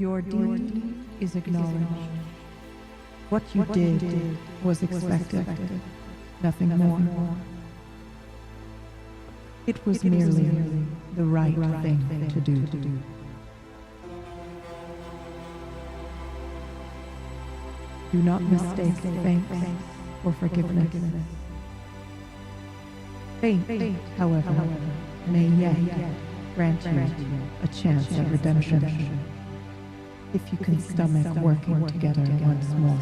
Your deed is acknowledged. What you did was expected, nothing more. It was merely the right thing to do. Do not mistake thanks for forgiveness. Fate, however, may yet grant you a chance at redemption, if you can stomach working together once more.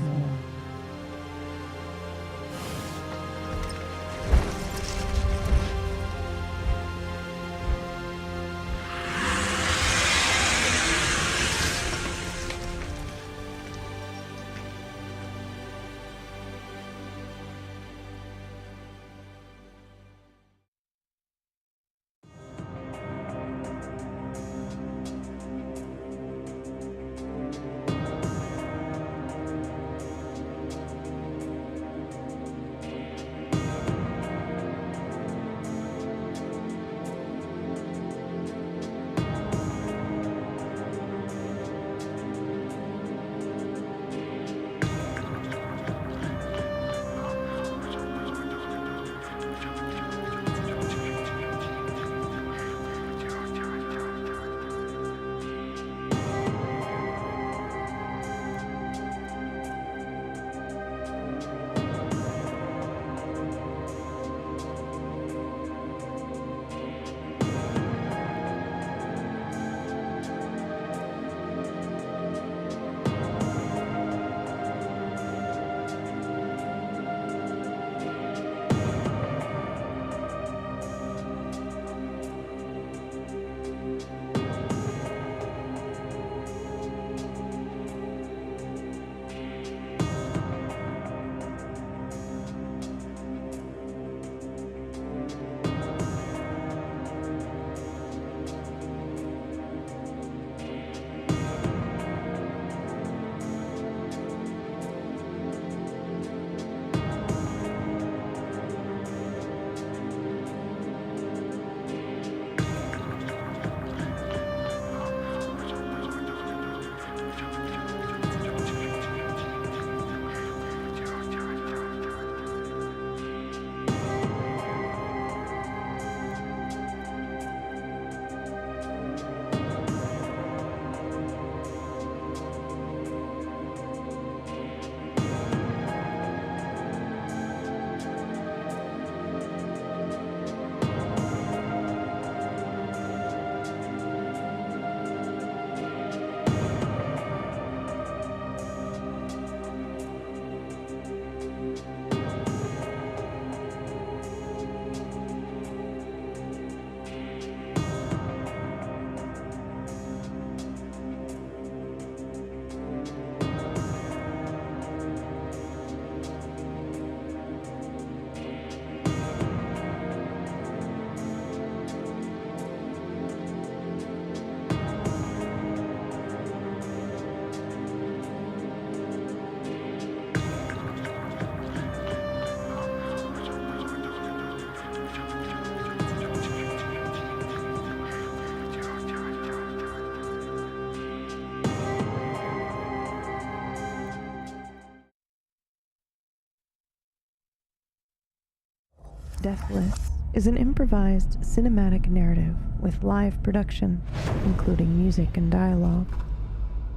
Deathless is an improvised cinematic narrative with live production, including music and dialogue.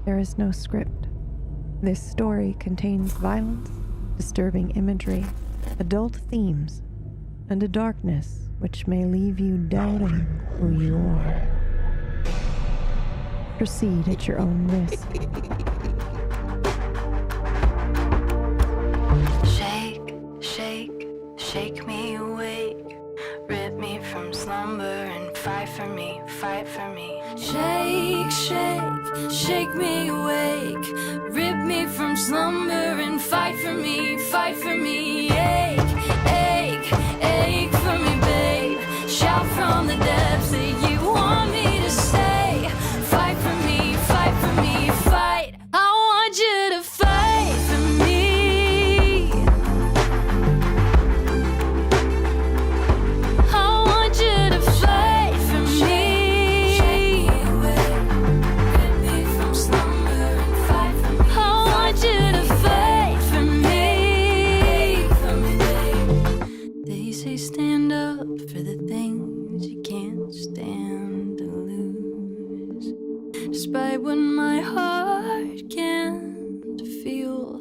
There is no script. This story contains violence, disturbing imagery, adult themes, and a darkness which may leave you doubting who you are. Proceed at your own risk. Shake me awake, rip me from slumber and fight for me, fight for me. Shake, shake, shake me awake, rip me from slumber and fight for me, fight for me. Ache, ache, ache for me, babe. Shout from the depths that you want me to stay. Fight for me, fight for me, fight. I want you to fight for me. Slumber say stand up for the things you can't stand to lose. Despite what my heart can't feel.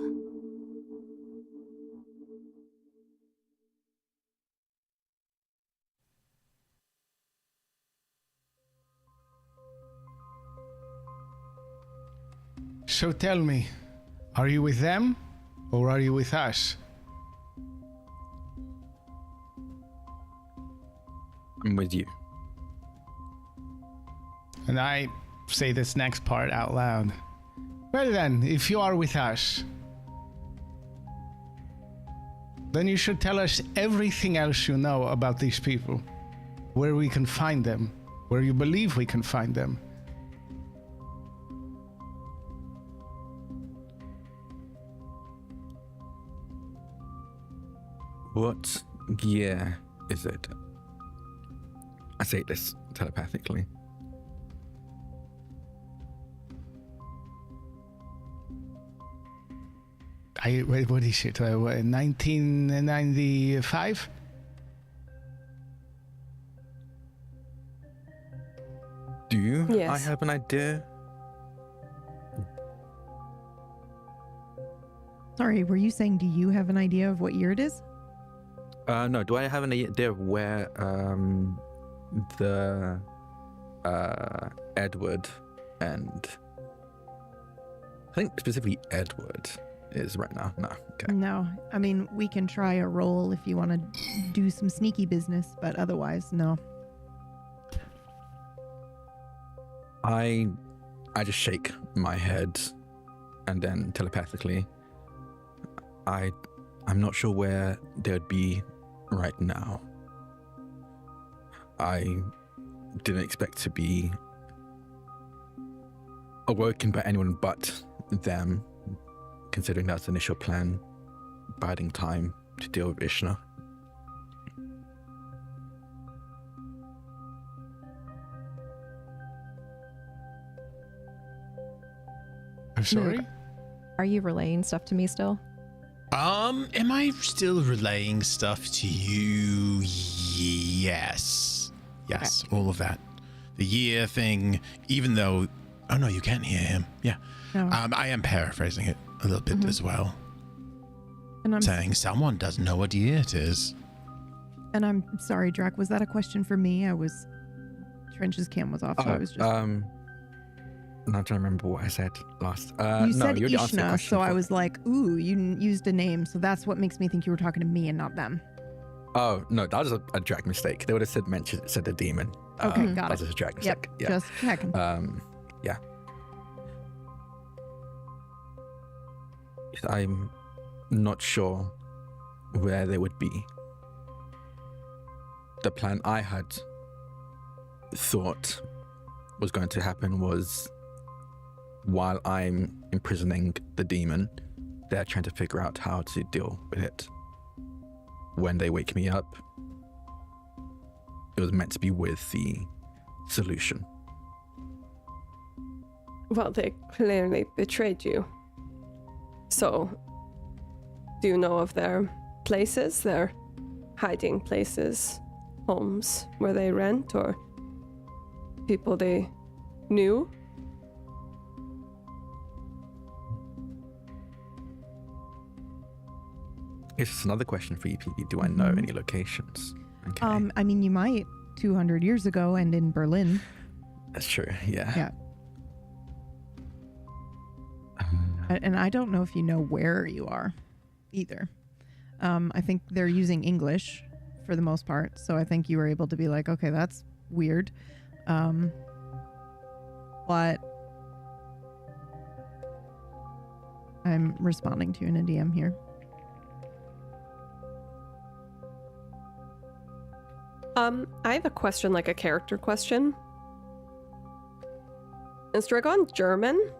So tell me, are you with them or are you with us? I'm with you. And I say this next part out loud. Well then, if you are with us, then you should tell us everything else you know about these people. Where we can find them, where you believe we can find them. What year is it? I say this telepathically. What is it? 1995? Do you? Yes. I have an idea. Sorry, were you saying, do you have an idea of what year it is? No, do I have an idea of where the Edward and I think specifically Edward is right now? No, okay. No. I mean, we can try a roll if you want to do some sneaky business, but otherwise, no. I just shake my head and then telepathically I'm not sure where they would be right now. I didn't expect to be awoken by anyone but them, considering that's the initial plan, biding time to deal with Ishna. I'm sorry? Are you relaying stuff to me still? Am I still relaying stuff to you? Yes. Yes, all of that. The year thing, even though... Oh, no, you can't hear him. Yeah. No. I am paraphrasing it a little bit as well. And I'm Saying someone doesn't know what year it is. And I'm sorry, Drac, was that a question for me? Trench's cam was off, so I was just... I'm not trying to remember what I said last. you no, said you already answered the Ishna, question so I for was me. like, ooh, you used a name, so that's what makes me think you were talking to me and not them. Oh, no, that was a drag mistake. They would have said the demon. Okay, got that it. was just a drag Yep, mistake. Yeah. just checking. Yeah. I'm not sure where they would be. The plan I had thought was going to happen was while I'm imprisoning the demon, they're trying to figure out how to deal with it. When they wake me up, it was meant to be with the solution. Well, they clearly betrayed you. So, do you know of their places, their hiding places, homes where they rent, or people they knew? Here's just another question for you, PB. Do I know any locations? Okay. I mean, you might 200 years ago and in Berlin. That's true, yeah. Yeah. And I don't know if you know where you are either. I think they're using English for the most part. So I think you were able to be like, okay, that's weird. But I'm responding to you in a DM here. I have a question, like a character question. Is Dragon German?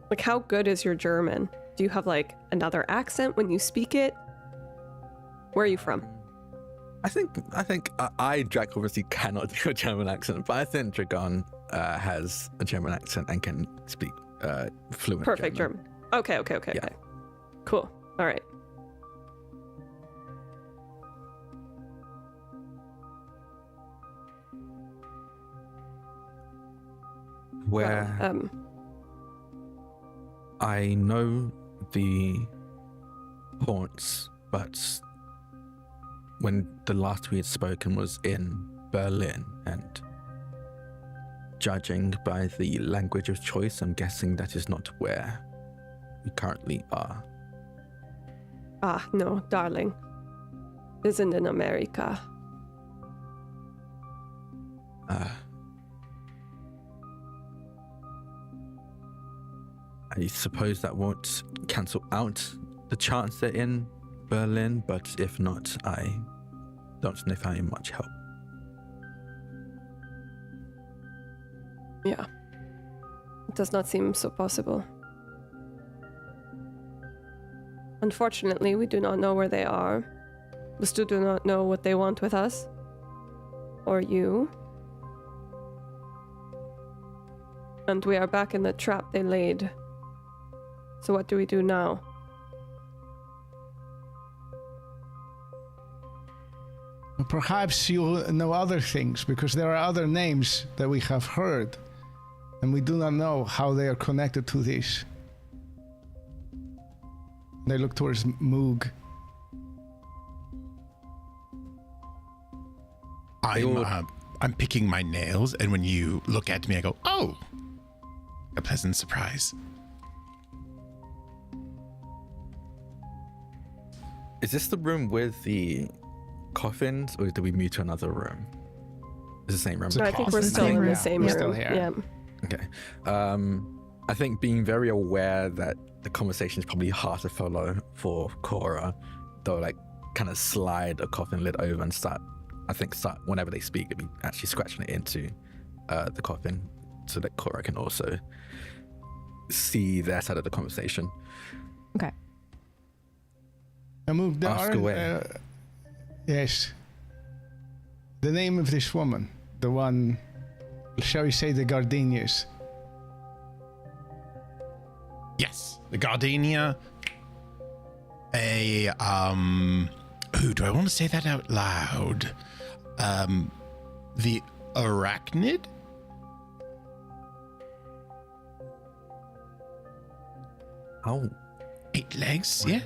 Like, how good is your German? Do you have, like, another accent when you speak it? Where are you from? I think I Drac obviously cannot do a German accent, but I think Dragon has a German accent and can speak fluent Perfect German. German. Okay. Yeah. Cool. All right. Where Well, I know the haunts, but when the last we had spoken was in Berlin, and judging by the language of choice, I'm guessing that is not where we currently are. no, darling. Isn't in America. I suppose that won't cancel out the chance they're in Berlin, but if not, I don't know if I am much help. Yeah. It does not seem so possible. Unfortunately, we do not know where they are. We still do not know what they want with us. Or you. And we are back in the trap they laid. So what do we do now? Perhaps you know other things, because there are other names that we have heard, and we do not know how they are connected to this. They look towards Moog. I'm picking my nails, and when you look at me, I go, "Oh, a pleasant surprise." Is this the room with the coffins, or did we move to another room? It's the same room. No, I think we're Awesome. still in the Yeah, same we're room. still here. Yeah. Okay. I think being very aware that the conversation is probably hard to follow for Cora, they'll like kind of slide a coffin lid over and start whenever they speak, they'll be actually scratching it into the coffin so that Cora can also see their side of the conversation. Okay. Moog, there Ask are, away. yes. The name of this woman, the one, shall we say, the Gardenias. Yes, the gardenia. Do I want to say that out loud? The arachnid? Oh, 8 legs, yeah?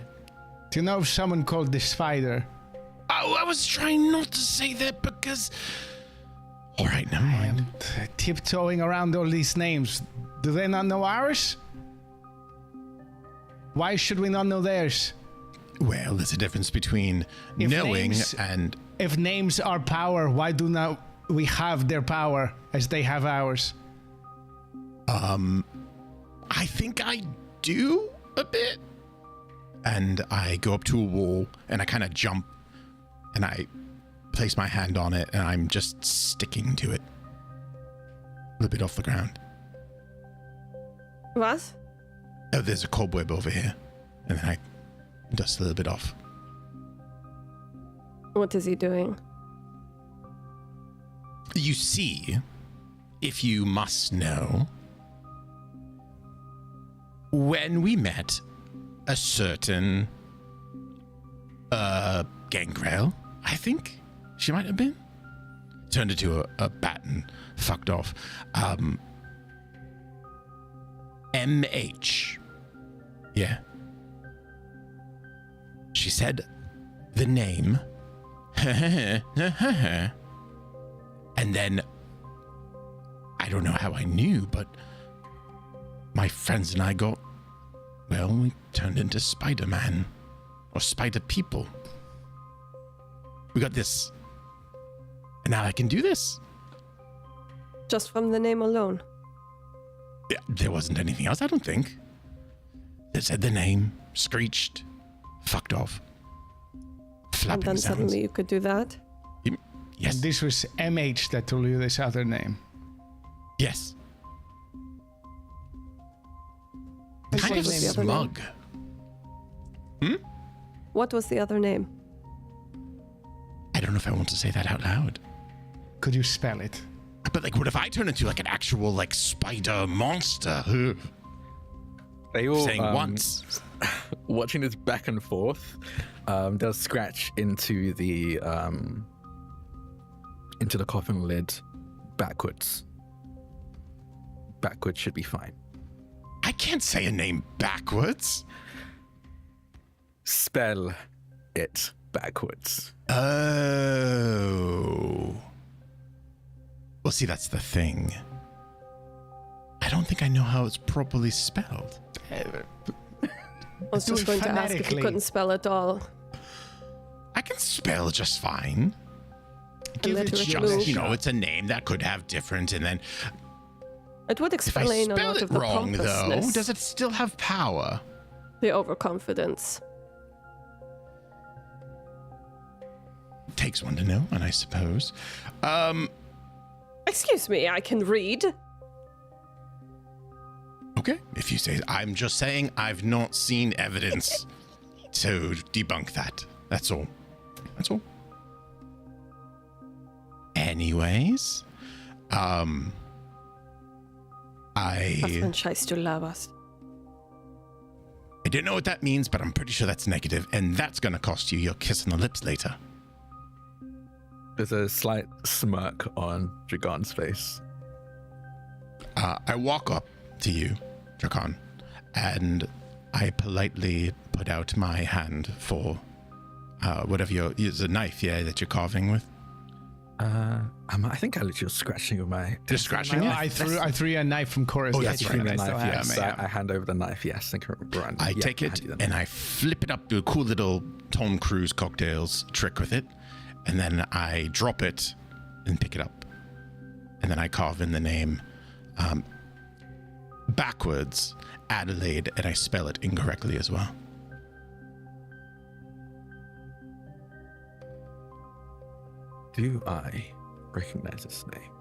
Do you know of someone called the Spider? Oh, I was trying not to say that because... All right, never I mind. am tiptoeing around all these names. Do they not know ours? Why should we not know theirs? Well, there's a difference between If knowing names- and... If names are power, why do not we have their power as they have ours? I think I do a bit. And I go up to a wall and I kind of jump and I place my hand on it and I'm just sticking to it. A little bit off the ground. What? Oh, there's a cobweb over here. And then I dust a little bit off. What is he doing? You see, if you must know, when we met a certain Gangrel, I think she might have been, turned into a bat and fucked off. MH. Yeah. She said the name. And then I don't know how I knew, but my friends and I got, well, we turned into Spider-Man or Spider People. We got this. And now I can do this. Just from the name alone. Yeah, there wasn't anything else, I don't think. They said the name, screeched, fucked off. And Flapping then sounds. suddenly you could do that. Yes. And this was MH that told you this other name. Yes. The Kind same of was the other smug. What was the other name? I don't know if I want to say that out loud. Could you spell it? But like, what if I turn into like an actual like spider monster? Ugh. they all Saying once. watching this back and forth. They'll scratch into the coffin lid backwards, backwards should be fine. I can't say a name backwards. Spell it backwards. Oh. Well, see, that's the thing. I don't think I know how it's properly spelled. I was just going to ask if you couldn't spell it all. I can spell just fine. Give it Illiterate just, move. You know, it's a name that could have different, and then It would if I explain a spell lot it of the wrong, though, pompousness, does it still have power? the overconfidence. Takes one to know, and I suppose. Excuse me, I can read. Okay, if you say, I'm just saying I've not seen evidence to debunk that. That's all. That's all. Anyways, Husband tries to love us. I don't know what that means, but I'm pretty sure that's negative, and that's gonna cost you your kiss on the lips later. There's a slight smirk on Dragon's face. I walk up to you, Dragon, and I politely put out my hand for whatever it's a knife, yeah, that you're carving with. I think I literally was scratching with my. Just scratching No, it? I threw a knife from Cora's. Oh, desk that's You right. threw me a and I still knife, have yes. it, yeah. I hand over the knife, yes. I can remember. I take it and I flip it up, do a cool little Tom Cruise cocktails trick with it, and then I drop it and pick it up. And then I carve in the name backwards, Adelaide, and I spell it incorrectly as well. Do I recognize this name?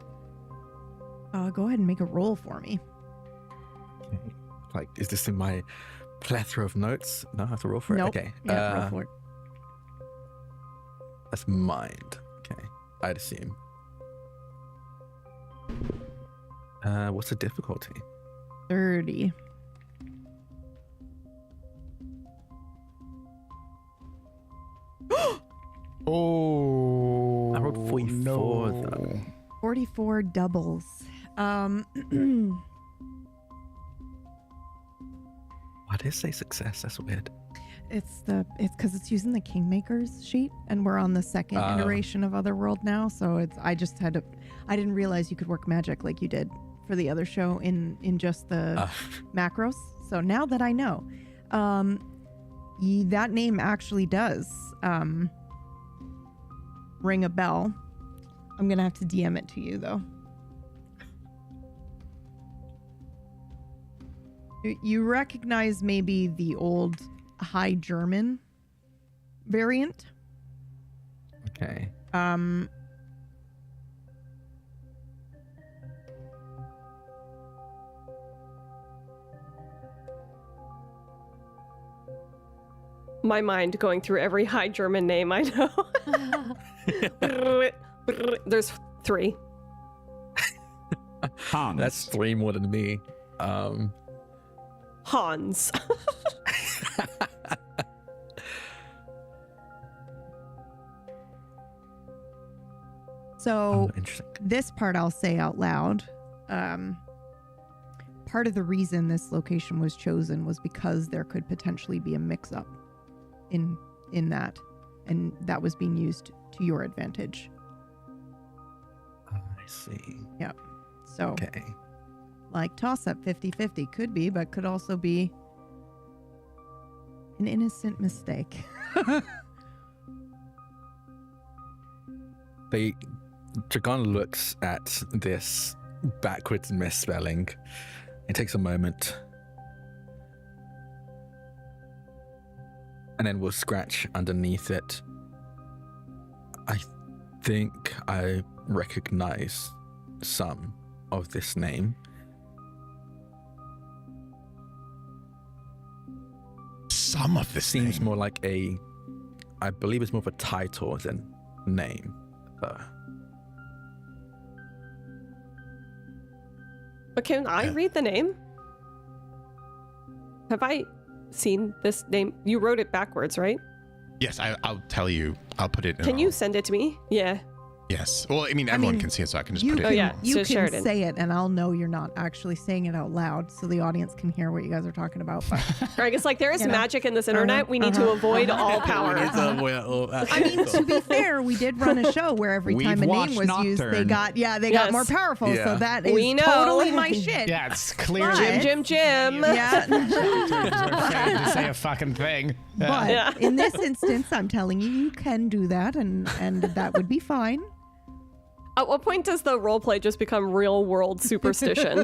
Go ahead and make a roll for me. Okay. Like, is this in my plethora of notes? No, I have to roll for Nope. it. Okay. Yeah, roll for it. That's mind. Okay. I'd assume. What's the difficulty? 30. Oh, I rolled 44 no. though. 44 doubles. Why did it say success? That's weird. It's because it's using the Kingmaker's sheet, and we're on the second Oh. iteration of Otherworld now. So I didn't realize you could work magic like you did for the other show in just the macros. So now that I know, that name actually does ring a bell. I'm gonna have to DM it to you though. You recognize maybe the old High German variant. Okay. My mind going through every High German name I know. There's 3. Hans. That's 3 more than me. Hans. So Interesting. this part I'll say out loud. Part of the reason this location was chosen was because there could potentially be a mix-up in that, and that was being used to your advantage. I see. Yep. So, Okay. like toss-up 50-50 could be, but could also be an innocent mistake. Dragon looks at this backwards misspelling. It takes a moment. And then we'll scratch underneath it. I think I recognize some of this name. Some of this Seems name. more like I believe it's more of a title than name. But can I read the name? Have I seen this name? You wrote it backwards, right? Yes, I'll tell you. I'll put it in. Can you send it to me? Yeah. Yes. Well, I mean, everyone can see it, so I can just put it. Oh, yeah. You So can Sheridan. say it, and I'll know you're not actually saying it out loud, so the audience can hear what you guys are talking about. But Greg is like, there is You know? magic in this internet. We need to avoid all power. I mean, to be fair, we did run a show where every We've time a name watched was used, they Nocturne. got Yes. more powerful. Yeah. So that is We know. totally my shit. Yeah, it's clear. But- Jim. Yeah. We're afraid to say a fucking thing. But Yeah. in this instance, I'm telling you, you can do that, and that would be fine. At what point does the role play just become real world superstition?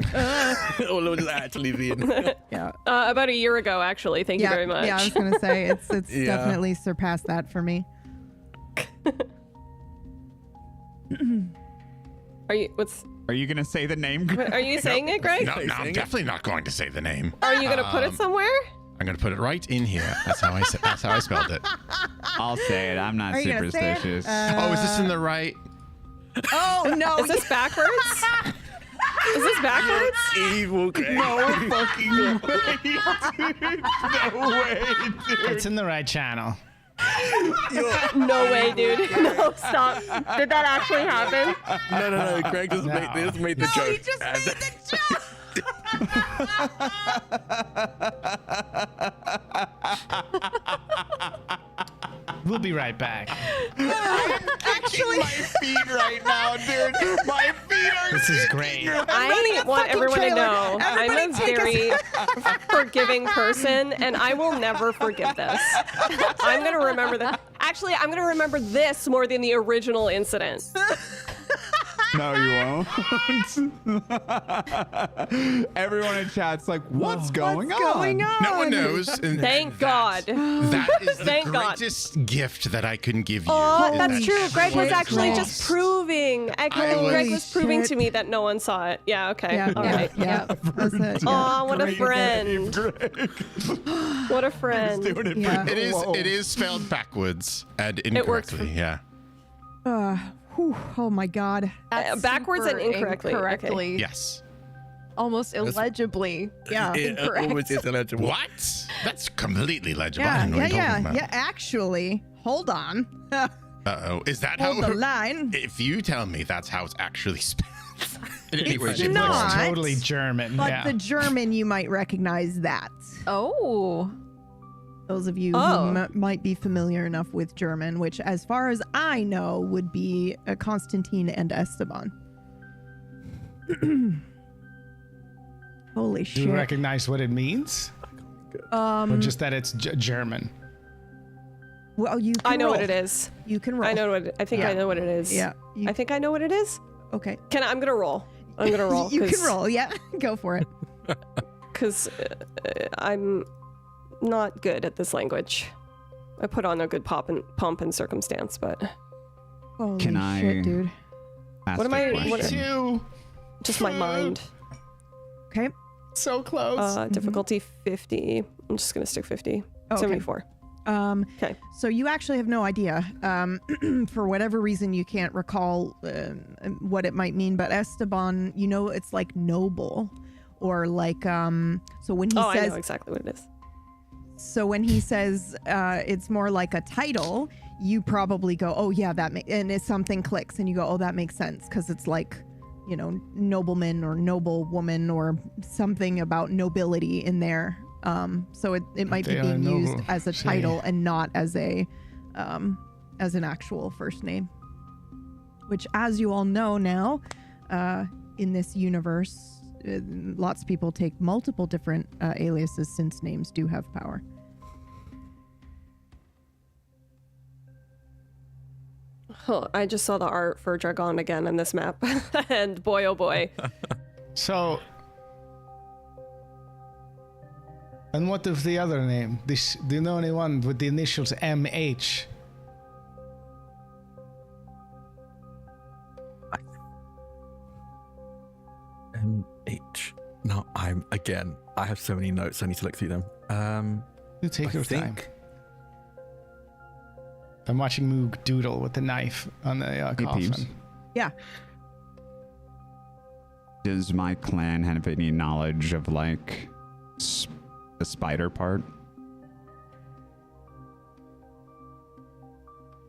All of it actually being. Yeah. About a year ago, actually. Thank you very much. Yeah, I was gonna say it's Yeah. definitely surpassed that for me. Are you? What's? Are you gonna say the name? Are you saying it, Greg? No, I'm definitely not going to say the name. Are you gonna put it somewhere? I'm going to put it right in here. That's how I spelled it. I'll say it. I'm not Are you gonna say it? superstitious. Oh, is this in the right? Oh no! Is this backwards? Is this backwards? Evil Greg. fucking way, dude. No way, dude. It's in the right channel. No way, dude. No, stop. Did that actually happen? No. Greg just made the joke. He just made the joke. We'll be right back. Actually, my feet right now, dude. My feet are. This is great. I want everyone to trailer. know Everybody I'm a take very forgiving person, and I will never forgive this. I'm going to remember that. Actually, I'm going to remember this more than the original incident. No, you won't. Everyone in chat's like, what's going on? No one knows. and Thank that- God. That is the Thank God. greatest gift that I can give you. Oh, is that's that true. Greg was shit actually was- just proving. Greg was proving shit. to me that no one saw it. Yeah, okay. Yeah, All yeah, right. yeah. That's it. Yeah. Oh, what a friend. What a friend. Doing it Yeah. It is. Whoa. It is spelled backwards and It works incorrectly. Yeah. Whew, oh my God. Backwards and Super incorrectly. Okay. Incorrectly. Yes. Almost illegibly. Yeah. Incorrect. Almost is illegible. What? That's completely legible. I Yeah, don't know what yeah, you're yeah, talking about. yeah. Actually, hold on. Uh-oh. Is that Hold the how? line. If you tell me that's how it's actually spelled. Anyway, It's Jim, not. It's totally German. But yeah. the German, you might recognize that. Oh. Those of you Oh. who might be familiar enough with German, which, as far as I know, would be Constantine and Esteban. Holy Do shit. you recognize what it means? Or just that it's German? Well, you can I know roll. what it is. You can roll. I know what I think Yeah. I know what it is. Yeah. I think I know what it is. Okay. I'm gonna roll. I'm gonna roll. You can roll. Yeah. Go for it. Because I'm not good at this language. I put on a good pomp and circumstance, but Holy Can I- shit, dude. Ask What am a I- question. what- Two. just my mind. Okay. So close. Difficulty 50. I'm just gonna stick 50. Okay. 74. Okay. So you actually have no idea. For whatever reason, you can't recall what it might mean. But Esteban, you know, it's like noble, or like So when he I says, know exactly what it is. so when he says it's more like a title, you probably go, oh yeah, and if something clicks, and you go, oh, that makes sense, because it's like, you know, nobleman or noble woman or something about nobility in there. So it might be They are being used noble. as a Sí. title and not as a as an actual first name. Which, as you all know now, in this universe, lots of people take multiple different aliases since names do have power. Huh, I just saw the art for Dragon again on this map, and boy, oh boy. So, and what of the other name? This, do you know anyone with the initials MH? MH. No, I have so many notes. I need to look through them. You take I your think time. I'm watching Moog doodle with the knife on the Hey, coffin. peeps. Yeah. Does my clan have any knowledge of like the spider part?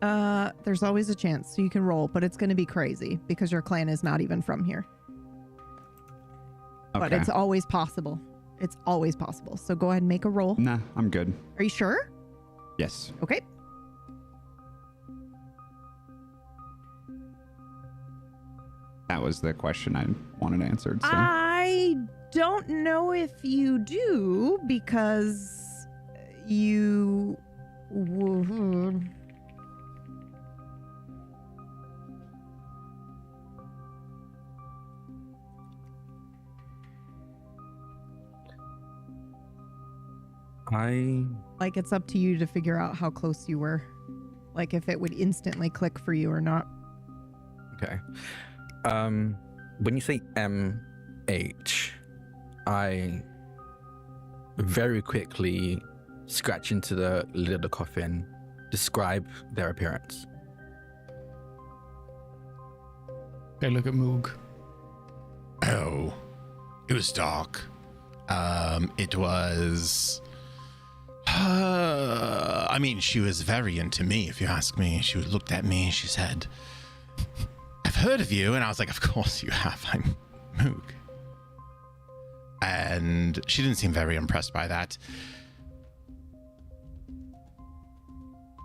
There's always a chance, so you can roll, but it's going to be crazy because your clan is not even from here. Okay. But it's always possible. It's always possible. So go ahead and make a roll. Nah, I'm good. Are you sure? Yes. Okay. That was the question I wanted answered. So. I don't know if you do because you. Like, it's up to you to figure out how close you were. Like, if it would instantly click for you or not. Okay. When you say MH, I very quickly scratch into the lid of the coffin, describe their appearance. Okay, look at Moog. Oh, it was dark. It was... I mean, she was very into me, if you ask me. She looked at me and she said, I've heard of you. And I was like, of course you have. I'm Moog. And she didn't seem very impressed by that.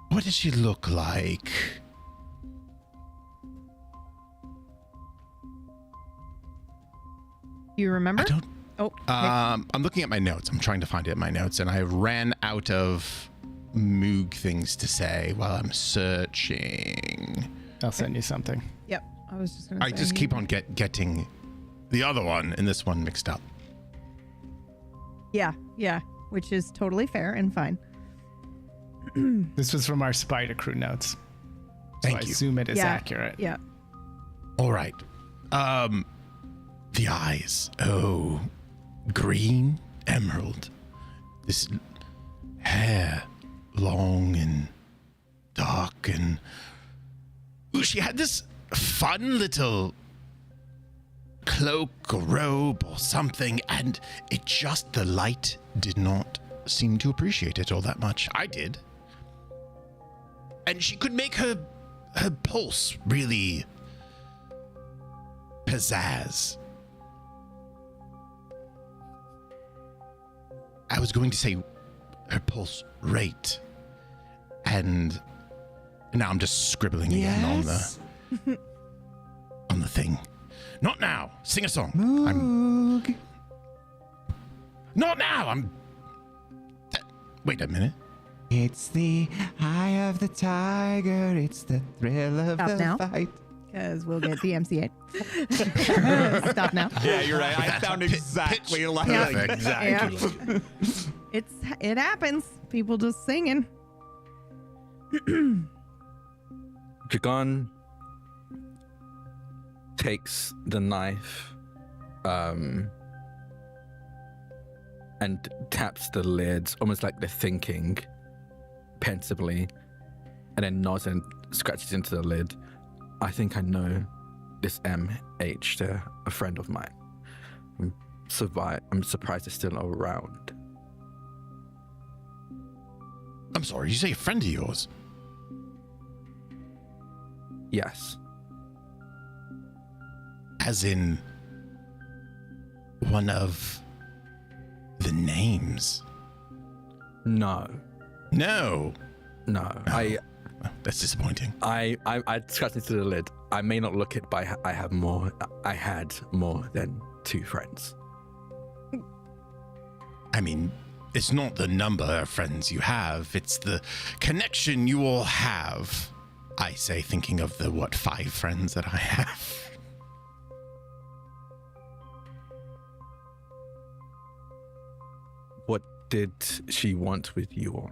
What did she look like? You remember? I don't... Oh, okay. I'm looking at my notes. I'm trying to find it in my notes, and I ran out of Moog things to say while I'm searching. I'll send you something. Yep. I was just going to say. I just keep on getting the other one and this one mixed up. Yeah, which is totally fair and fine. This was from our Spider Crew notes. So Thank I you. assume it is Yeah. accurate. Yeah. All right. The eyes. Oh, green emerald. This hair, long and dark, and ooh, she had this fun little cloak or robe or something, and the light did not seem to appreciate it all that much. I did. And she could make her pulse really pizzazz. I was going to say her pulse rate, and now I'm just scribbling again on the thing. Not now. Sing a song. Moog. Not now. Wait a minute. It's the eye of the tiger. It's the thrill of Stop the now. fight. Because we'll get DMCA. Stop now. Yeah, you're right. I That's sound a exactly pitch like perfect. exactly. It happens. People just singing. Dragon takes the knife and taps the lids, almost like they're thinking pensively, and then nods and scratches into the lid. I think I know this MH. They're a friend of mine. I'm surprised they're still around. I'm sorry, you say a friend of yours? Yes. As in one of the names? No. No. That's disappointing. I scratched into the lid. I may not look it, but I had more than 2 friends. I mean, it's not the number of friends you have, it's the connection you all have. I say, thinking of the, 5 friends that I have. What did she want with you all?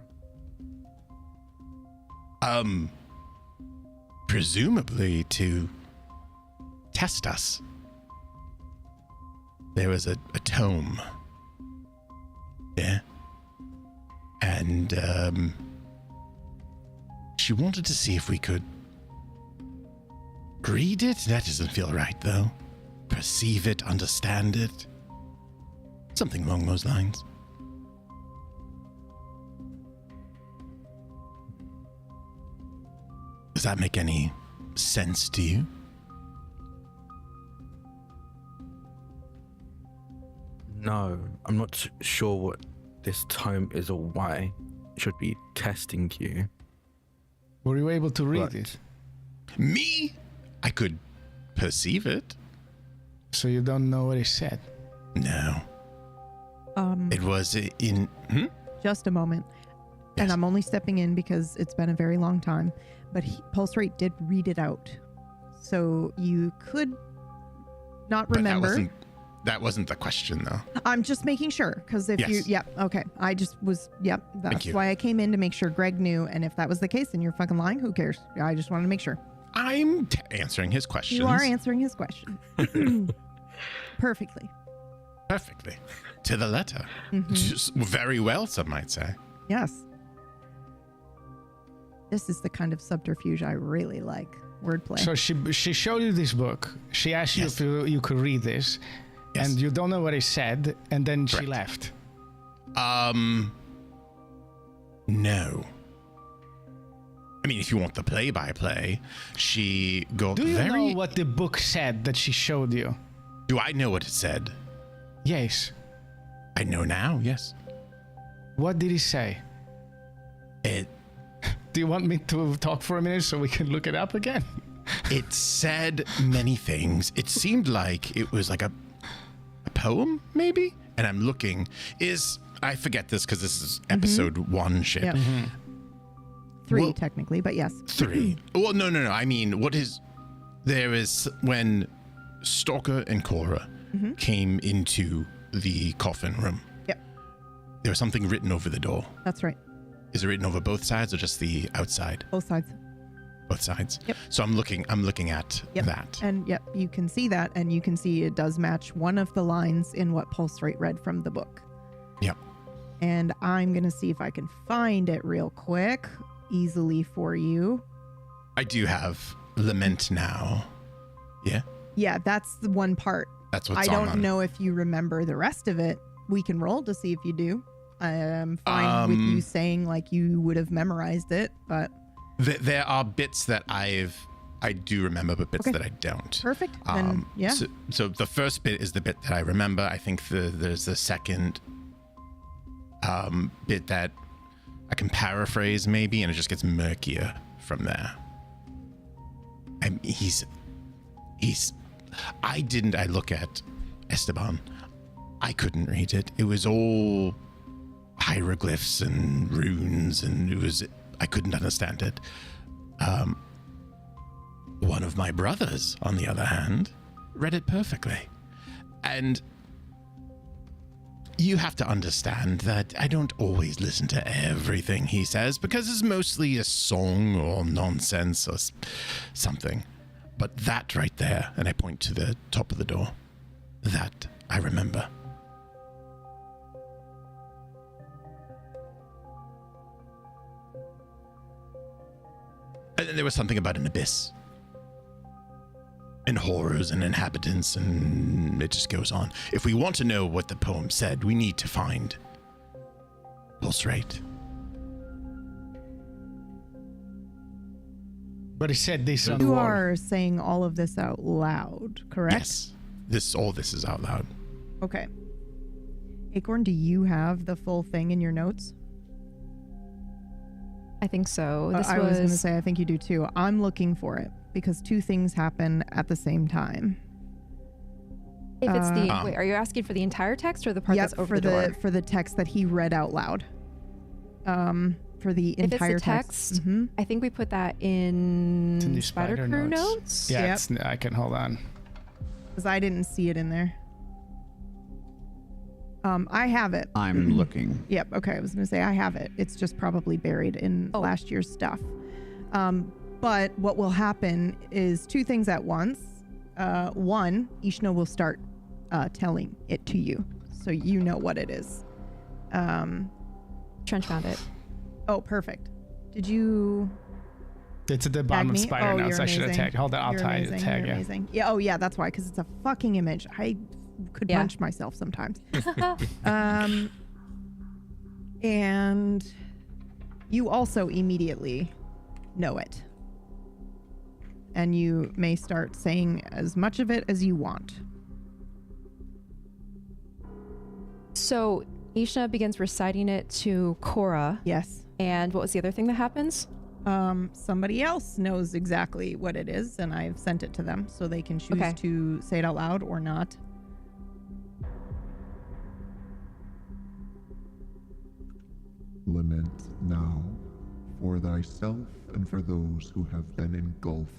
Presumably to test us. There was a tome. Yeah. And, she wanted to see if we could read it. That doesn't feel right, though. Perceive it, understand it. Something along those lines. that make any sense to you? No, I'm not sure what this tome is or why it should be testing you. Were you able to read Right. it? Me? I could perceive it. So you don't know what it said? No. It was in... Just a moment. And Yes. I'm only stepping in because it's been a very long time. But Pulse Rate did read it out. So you could not But remember. that wasn't the question, though. I'm just making sure. Because if you. Yes. Yep. Okay. I just was. Yep. That's you. why I came in to make sure Greg knew. And if that was the case, then you're fucking lying. Who cares? I just wanted to make sure. I'm answering his questions. You are answering his question. Perfectly. Perfectly. To the letter. Just very well, some might say. Yes. This is the kind of subterfuge I really like. Wordplay. So she showed you this book. She asked Yes. you if you could read this, Yes. and you don't know what it said, and then she Correct. left. No. I mean, if you want the play-by-play, she got Do you very... know what the book said that she showed you? Do I know what it said? Yes. I know now, yes. What did he say? It Do you want me to talk for a minute so we can look it up again? It said many things. It seemed like it was like a poem, maybe? And I'm looking. I forget this because this is episode 1 shit. Yep. 3 Well- technically, but yes. 3. Well, no. I mean, there is when Stalker and Cora came into the coffin room. Yep. There was something written over the door. That's right. Is it written over both sides or just the outside? Both sides. Both sides. Yep. So I'm looking at Yep. that. And yep, you can see that, and you can see it does match one of the lines in what Pulse Rate read from the book. Yep. And I'm gonna see if I can find it real quick, easily for you. I do have Lament Now. Yeah. Yeah, that's the one part. That's what's I on don't know if you remember the rest of it. We can roll to see if you do. I'm fine with you saying like you would have memorized it, but There are bits that I do remember, but bits Okay. that I don't. perfect. Then yeah. So the first bit is the bit that I remember. I think there's the second bit that I can paraphrase maybe, and it just gets murkier from there. And I look at Esteban. I couldn't read it. It was all hieroglyphs and runes, and I couldn't understand it. One of my brothers, on the other hand, read it perfectly. And you have to understand that I don't always listen to everything he says because it's mostly a song or nonsense or something. But that right there, and I point to the top of the door, that I remember. And then there was something about an abyss. And horrors and inhabitants, and it just goes on. If we want to know what the poem said, we need to find Pulse Rate. But he said this on the You wall. are saying all of this out loud, correct? Yes. All this is out loud. Okay. Acorn, do you have the full thing in your notes? I think so. This I was going to say, I think you do too. I'm looking for it because 2 things happen at the same time. If it's the Um, wait, are you asking for the entire text or the part Yep, that's over for the door? for the text that he read out loud. For the If it's entire the text, Mhm. I think we put that in It's in the Spider spider Crew notes. notes. Yeah, Yep. I can hold on. Because I didn't see it in there. I have it. I'm looking. Yep. Okay. I was going to say I have it. It's just probably buried in Oh. last year's stuff. But what will happen is 2 things at once. One, Ishna will start telling it to you, so you know what it is. Trench found it. Oh, perfect. Did you It's at the tag bottom of me? Spider Oh, Notes. you're I should have amazing. tagged. Hold on, I'll You're tag amazing. You're you. amazing. Yeah. Oh, yeah. That's why. Because it's a fucking image. I could Yeah. punch myself sometimes. And you also immediately know it. and you may start saying as much of it as you want. So Ishna begins reciting it to Cora. Yes. And what was the other thing that happens? Somebody else knows exactly what it is, and I've sent it to them so they can choose Okay. to say it out loud or not. Lament now for thyself and for those who have been engulfed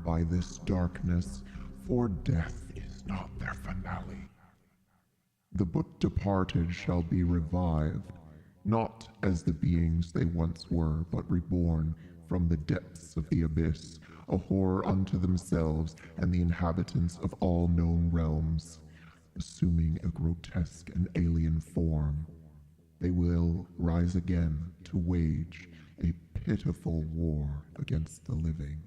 by this darkness, for death is not their finale. The but departed shall be revived, not as the beings they once were, but reborn from the depths of the abyss, a horror unto themselves and the inhabitants of all known realms, assuming a grotesque and alien form. They will rise again to wage a pitiful war against the living.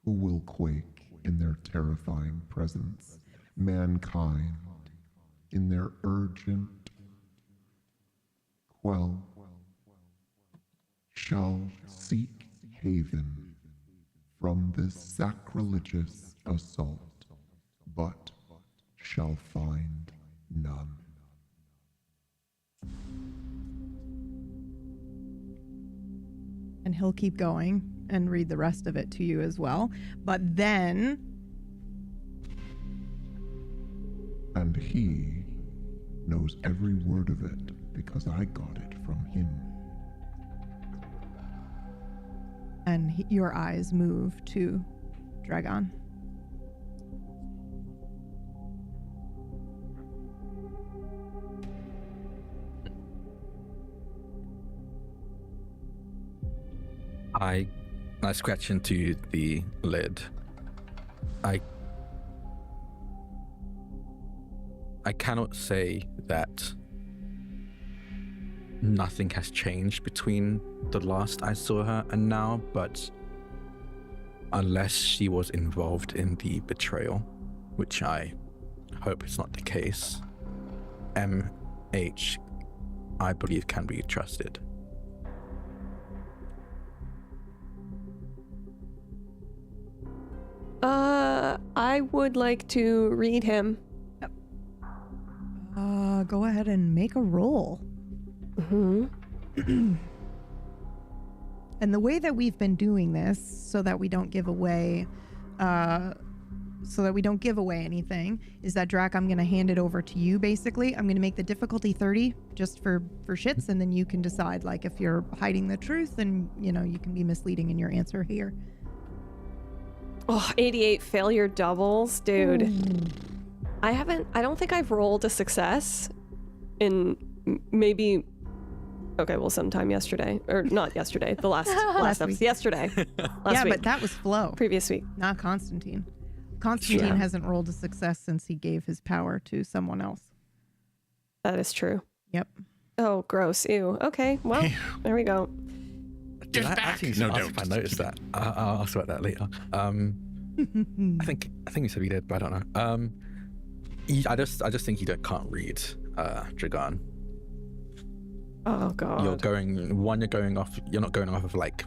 Who will quake in their terrifying presence? Mankind, in their urgent quell, shall seek haven from this sacrilegious assault, but shall find none. And he'll keep going and read the rest of it to you as well. But then... And he knows every word of it because I got it from him. And your eyes move to Dragon. I scratch into the lid. I cannot say that nothing has changed between the last I saw her and now, but unless she was involved in the betrayal, which I hope is not the case, MH, I believe, can be trusted. I would like to read him. Go ahead and make a roll. Mm-hmm. And the way that we've been doing this, so that we don't give away, anything, is that Drac, I'm gonna hand it over to you. Basically, I'm gonna make the difficulty 30 just for shits, and then you can decide, like, if you're hiding the truth, and you know you can be misleading in your answer here. Oh, 88 failure doubles, dude. I don't think I've rolled a success in maybe, okay, well, sometime yesterday, or not yesterday, the last episode, yesterday. Last week. But that was Flo. Previous week. Not Constantine. Constantine hasn't rolled a success since he gave his power to someone else. That is true. Yep. Oh, gross. Ew. Okay, well, there we go. Did I actually ask if I noticed that? I'll ask about that later. I think you said we did, but I don't know. I just think you can't read Dragon. Oh god. You're not going off of like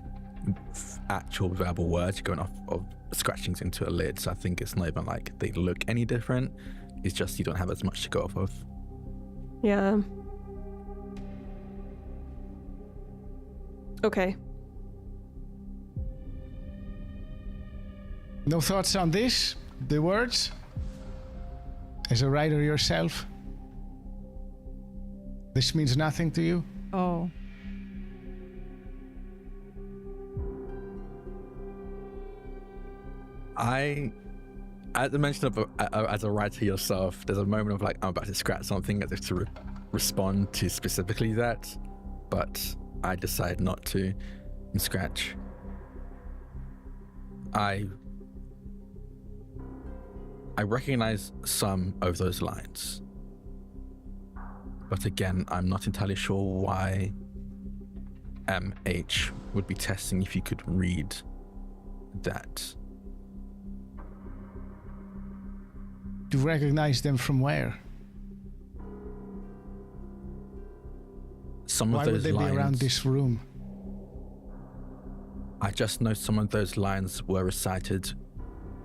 actual verbal words, you're going off of scratchings into a lid. So I think it's not even like they look any different. It's just you don't have as much to go off of. Yeah. Okay. No thoughts on this? The words? As a writer yourself? This means nothing to you? Oh. At the mention of as a writer yourself, there's a moment of like, I'm about to scratch something as if to respond to specifically that, but I decide not to and scratch. I recognize some of those lines, but again, I'm not entirely sure why MH would be testing if you could read that. You recognize them from where? Some Why of those would they lines, be around this room? I just know some of those lines were recited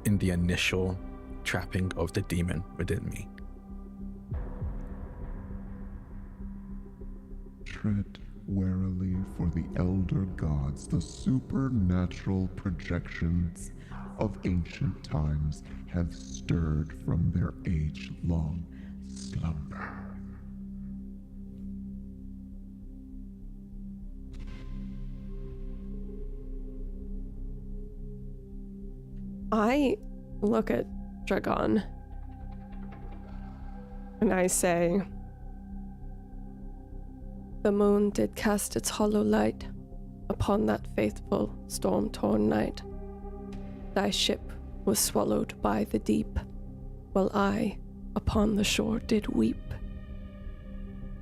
in the initial trapping of the demon within me. Tread warily, for the elder gods, the supernatural projections of ancient times, have stirred from their age-long slumber. I look at Dragon and I say, "The moon did cast its hollow light upon that faithful storm-torn night. Thy ship was swallowed by the deep, while I upon the shore did weep.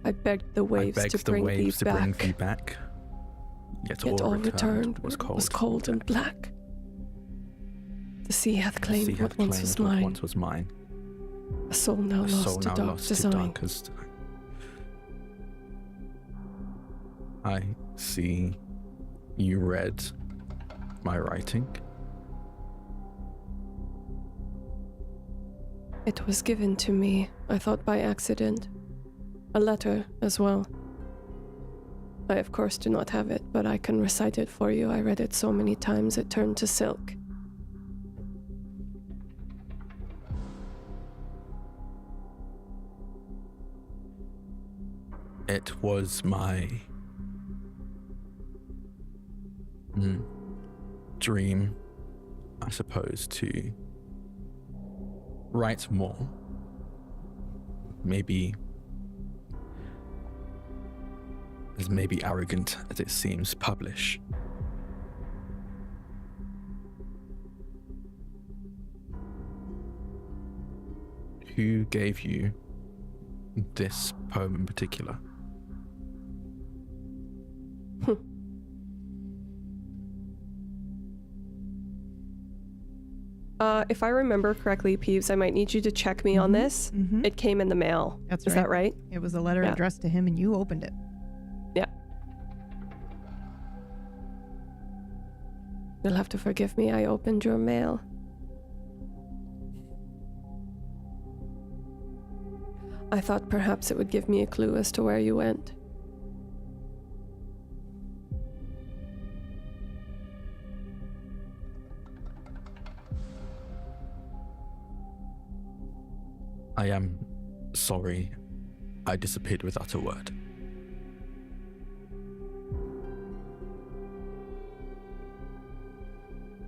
I begged the waves to bring thee back, Yet all returned was cold and black. The sea hath claimed what once was mine. A soul now lost to dark design." I see you read my writing. It was given to me, I thought by accident. A letter as well. I of course do not have it, but I can recite it for you. I read it so many times it turned to silk. It was my dream, I suppose, to write more. Maybe as arrogant as it seems, publish. Who gave you this poem in particular? If I remember correctly, Peeves, I might need you to check me on this. It came in the mail. That's Is that right? It was a letter addressed to him and you opened it. Yeah. You'll have to forgive me. I opened your mail. I thought perhaps it would give me a clue as to where you went. I am sorry I disappeared without a word.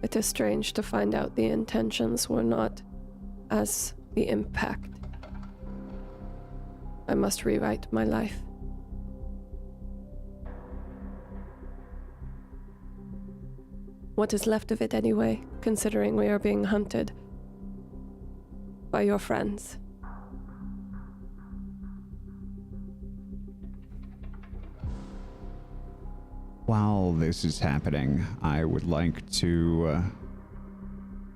It is strange to find out the intentions were not as the impact. I must rewrite my life. What is left of it anyway, considering we are being hunted by your friends? While this is happening, I would like to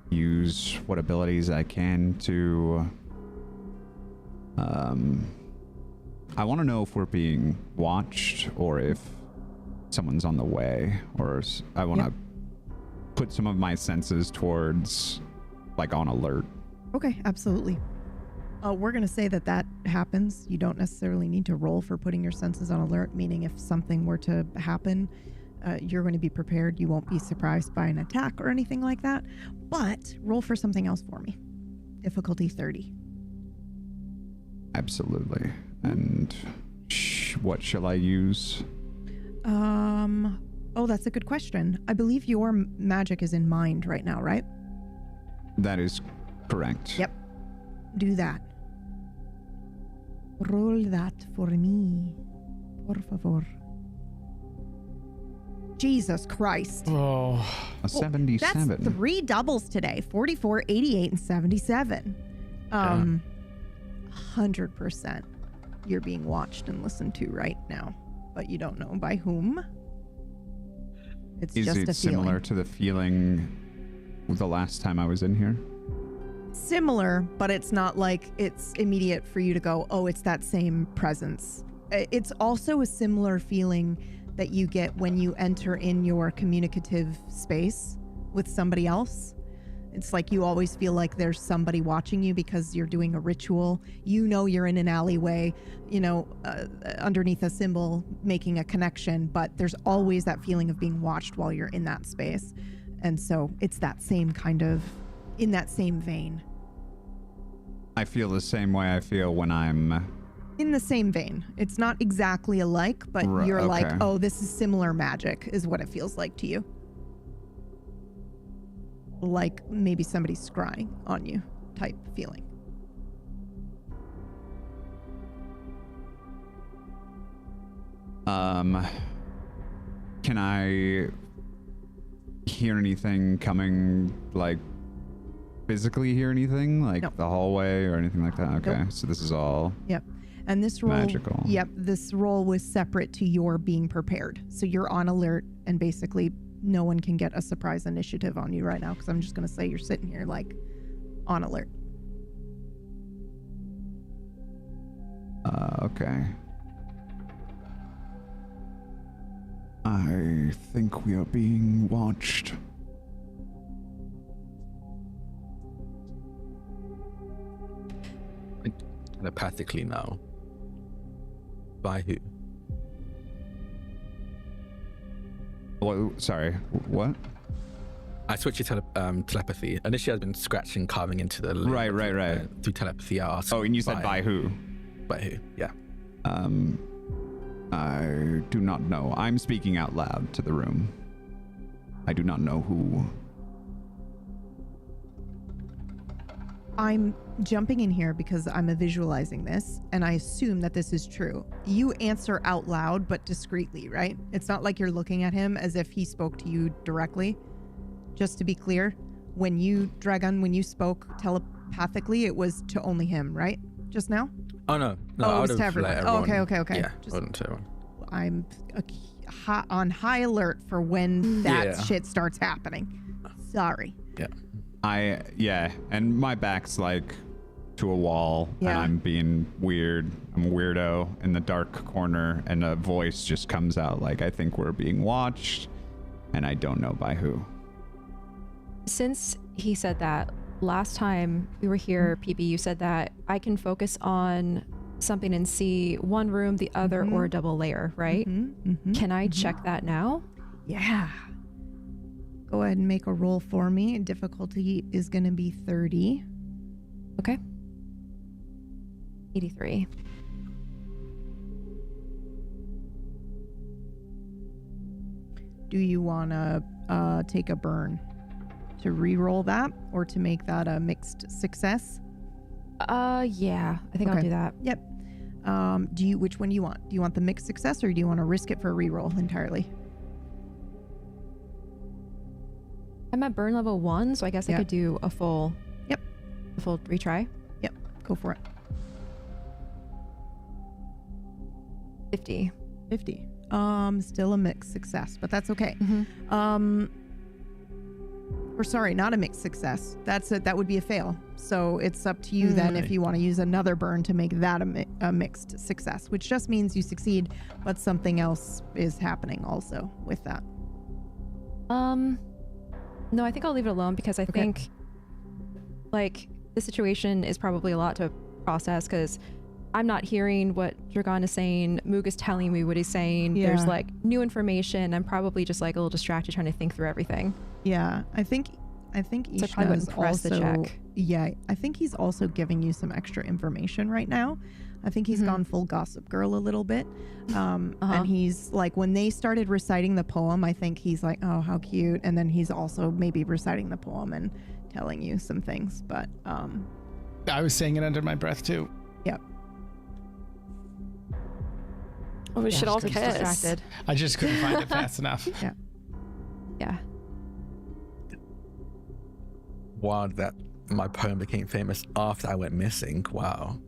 use what abilities I can to... I want to know if we're being watched or if someone's on the way, or I want to put some of my senses towards, like, on alert. Okay, absolutely. We're going to say that happens. You don't necessarily need to roll for putting your senses on alert, meaning if something were to happen, you're going to be prepared. You won't be surprised by an attack or anything like that. But roll for something else for me. Difficulty 30. Absolutely. And what shall I use? Oh, that's a good question. I believe your magic is in mind right now, right? That is correct. Yep. Do that. Roll that for me. Por favor. Jesus Christ. Oh. A 77. That's 3 doubles today. 44, 88, and 77. 100%. You're being watched and listened to right now. But you don't know by whom. It's Is just it a feeling. similar to the feeling the last time I was in here? Similar, but it's not like it's immediate for you to go, oh, it's that same presence. It's also a similar feeling that you get when you enter in your communicative space with somebody else. It's like you always feel like there's somebody watching you because you're doing a ritual. You know you're in an alleyway, underneath a symbol making a connection, but there's always that feeling of being watched while you're in that space. And so it's that same kind of, in that same vein. I feel the same way I feel when I'm... In the same vein. It's not exactly alike, but you're like, oh, this is similar magic, is what it feels like to you. Like maybe somebody's scrying on you type feeling. Can I hear anything coming, like physically hear anything, like the hallway or anything like that? Okay, so this is all and this roll magical. This roll was separate to your being prepared, so you're on alert, and basically no one can get a surprise initiative on you right now, because I'm just going to say you're sitting here like on alert. Okay. I think we are being watched. Telepathically now. By who? Sorry, what? I switched to telepathy. Initially, I've been scratching, carving into the right. Through telepathy, I asked. Oh, and you said by who? By who? Yeah. I do not know. I'm speaking out loud to the room. I do not know who. I'm jumping in here because I'm visualizing this, and I assume that this is true. You answer out loud, but discreetly, right? It's not like you're looking at him as if he spoke to you directly. Just to be clear, when you, Dragon, when you spoke telepathically, it was to only him, right? Just now? Oh, no. It was to everyone. Okay. Yeah, it wasn't to everyone. I'm on high alert for when that shit starts happening. Sorry. Yeah. And my back's like to a wall, and I'm being weird. I'm a weirdo in the dark corner, and a voice just comes out like, I think we're being watched, and I don't know by who. Since he said that, last time we were here, PB, you said that I can focus on something and see one room, the other, or a double layer, right? Can I check that now? Yeah. Go ahead and make a roll for me. Difficulty is going to be 30. Okay. 83. Do you want to take a burn to re-roll that, or to make that a mixed success? Yeah. I think I'll do that. Yep. Which one do you want? Do you want the mixed success, or do you want to risk it for a re-roll entirely? I'm at burn level 1, so I guess I could do a full... Yep. A full retry? Yep. Go for it. 50. Still a mixed success, but that's okay. Or sorry, not a mixed success. That would be a fail. So it's up to you then if you want to use another burn to make that a mixed success, which just means you succeed, but something else is happening also with that. No, I think I'll leave it alone, because I think like the situation is probably a lot to process, because I'm not hearing what Dragon is saying. Moog is telling me what he's saying. There's like new information. I'm probably just like a little distracted trying to think through everything. Yeah, I think Ishna is also the check. Yeah, I think he's also giving you some extra information right now. I think he's gone full Gossip Girl a little bit. And he's like, when they started reciting the poem, I think he's like, oh, how cute. And then he's also maybe reciting the poem and telling you some things. But I was saying it under my breath too. Yep. Oh, we should all just kiss. distracted. I just couldn't find it fast enough. Yeah. Wow, that my poem became famous after I went missing. Wow.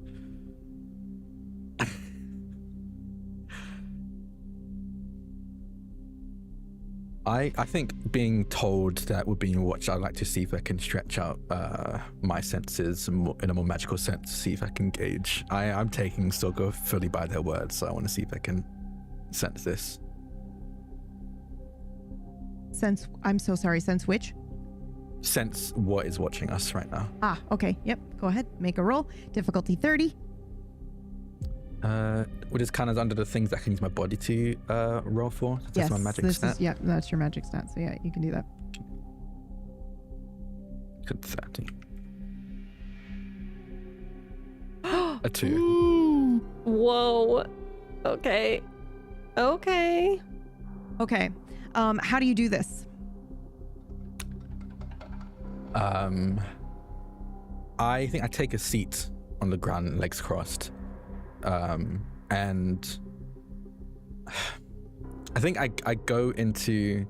I think being told that we're being watched, I'd like to see if I can stretch out my senses in a more magical sense, to see if I can gauge. I'm taking Sogo fully by their words, so I want to see if I can sense this. I'm so sorry, sense which? Sense what is watching us right now. Ah, okay. Yep. Go ahead. Make a roll. Difficulty 30. Which is kind of under the things that I can use my body to roll for. That's Yes, my magic stat. yeah, that's your magic stat. So yeah, you can do that. Good 30. A 2. Whoa. Okay. Okay. Okay. How do you do this? I think I take a seat on the ground, legs crossed. And I think I go into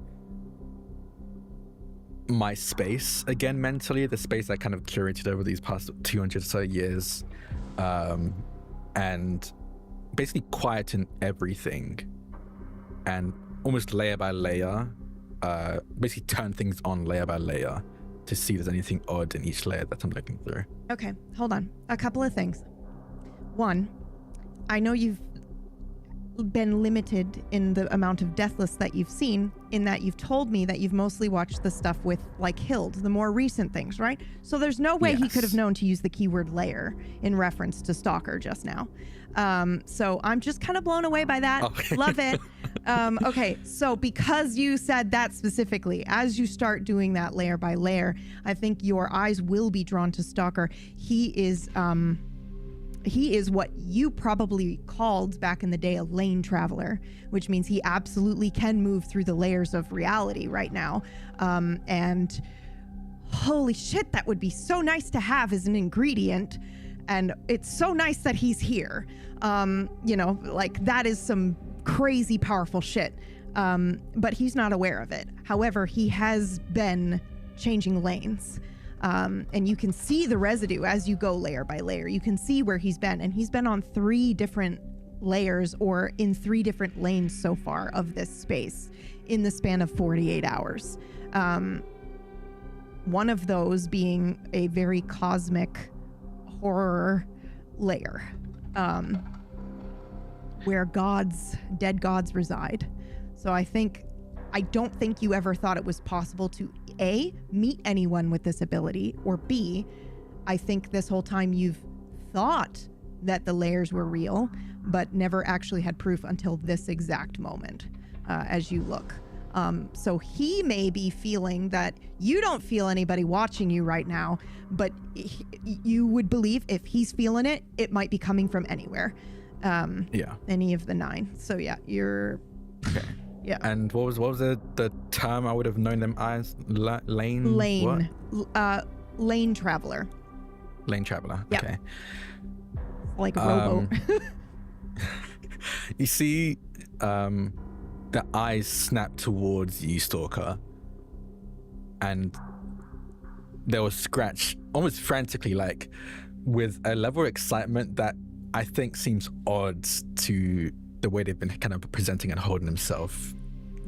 my space again mentally, the space I kind of curated over these past 200 or so years, and basically quieten everything and almost layer by layer, basically turn things on layer by layer to see if there's anything odd in each layer that I'm looking through. Okay, hold on. A couple of things. One, I know you've been limited in the amount of Deathless that you've seen, in that you've told me that you've mostly watched the stuff with, like, Hild, the more recent things, right? So there's no way he could have known to use the keyword layer in reference to Stalker just now. So I'm just kind of blown away by that. Okay. Love it. Okay, so because you said that specifically, as you start doing that layer by layer, I think your eyes will be drawn to Stalker. He is what you probably called back in the day a lane traveler, which means he absolutely can move through the layers of reality right now. And holy shit, that would be so nice to have as an ingredient. And it's so nice that he's here. You know, like, that is some crazy powerful shit. But he's not aware of it. However, he has been changing lanes. And you can see the residue as you go layer by layer. You can see where he's been, and he's been on 3 different layers or in 3 different lanes so far of this space in the span of 48 hours. One of those being a very cosmic horror layer, where dead gods reside. So I don't think you ever thought it was possible to A, meet anyone with this ability, or B, I think this whole time you've thought that the layers were real, but never actually had proof until this exact moment, as you look. So he may be feeling that you don't feel anybody watching you right now, but you would believe if he's feeling it, it might be coming from anywhere. Any of the 9. So yeah, you're... Okay. Yeah. And what was the term I would have known them as? Lane. What? Lane traveler. Lane traveler. Yeah. Okay. Like a rowboat. You see, the eyes snap towards you, Stalker, and they will scratch almost frantically, like with a level of excitement that I think seems odd to the way they've been kind of presenting and holding himself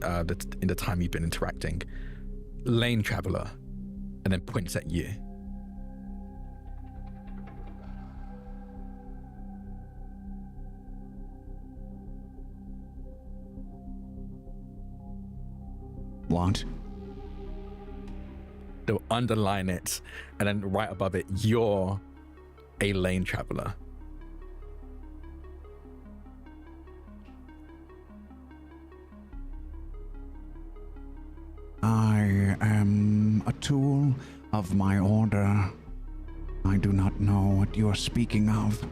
in the time you've been interacting. Lane traveler, and then points at you. What? They'll underline it, and then right above it, you're a lane traveler. I am a tool of my order. I do not know what you are speaking of.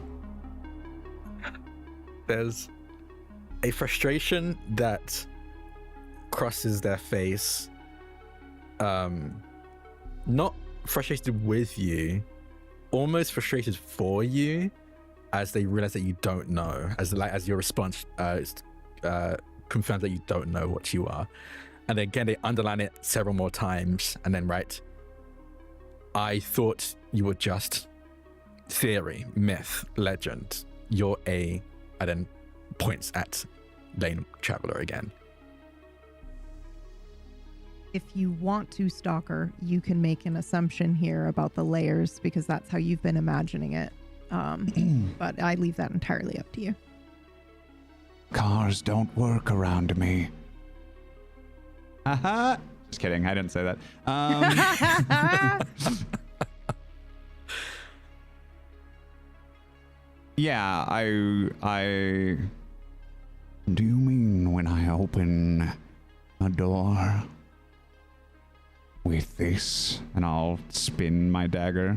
There's a frustration that crosses their face. Not frustrated with you, almost frustrated for you, as they realize that you don't know, as your response confirms that you don't know what you are. And then again, they underline it several more times, and then write, I thought you were just theory, myth, legend. You're and then points at Lane Traveler again. If you want to, Stalker, you can make an assumption here about the layers, because that's how you've been imagining it. But I leave that entirely up to you. Cars don't work around me. Haha! Just kidding. I didn't say that. Yeah, I. Do you mean when I open a door with this, and I'll spin my dagger?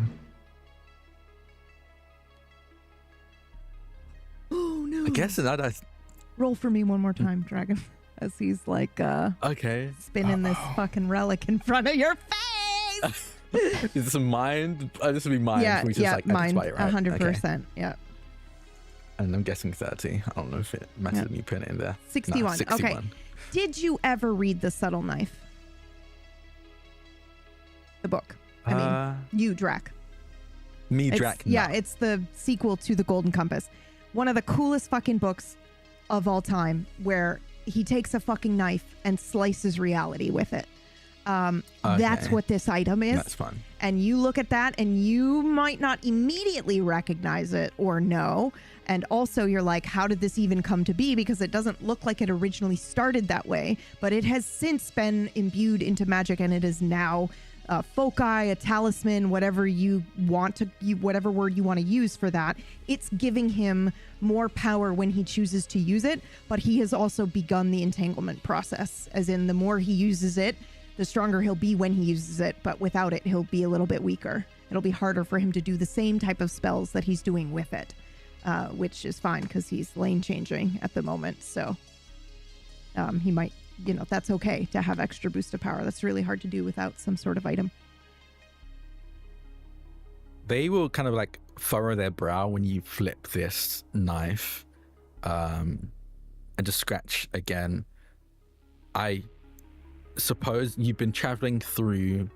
Oh no! I guess that. Roll for me one more time, Dragon, as he's like Okay. spinning this fucking relic in front of your face. Is this a mind? This would be mind. Yeah, which is yeah, like mine, right? 100%. Okay. Yeah. And I'm guessing 30. I don't know if it matters when you put it in there. 61. No, 61. Okay. Did you ever read The Subtle Knife? The book. I mean, you, Drac. Me, It's- Drac. Yeah, no. it's the sequel to The Golden Compass. One of the coolest fucking books of all time, where he takes a fucking knife and slices reality with it. That's Okay. what this item is. That's fun. And you look at that and you might not immediately recognize it or know. And also you're like, how did this even come to be? Because it doesn't look like it originally started that way, but it has since been imbued into magic, and it is now a foci, a talisman, whatever you want to, whatever word you want to use for that. It's giving him more power when he chooses to use it, but he has also begun the entanglement process, as in the more he uses it, the stronger he'll be when he uses it, but without it, he'll be a little bit weaker. It'll be harder for him to do the same type of spells that he's doing with it, which is fine because he's lane changing at the moment. So he might, that's okay to have extra boost of power. That's really hard to do without some sort of item. They will kind of like furrow their brow when you flip this knife and just scratch again. I suppose you've been traveling through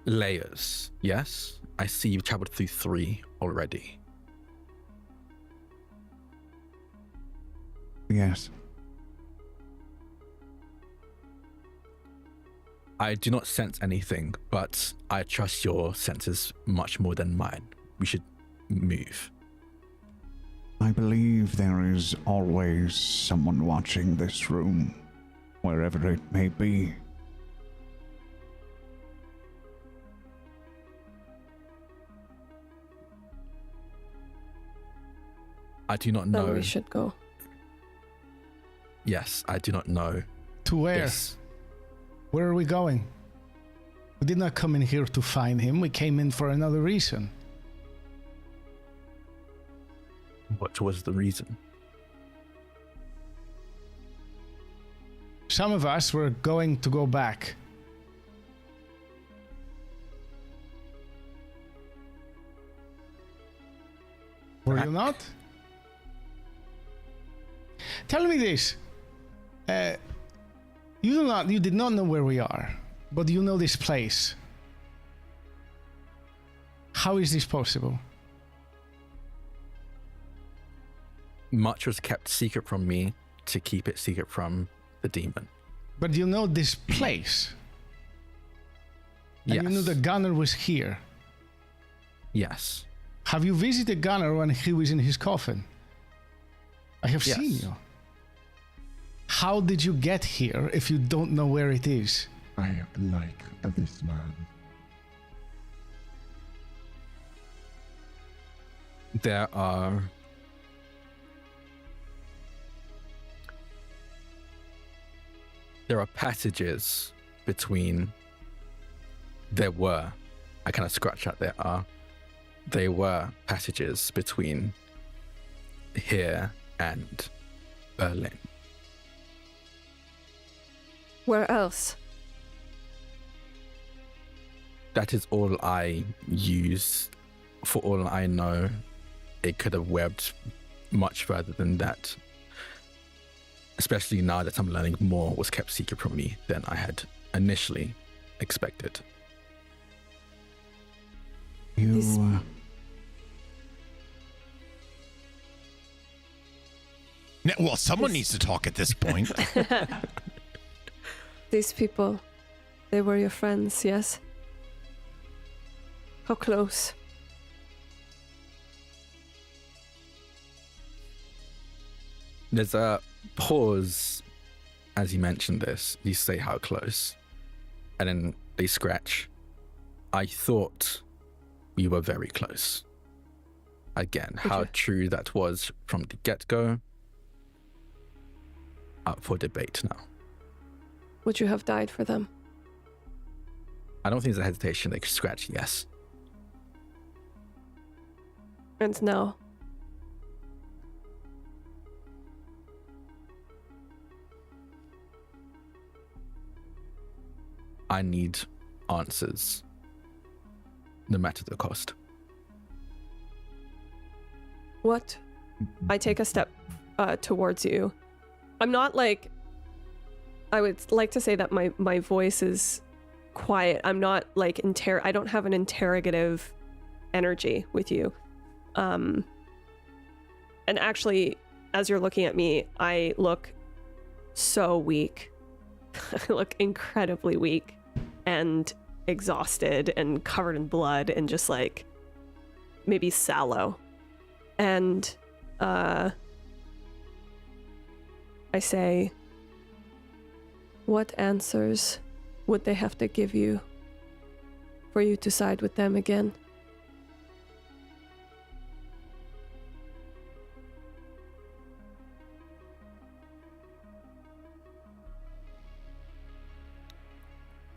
layers, yes? I see you've traveled through 3 already. Yes. I do not sense anything, but I trust your senses much more than mine. We should move. I believe there is always someone watching this room, wherever it may be. I do not know. Then we should go. Yes, I do not know. To where? This. Where are we going? We did not come in here to find him. We came in for another reason. What was the reason? Some of us were going to go back. Were you not? Tell me this. You did not know where we are, but you know this place. How is this possible? Much was kept secret from me to keep it secret from the demon. But you know this place. And Yes. you knew the gunner was here. Yes. Have you visited Gunner when he was in his coffin? I have Yes. seen you. How did you get here if you don't know where it is? I like this man. There are passages between. There were. I kind of scratch out there are. There were passages between here and Berlin. Where else? That is all I use. For all I know, it could have webbed much further than that. Especially now that I'm learning more was kept secret from me than I had initially expected. This- Well, someone needs to talk at this point. These people, they were your friends, yes? How close? There's a pause as you mentioned this, you say how close, and then they scratch. I thought we were very close. Again, how true that was from the get-go, up for debate now. Would you have died for them? I don't think there's a hesitation. They could scratch, yes. And now? I need answers, no matter the cost. What? I take a step towards you. I'm not like... I would like to say that my voice is quiet. I'm not like I don't have an interrogative energy with you. And actually, as you're looking at me, I look so weak. I look incredibly weak and exhausted and covered in blood and just like maybe sallow. And I say, what answers would they have to give you for you to side with them again?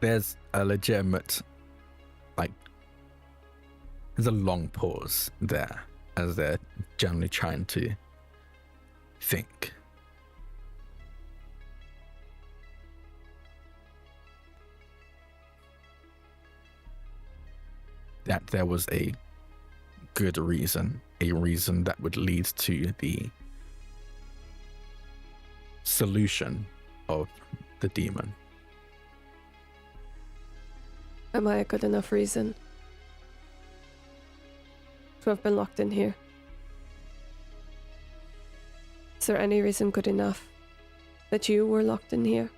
There's a legitimate, there's a long pause there as they're generally trying to think. That there was a good reason, a reason that would lead to the solution of the demon. Am I a good enough reason to have been locked in here? Is there any reason good enough that you were locked in here?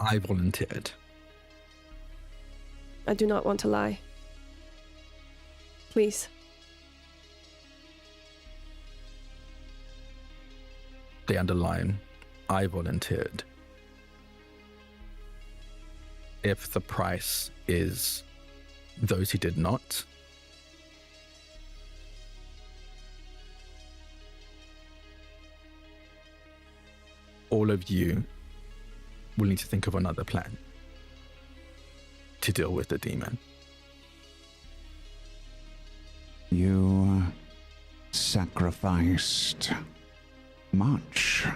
I volunteered. I do not want to lie. Please. They underline, I volunteered. If the price is those who did not, all of you will need to think of another plan to deal with the demon. You sacrificed much.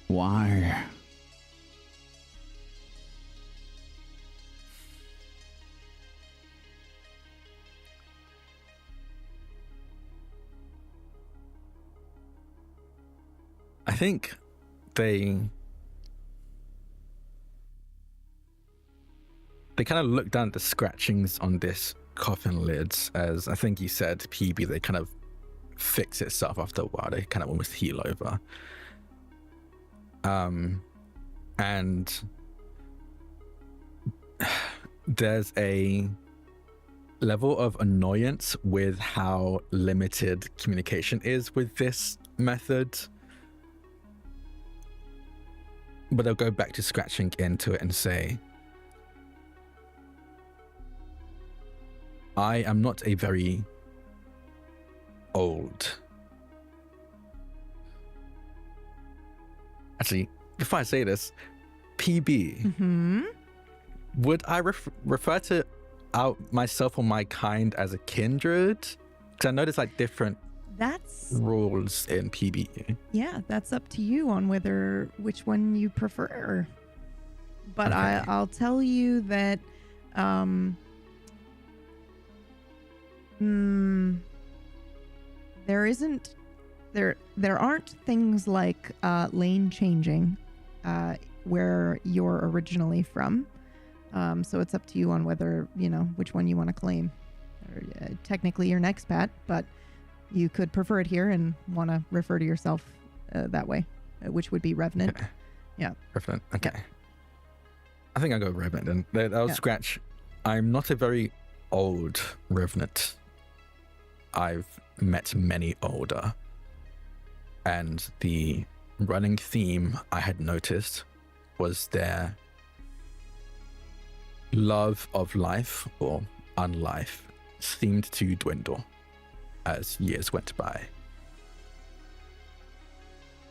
Why? I think they kind of look down at the scratchings on this coffin lids, as I think you said, PB, they kind of fix itself after a while. They kind of almost heal over. And there's a level of annoyance with how limited communication is with this method. But they'll go back to scratching into it and say, I am not a very old. Actually, before I say this, PB, would I refer to myself or my kind as a kindred? Because I know there's like different rules in PB. Yeah, that's up to you on which one you prefer. But Okay. I'll tell you that there aren't things like lane changing where you're originally from. So it's up to you on whether, which one you want to claim. Or, technically you're an expat, but you could prefer it here and want to refer to yourself that way, which would be Revenant. Okay. Yeah. Revenant. Okay. I think I'll go Revenant then. I'll scratch. I'm not a very old Revenant. I've met many older, and the running theme I had noticed was their love of life or unlife seemed to dwindle as years went by.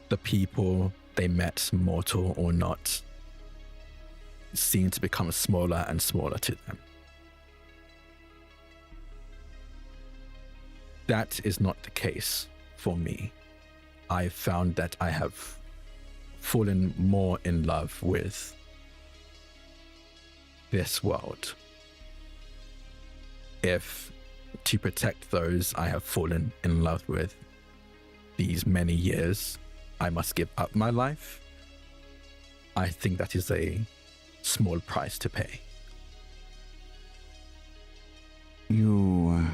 The people they met, mortal or not, seemed to become smaller and smaller to them. That is not the case for me. I found that I have fallen more in love with this world. If to protect those I have fallen in love with these many years, I must give up my life, I think that is a small price to pay. You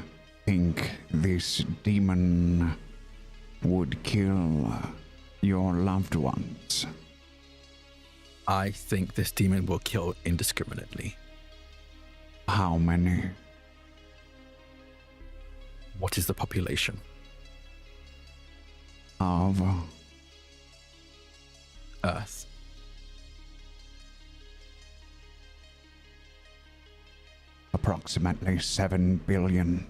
think this demon would kill your loved ones? I think this demon will kill indiscriminately. How many? What is the population? Of Earth. approximately 7 billion.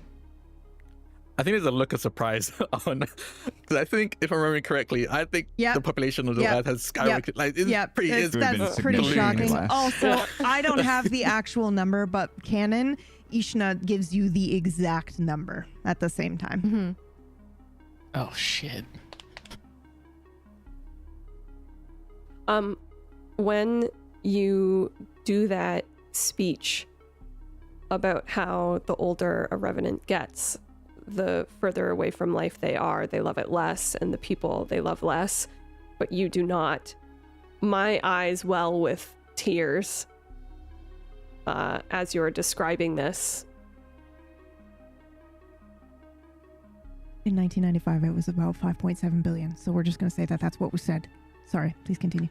I think there's a look of surprise on, because I think, if I'm remembering correctly, I think Yep. the population of the Yep. Earth has skyrocketed. Yep. Like, it's Yep. pretty. It's- been that's pretty significantly shocking. less. Also, I don't have the actual number, but canon, Ishna gives you the exact number at the same time. Mm-hmm. Oh shit. When you do that speech about how the older a revenant gets, the further away from life they are, they love it less, and the people they love less, but you do not. My eyes well with tears as you're describing this. In 1995, it was about 5.7 billion. So we're just going to say that that's what was said. Sorry, please continue.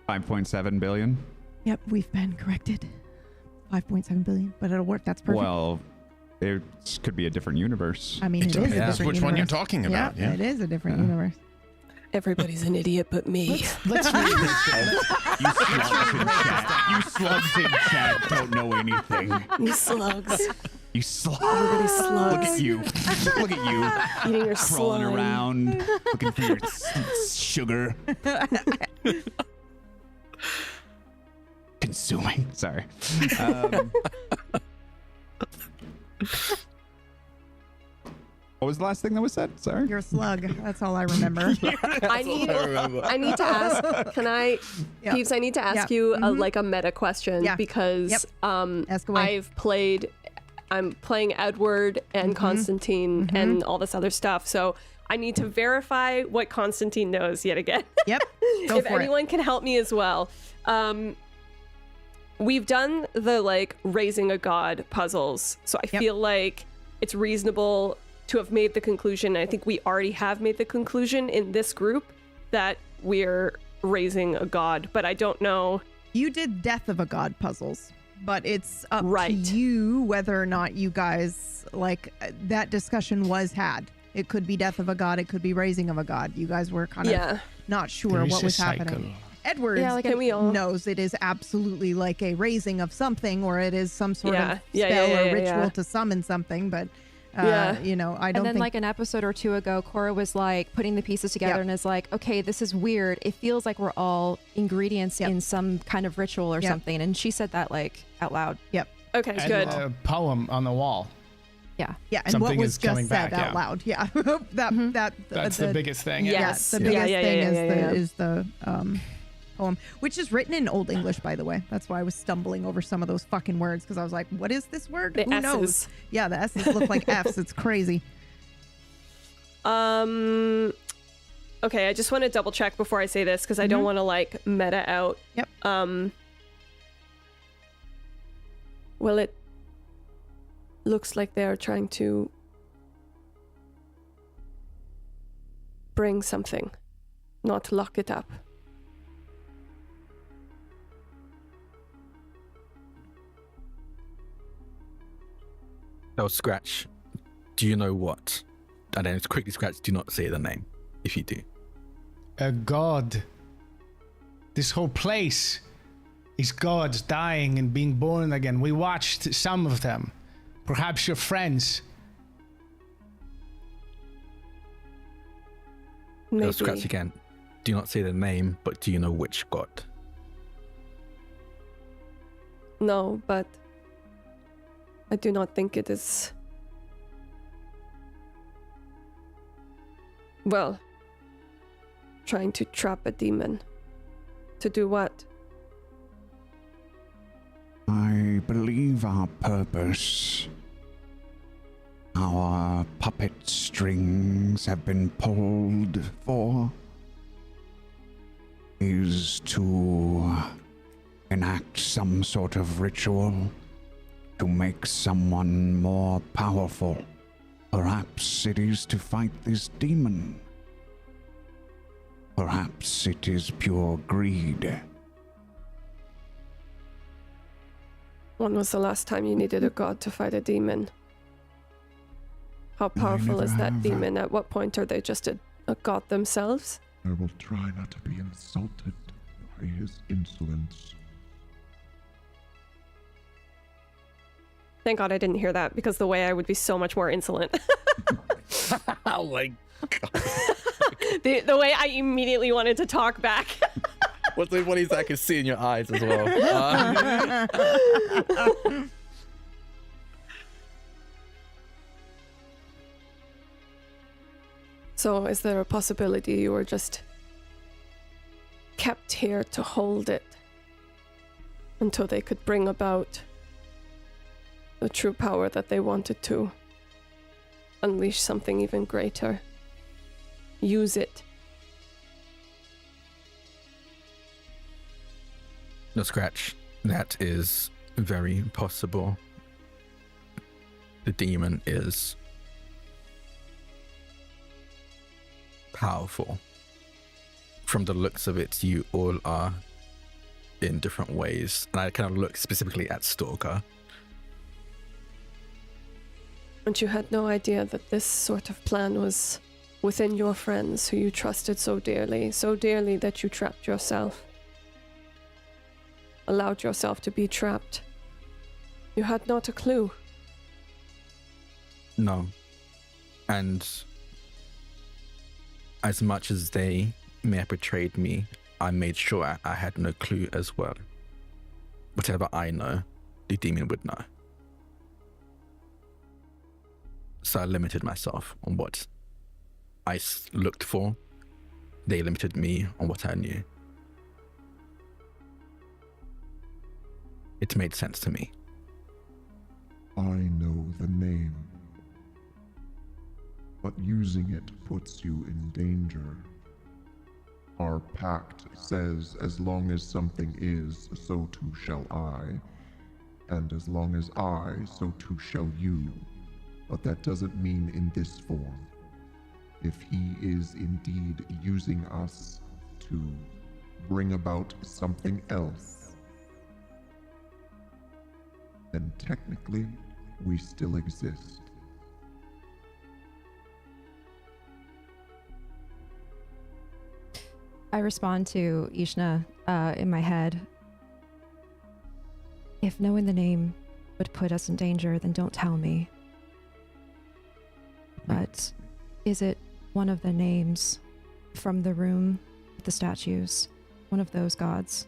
5.7 billion? Yep, we've been corrected. 5.7 billion, but it'll work. That's perfect. Well, it could be a different universe. I mean, It it is a depends different which one you're universe. talking about. Yeah, Yeah. it is a different universe. Everybody's an idiot but me. Let's read this. You slugs in chat don't know anything. You slugs. You slugs. Everybody slugs. Look at you. Look at you. Eating your Crawling slime. around, looking for your sugar. Consuming. Sorry. What was the last thing that was said? Sorry. You're a slug. That's all I remember. I need to ask. Can I, Yeah. Peeps? I need to ask Yeah. you Mhm. like a meta question Yeah. because Yep. Ask away. I'm playing Edward and Constantine and all this other stuff. So I need to verify what Constantine knows yet again. Yep. Go If for anyone can help me as well. We've done the like raising a god puzzles, so I Yep. feel like it's reasonable to have made the conclusion. I think we already have made the conclusion in this group that we're raising a god, but I don't know. You did Death of a God puzzles, but it's up Right. to you whether or not you guys that discussion was had. It could be Death of a God, it could be Raising of a God. You guys were kind of not sure There what is a was cycle. happening. Edwards Yeah, like, can we all- knows it is absolutely like a raising of something, or it is some sort Yeah. of Yeah, spell yeah, or yeah, ritual yeah. to summon something. But Yeah. you know, I And don't then think like an episode or two ago, Cora was like putting the pieces together Yep. and is like, okay, this is weird. It feels like we're all ingredients Yep. in some kind of ritual or Yep. something. And she said that like out loud. Yep. Okay, And good. a poem on the wall. Yeah. Yeah, and Something what was is just coming said back, out yeah. loud. Yeah. that That's the biggest thing. Yes. the Yeah, biggest yeah, thing yeah, is yeah, the yeah. is the poem, which is written in Old English, by the way. That's why I was stumbling over some of those fucking words, because I was like, what is this word? The Who knows? S's. Yeah, the S's look like F's. It's crazy. Okay, I just want to double check before I say this because I don't want to like meta out. Yep. Well, it looks like they're trying to bring something, not lock it up. They'll scratch Do you know what? And then quickly scratch, do not say the name, if you do. A god. This whole place is gods dying and being born again. We watched some of them. Perhaps your friends. Maybe. Scratch again. Do not say the name, but do you know which god? No, but I do not think it is. Well, trying to trap a demon. To do what? I believe our purpose, our puppet strings have been pulled for, is to enact some sort of ritual to make someone more powerful. Perhaps it is to fight this demon. Perhaps it is pure greed. When was the last time you needed a god to fight a demon? How powerful is that demon? At what point are they just a god themselves? I will try not to be insulted by his insolence. Thank God I didn't hear that, because the way I would be so much more insolent. Oh my god. the way I immediately wanted to talk back. What's the funny is I can see in your eyes as well. So is there a possibility you were just kept here to hold it until they could bring about the true power that they wanted to? Unleash something even greater. Use it. No, Scratch. That is very possible. The demon is powerful. From the looks of it, you all are in different ways. And I kind of look specifically at Stalker. And you had no idea that this sort of plan was within your friends who you trusted so dearly that you trapped yourself. Allowed yourself to be trapped. You had not a clue. No. And as much as they may have betrayed me, I made sure I had no clue as well. Whatever I know, the demon would know. So I limited myself on what I looked for. They limited me on what I knew. It made sense to me. I know the name, but using it puts you in danger. Our pact says as long as something is, so too shall I, and as long as I, so too shall you. But that doesn't mean in this form. If he is indeed using us to bring about something else, then technically we still exist. I respond to Ishna in my head. If knowing the name would put us in danger, then don't tell me. But is it one of the names from the room with the statues? One of those gods?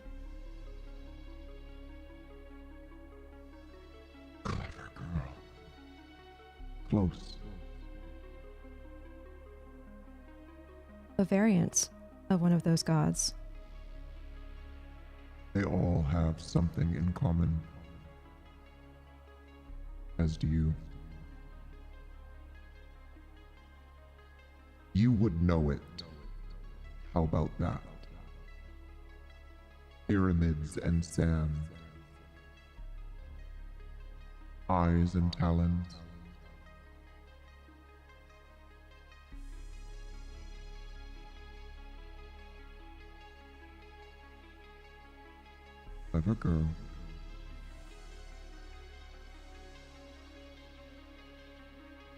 Clever girl. Close. A variant of one of those gods. They all have something in common. As do you. You would know it. How about that? Pyramids and sand. Eyes and talons. Clever girl.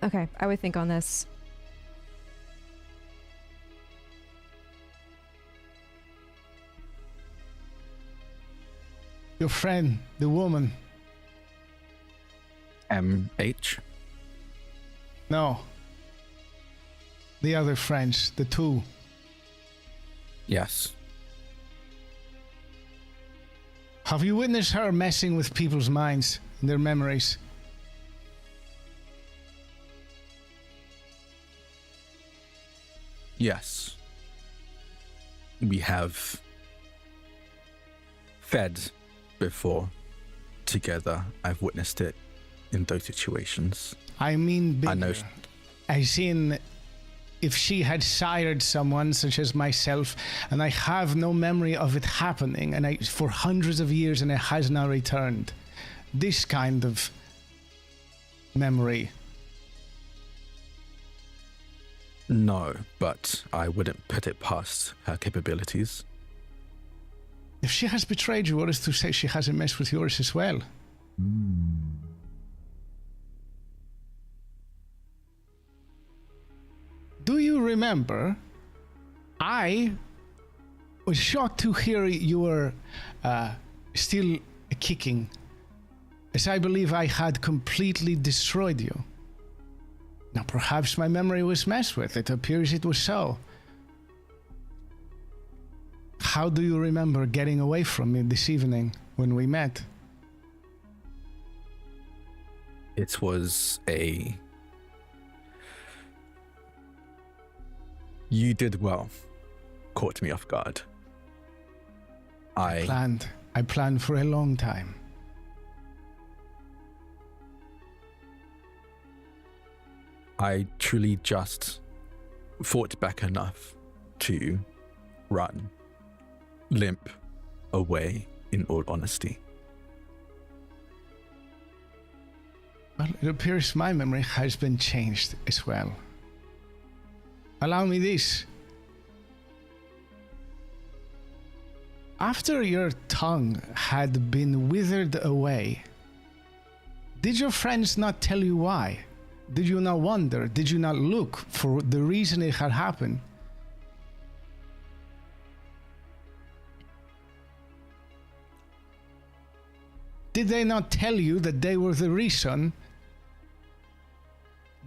Okay, I would think on this. Your friend, the woman. MH? No. The other friends, the two. Yes. Have you witnessed her messing with people's minds and their memories? Yes. We have fed before together. I've witnessed it in those situations. I mean bigger. I know. I seen if she had sired someone such as myself, and I have no memory of it happening, and for hundreds of years, and it has not returned. This kind of memory. No, but I wouldn't put it past her capabilities. If she has betrayed you, what is to say she hasn't messed with yours as well? Do you remember? I was shocked to hear you were still kicking, as I believe I had completely destroyed you. Now, perhaps my memory was messed with. It appears it was so. How do you remember getting away from me this evening when we met? It was a... You did well. Caught me off guard. I planned for a long time. I truly just fought back enough to run, limp away, in all honesty. Well, it appears my memory has been changed as well. Allow me this. After your tongue had been withered away, did your friends not tell you why? Did you not wonder? Did you not look for the reason it had happened? Did they not tell you that they were the reason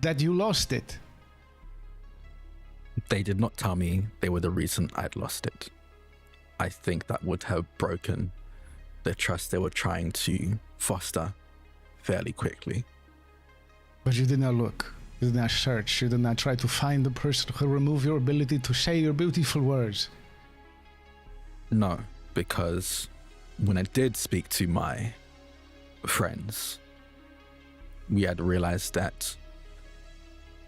that you lost it? They did not tell me they were the reason I'd lost it. I think that would have broken the trust they were trying to foster fairly quickly. But you did not look, you did not search, you did not try to find the person who removed your ability to say your beautiful words. No, because when I did speak to my friends, we had realized that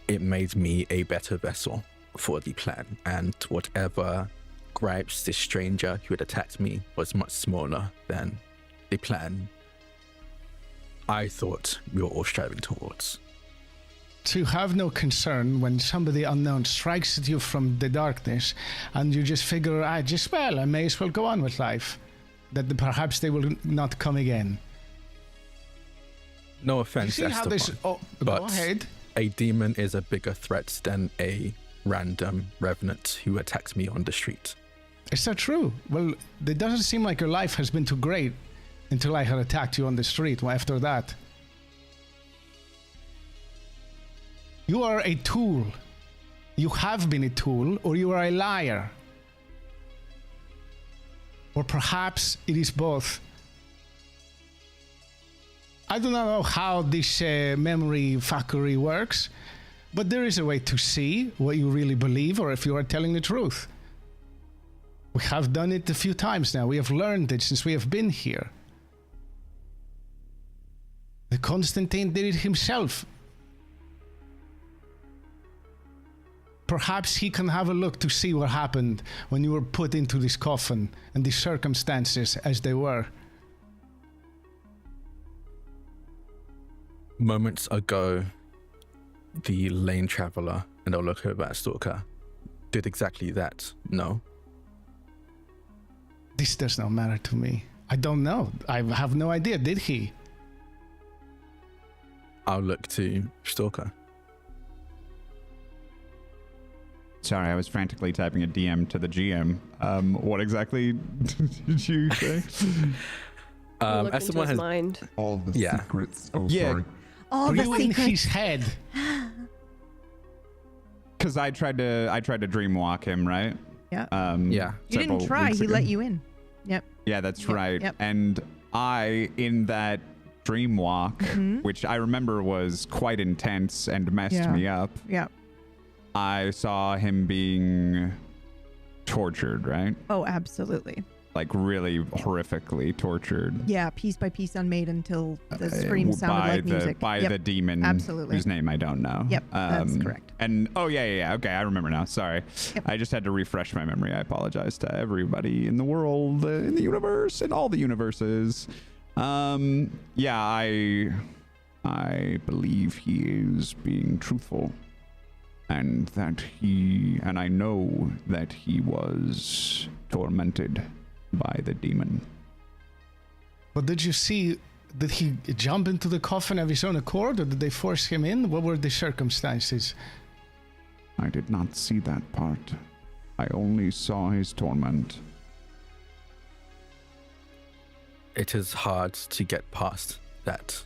it made me a better vessel for the plan, and whatever gripes this stranger who had attacked me was much smaller than the plan I thought we were all striving towards. So you have no concern when somebody unknown strikes at you from the darkness, and you just figure, I may as well go on with life, that perhaps they will not come again. No offense, You see how this... Esteban, go but ahead. a demon is a bigger threat than a random revenant who attacks me on the street. Is that true? Well, it doesn't seem like your life has been too great until I had attacked you on the street. Well, after that, you are a tool. You have been a tool, or you are a liar. Or perhaps it is both. I do not know how this memory fuckery works, but there is a way to see what you really believe or if you are telling the truth. We have done it a few times now. We have learned it since we have been here. The Constantine did it himself. Perhaps he can have a look to see what happened when you were put into this coffin and the circumstances as they were. Moments ago, the lane traveler, and I'll look over at Stalker, did exactly that. No. This does not matter to me. I don't know. I have no idea. Did he? I'll look to Stalker. Sorry, I was frantically typing a DM to the GM. What exactly did you say? Look As into someone his has, mind. All the Yeah. secrets. Oh, Yeah. sorry. All the Blew in secrets. his head. Because I tried to dream walk him, right? Yeah. yeah. You didn't several try. weeks He ago. let you in. Yep. Yeah, that's Yep, right. yep. And I, in that dream walk, which I remember was quite intense and messed Yeah. me up, Yep. I saw him being tortured, right? Oh, absolutely. Like really horrifically tortured. Yeah, piece by piece unmade until the scream sounded by like the, music. By Yep. the demon, Absolutely. whose name I don't know. Yep, that's correct. And yeah. Okay, I remember now. Sorry, Yep. I just had to refresh my memory. I apologize to everybody in the world, in the universe, in all the universes. Yeah, I believe he is being truthful, and I know that he was tormented by the demon. But did you see, did he jump into the coffin of his own accord, or did they force him in? What were the circumstances? I did not see that part. I only saw his torment. it is hard to get past that,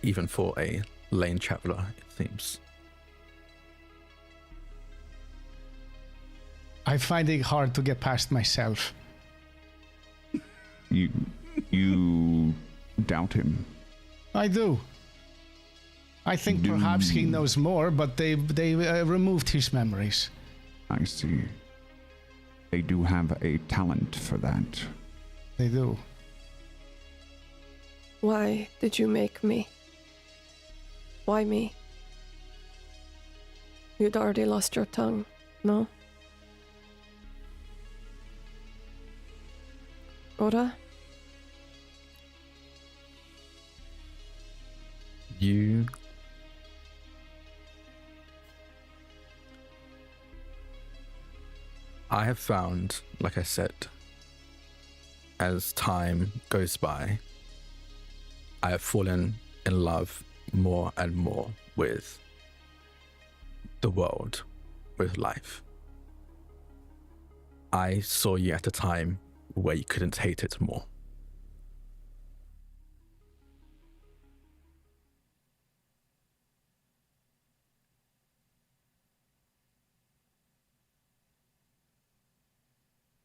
even for a lane traveler, it seems. I find it hard to get past myself. You doubt him? I do. I think perhaps he knows more, but they removed his memories. I see. They do have a talent for that. They do. Why did you make me? Why me? You'd already lost your tongue, no? Ora? I have found, like I said, as time goes by, I have fallen in love more and more with the world, with life. I saw you at a time where you couldn't hate it more.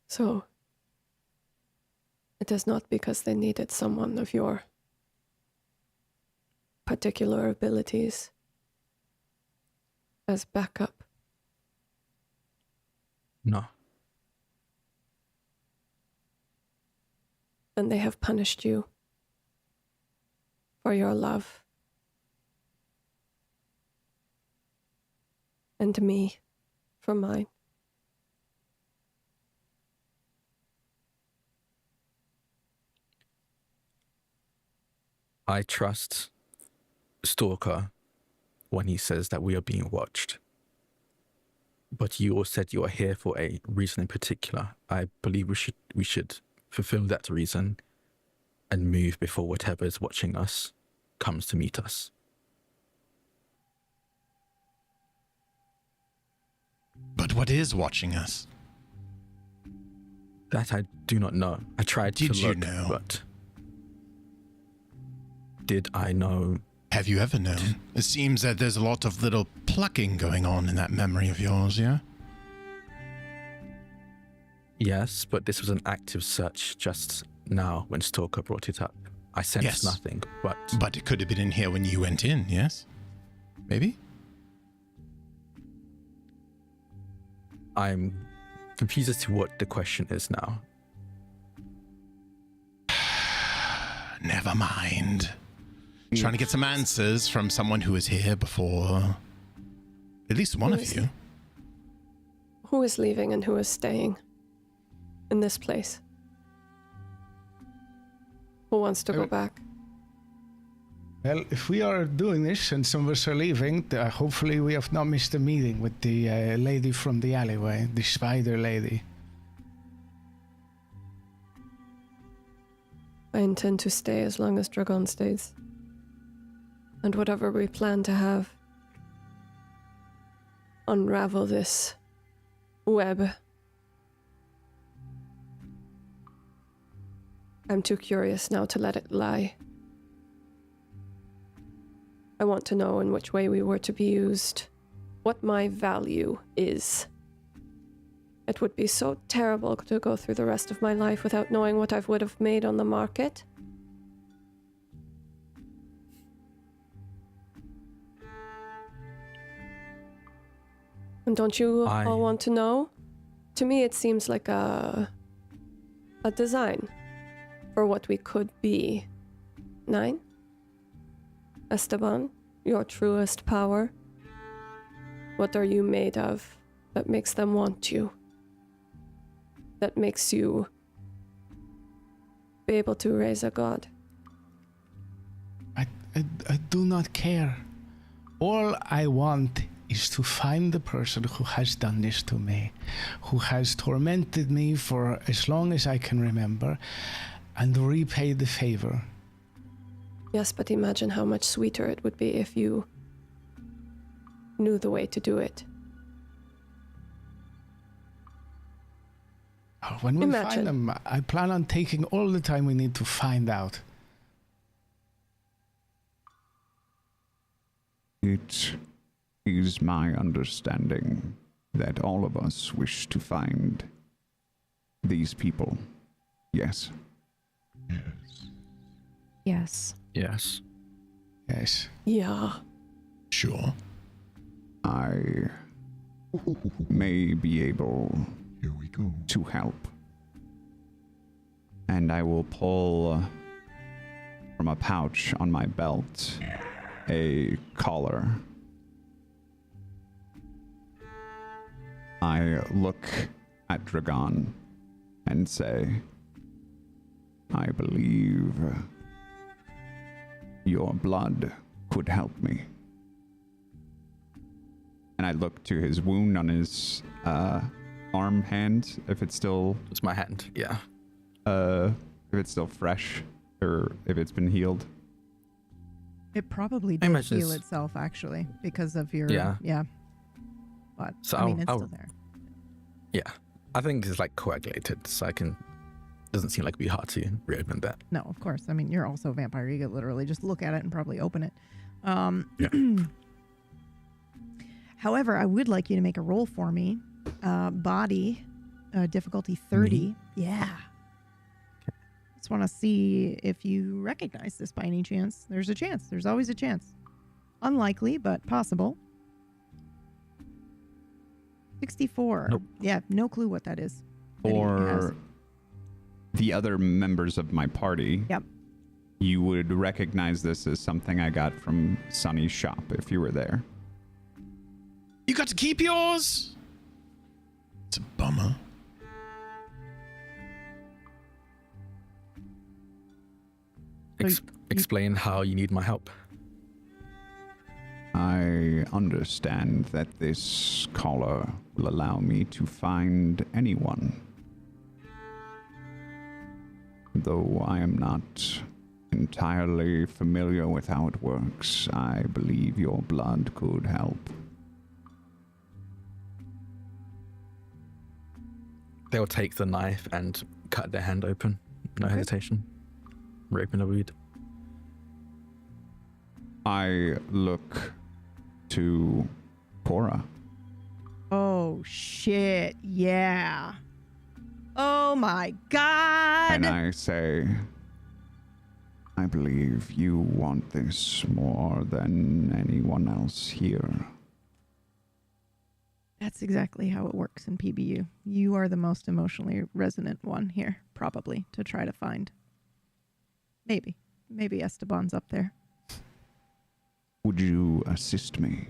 So, it is not because they needed someone of your particular abilities as backup. No. Then they have punished you for your love. And me for mine. I trust Stalker when he says that we are being watched. But you all said you are here for a reason in particular. I believe we should fulfill that reason and move before whatever is watching us comes to meet us. But what is watching us? That I do not know. I tried Did to you look, know? but did I know? Have you ever known? It seems that there's a lot of little plucking going on in that memory of yours, yeah? Yes, but this was an active search just now when Stalker brought it up. I sensed Yes. nothing, but... But it could have been in here when you went in, yes? Maybe? I'm confused as to what the question is now. Never mind. Trying to get some answers from someone who was here before. At least one Who of is you. it? Who is leaving and who is staying in this place? Who wants to go back? Well, if we are doing this and some of us are leaving, hopefully we have not missed a meeting with the lady from the alleyway, the spider lady. I intend to stay as long as Dragon stays. And whatever we plan to have, unravel this web. I'm too curious now to let it lie. I want to know in which way we were to be used, what my value is. It would be so terrible to go through the rest of my life without knowing what I would have made on the market. And don't you all want to know? To me, it seems like a design for what we could be. 9? Esteban, your truest power. What are you made of that makes them want you? That makes you be able to raise a god? I do not care. All I want is to find the person who has done this to me, who has tormented me for as long as I can remember, and repay the favor. Yes, but imagine how much sweeter it would be if you knew the way to do it. When we find them, I plan on taking all the time we need to find out. It is my understanding that all of us wish to find these people. Yes. Yes. Yes. Yes. Yeah. Sure. I may be able Here we go. to help. And I will pull from a pouch on my belt a collar. I look at Dragon and say, I believe your blood could help me. And I look to his wound on his arm, hand, if it's still... It's my hand, yeah. If it's still fresh, or if it's been healed. It probably did heal itself, actually, because of your... Yeah. But, so I mean, it's still there. Yeah. I think it's like coagulated, so I can... Doesn't seem like it'd be hard to reopen that. No, of course. I mean, you're also a vampire. You could literally just look at it and probably open it. However, I would like you to make a roll for me. Body, difficulty 30. Me? Yeah. Just want to see if you recognize this by any chance. There's a chance. There's always a chance. Unlikely, but possible. 64. Nope. Yeah, no clue what that is. Or the other members of my party. Yep. You would recognize this as something I got from Sunny's shop if you were there. You got to keep yours? It's a bummer. Explain how you need my help. I understand that this collar will allow me to find anyone. Though I am not entirely familiar with how it works, I believe your blood could help. They'll take the knife and cut their hand open. No hesitation. Raping a weed. I look to Cora. Oh, shit. Yeah. Oh, my God. And I say, I believe you want this more than anyone else here. That's exactly how it works in PBU. You are the most emotionally resonant one here, probably, to try to find. Maybe Esteban's up there. Would you assist me?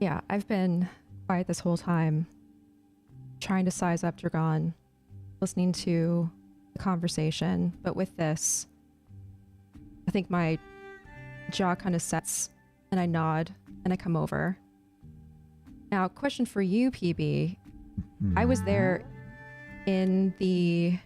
Yeah, I've been quiet this whole time, trying to size up Dragon, listening to the conversation. But with this, I think my jaw kind of sets and I nod and I come over. Now, question for you, PB. I was there in the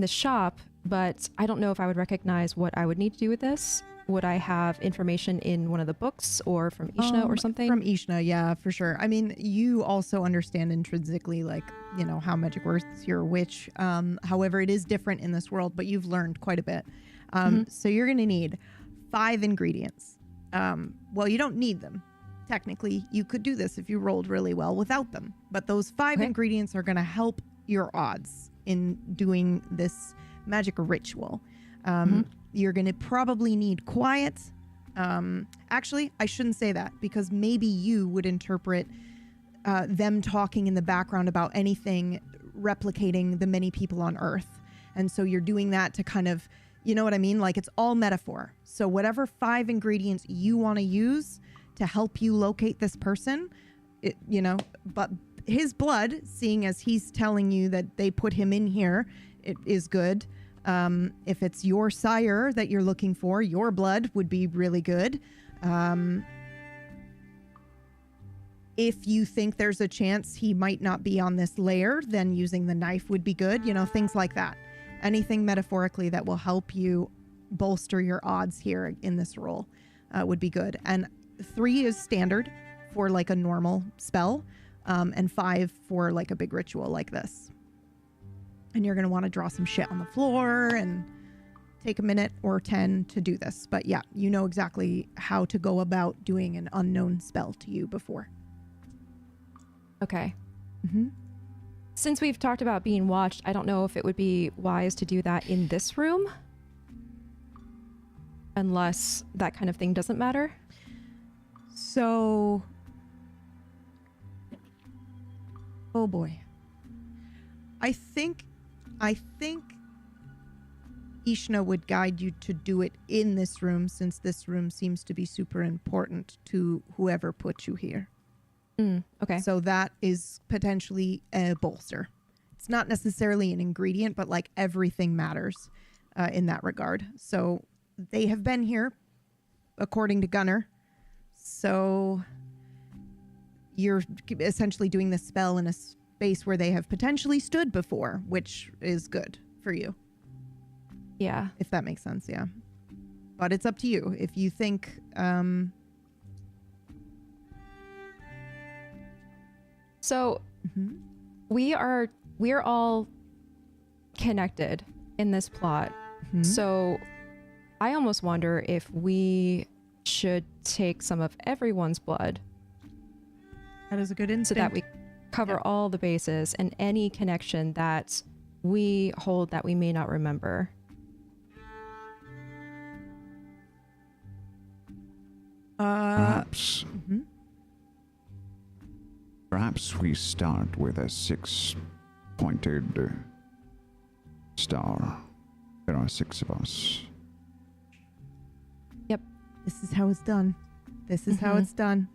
shop, but I don't know if I would recognize what I would need to do with this. would I have information in one of the books or from Ishna or something? From Ishna, yeah, for sure. I mean, you also understand intrinsically, like, you know, how magic works, you're a witch. However, it is different in this world, but you've learned quite a bit. So you're going to need 5 ingredients. Well, you don't need them. Technically, you could do this if you rolled really well without them. But those 5 ingredients are going to help your odds in doing this magic ritual. You're going to probably need quiet. Actually, I shouldn't say that, because maybe you would interpret them talking in the background about anything replicating the many people on Earth. And so you're doing that to kind of, you know what I mean? Like, it's all metaphor. So whatever 5 ingredients you want to use to help you locate this person, you know, but his blood, seeing as he's telling you that they put him in here, it is good. If it's your sire that you're looking for, your blood would be really good. If you think there's a chance he might not be on this layer, then using the knife would be good. You know, things like that. Anything metaphorically that will help you bolster your odds here in this roll would be good. And 3 is standard for like a normal spell, and 5 for like a big ritual like this. And you're going to want to draw some shit on the floor and take a minute or 10 to do this. But yeah, you know exactly how to go about doing an unknown spell to you before. Okay. Since we've talked about being watched, I don't know if it would be wise to do that in this room. Unless that kind of thing doesn't matter. So... oh boy. I think Ishna would guide you to do it in this room, since this room seems to be super important to whoever put you here. Okay. So that is potentially a bolster. It's not necessarily an ingredient, but like everything matters in that regard. So they have been here, according to Gunnar. So you're essentially doing this spell in a space where they have potentially stood before, which is good for you. Yeah. If that makes sense, yeah. But it's up to you. If you think... So we're all connected in this plot. So I almost wonder if we should take some of everyone's blood. That is a good instinct. So that we cover all the bases and any connection that we hold that we may not remember. Perhaps. Perhaps we start with a 6-pointed star. There are 6 of us. Yep. This is how it's done. This is how it's done.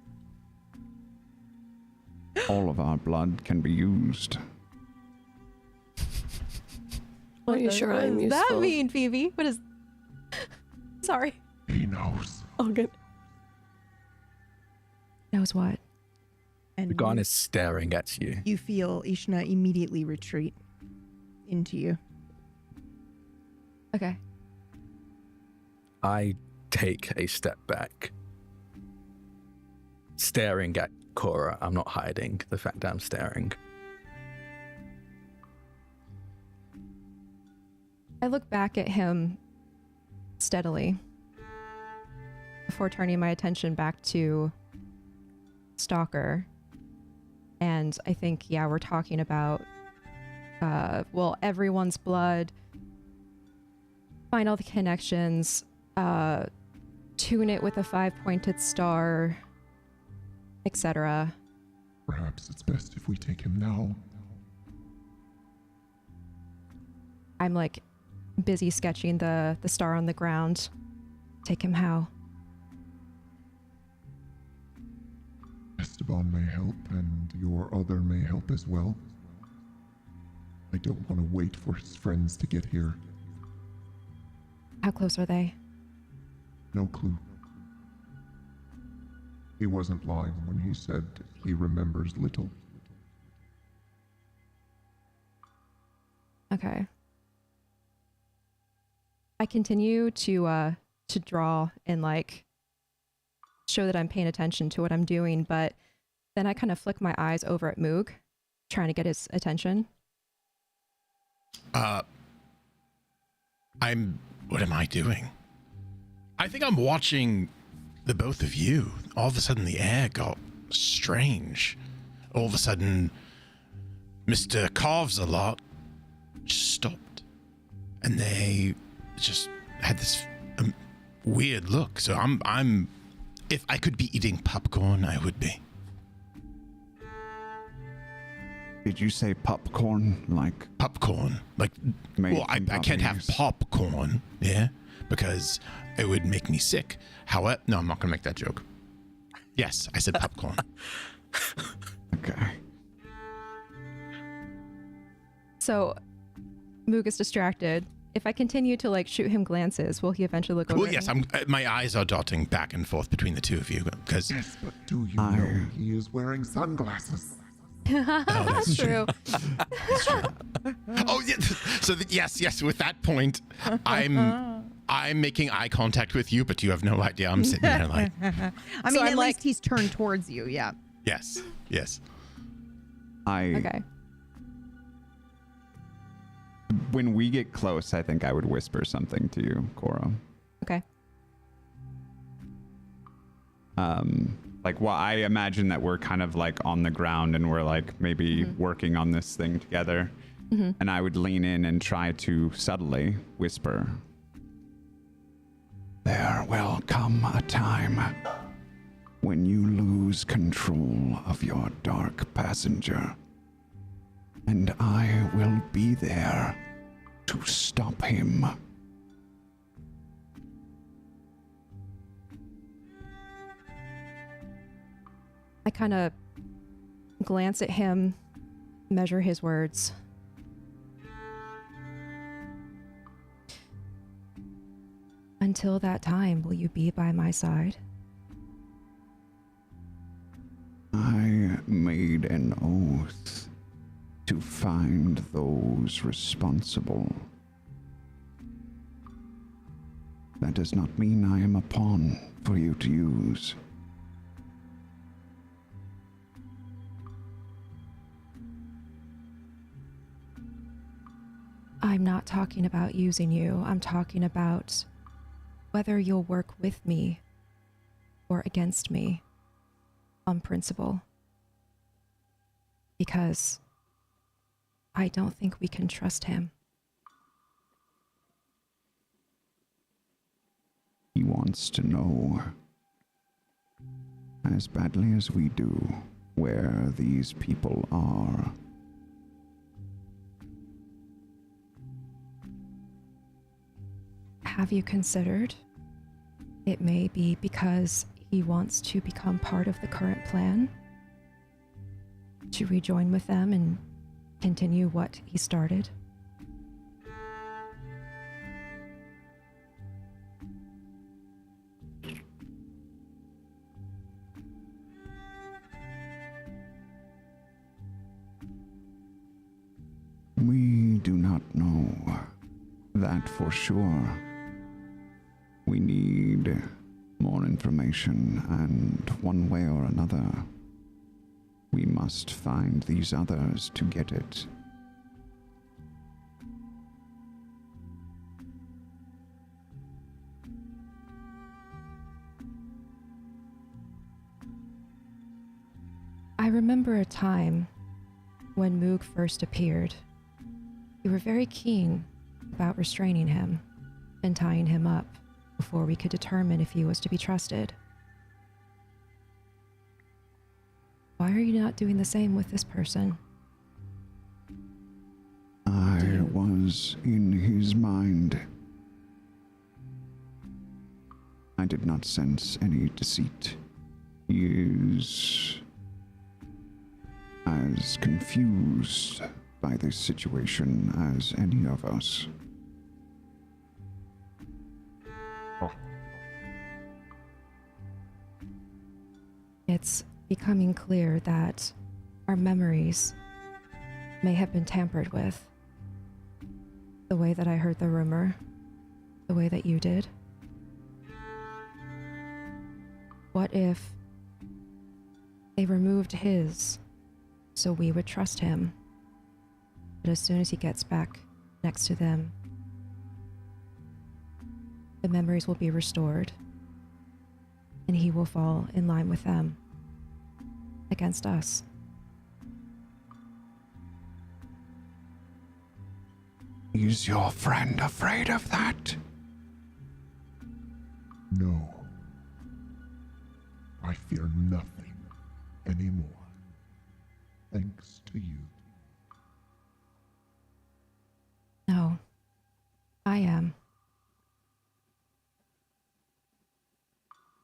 All of our blood can be used. Are you sure I'm useful? What does that mean, Phoebe? What is... Sorry. He knows. Oh, good. Knows what? And Dragon is staring at you. you feel Ishna immediately retreat into you. Okay. I take a step back, staring at Cora. I'm not hiding the fact that I'm staring. I look back at him steadily before turning my attention back to Stalker. And I think, yeah, we're talking about, well, everyone's blood, find all the connections, tune it with a 5-pointed star, etc. Perhaps it's best if we take him now. I'm like busy sketching the star on the ground. Take him how? Esteban may help, and your other may help as well. I don't want to wait for his friends to get here. How close are they? No clue. He wasn't lying when he said he remembers little. Okay. I continue to to draw and like show that I'm paying attention to what I'm doing, but then I kind of flick my eyes over at Moog, trying to get his attention. What am I doing? I think I'm watching the both of you. All of a sudden the air got strange. All of a sudden, Mr. Carves a lot just stopped. And they just had this weird look. So I'm, if I could be eating popcorn, I would be. Did you say popcorn? Like popcorn? Like, well, I can't have popcorn, yeah, because it would make me sick. However, no, I'm not going to make that joke. Yes, I said popcorn. Okay. So Moog is distracted. If I continue to like shoot him glances, will he eventually look over? Well, yes, my eyes are darting back and forth between the two of you because. Yes, but do you know he is wearing sunglasses? That's true. That's true. Oh, yeah. So yes. With that point, I'm making eye contact with you, but you have no idea. I'm sitting there like. I mean, at least he's turned towards you. Yeah. Yes. Okay. When we get close, I think I would whisper something to you, Cora. Okay. Like, well, I imagine that we're kind of like on the ground and we're like maybe working on this thing together. And I would lean in and try to subtly whisper. There will come a time when you lose control of your dark passenger. And I will be there to stop him. I kind of glance at him, measure his words. Until that time, will you be by my side? I made an oath to find those responsible. That does not mean I am a pawn for you to use. I'm not talking about using you. I'm talking about whether you'll work with me or against me on principle. Because I don't think we can trust him. He wants to know, as badly as we do, where these people are. Have you considered? It may be because he wants to become part of the current plan, to rejoin with them and continue what he started. We do not know that for sure. We need more information, and one way or another, we must find these others to get it. I remember a time when Moog first appeared. You were very keen about restraining him and tying him up before we could determine if he was to be trusted. Why are you not doing the same with this person? I was in his mind. I did not sense any deceit. He is as confused by this situation as any of us. It's becoming clear that our memories may have been tampered with. The way that I heard the rumor, the way that you did. What if they removed his so we would trust him? But as soon as he gets back next to them, the memories will be restored, and he will fall in line with them against us. Is your friend afraid of that? No. I fear nothing anymore. Thanks to you. No, I am.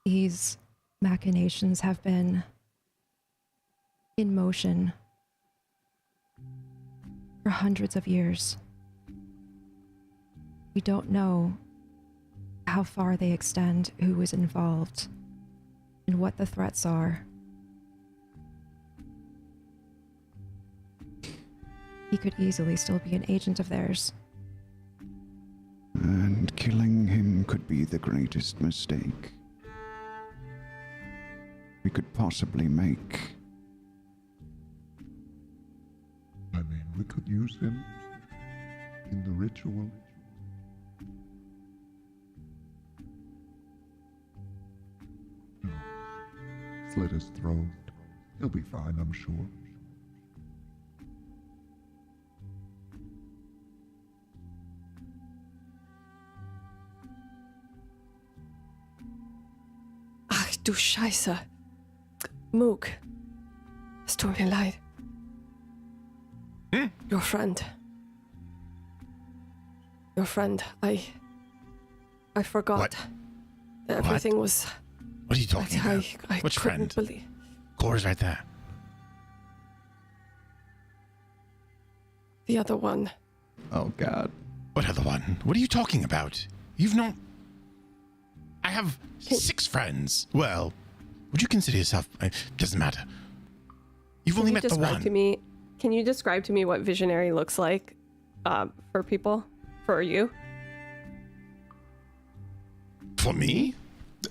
These machinations have been in motion for hundreds of years. We don't know how far they extend, who is involved, and what the threats are. He could easily still be an agent of theirs. And killing him could be the greatest mistake we could possibly make. I mean, we could use him in the ritual. No. Slit his throat. He'll be fine, I'm sure. Ach du Scheiße. Moog. Es tut mir leid. Your friend. Your friend. I forgot. What? That everything was. What are you talking about? I Which couldn't friend? believe. Cora's right there. The other one. Oh, God. What other one? What are you talking about? You've known... I have 6 friends. Well, would you consider yourself... doesn't matter. You've only met the one. Can you describe to me what visionary looks like for people? For you? For me?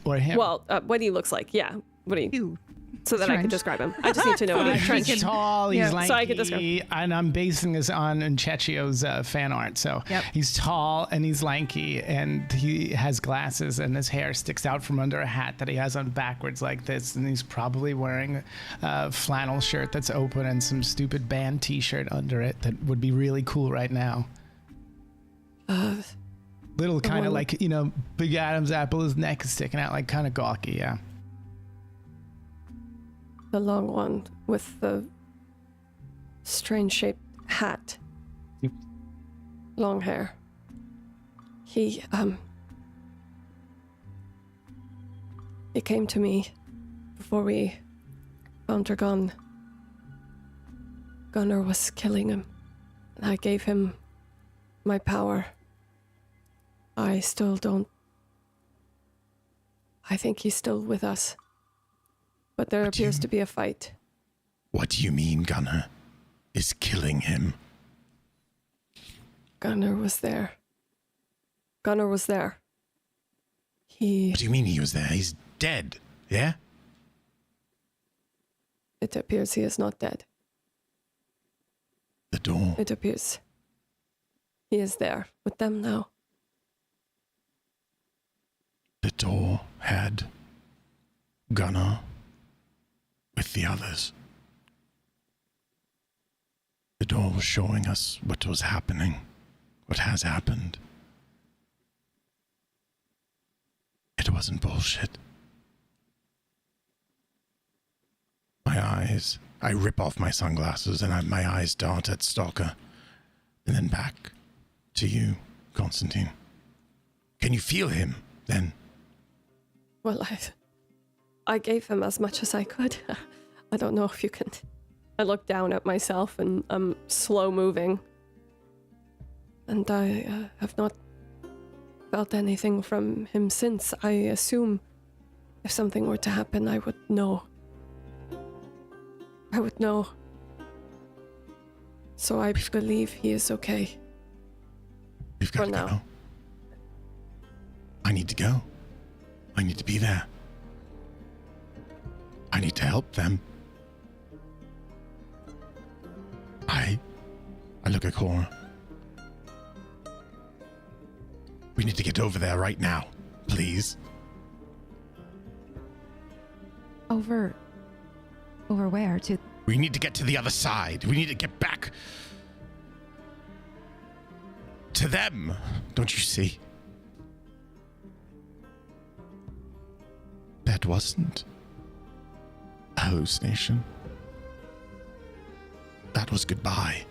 Or him? Well, what he looks like. Yeah. What do you... You. So that I can Trench. describe him. I just need to know what he's He's trench. tall, he's Yeah. lanky, So I could describe- and I'm basing this on Nchechio's fan art. So Yep. he's tall and he's lanky, and he has glasses, and his hair sticks out from under a hat that he has on backwards like this, and he's probably wearing a flannel shirt that's open and some stupid band T-shirt under it that would be really cool right now. Little kind of one- like, Big Adam's apple, his neck is sticking out, like kind of gawky, yeah. The long one with the strange shaped hat. Yep. Long hair. He came to me before we found Dragon. Gunnar was killing him, and I gave him my power. I still don't... I think he's still with us. But there What do appears you- to be a fight. What do you mean, Gunnar? Is killing him? Gunnar was there. Gunnar was there. What do you mean he was there? He's dead, yeah? It appears he is not dead. The door. It appears he is there with them now. The door had Gunnar with the others. The door was showing us what was happening, what has happened. It wasn't bullshit. My eyes, I rip off my sunglasses and my eyes dart at Stalker, and then back to you, Constantine. Can you feel him then? Well, I gave him as much as I could. I don't know if you can. I look down at myself and I'm slow moving. And I have not felt anything from him since. I assume if something were to happen, I would know. I would know. So I believe he is okay. We've got For to now. go. I need to go. I need to be there. I need to help them. I look at Cora. We need to get over there right now, please. Over where? To We need to get to the other side. We need to get back to them. Don't you see? That wasn't a hallucination. That was goodbye.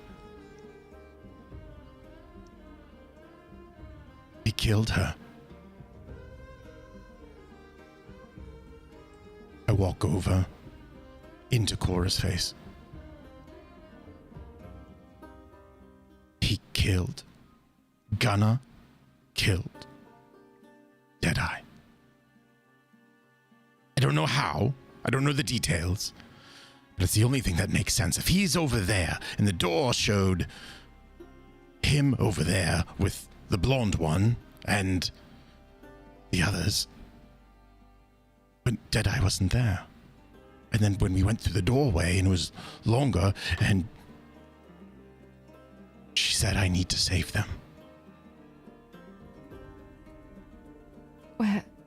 He killed her. I walk over into Cora's face. He killed. Gunnar killed Deadeye. I don't know how. I don't know the details. But it's the only thing that makes sense. If he's over there and the door showed him over there with the blonde one and the others, but Deadeye wasn't there. And then when we went through the doorway and it was longer, and she said, I need to save them.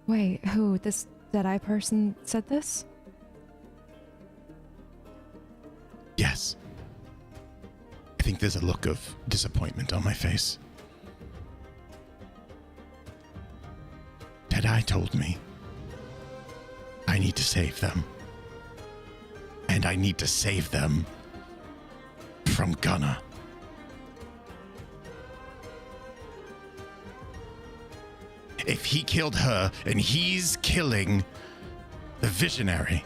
Wait, who? This Deadeye person said this? Yes. I think there's a look of disappointment on my face. Deadeye told me I need to save them. And I need to save them from Gunnar. If he killed her and he's killing the visionary,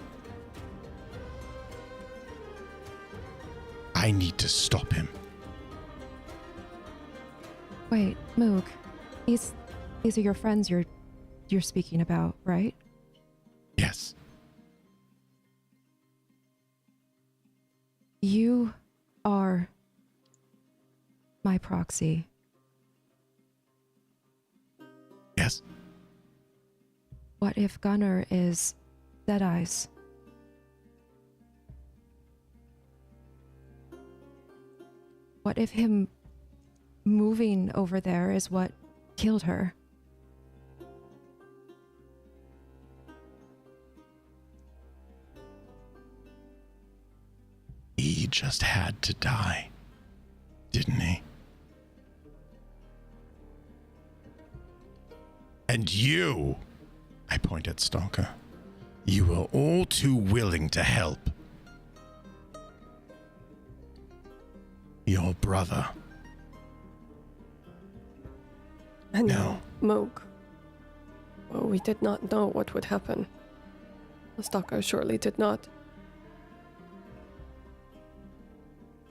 I need to stop him. Wait, Moog, these are your friends you're speaking about, right? Yes. You are my proxy. Yes. What if Gunnar is Deadeye's? What if him moving over there is what killed her? He just had to die, didn't he? And you, I point at Stalker, you were all too willing to help your brother. And No. Moog. Well, we did not know what would happen. The stalker surely did not.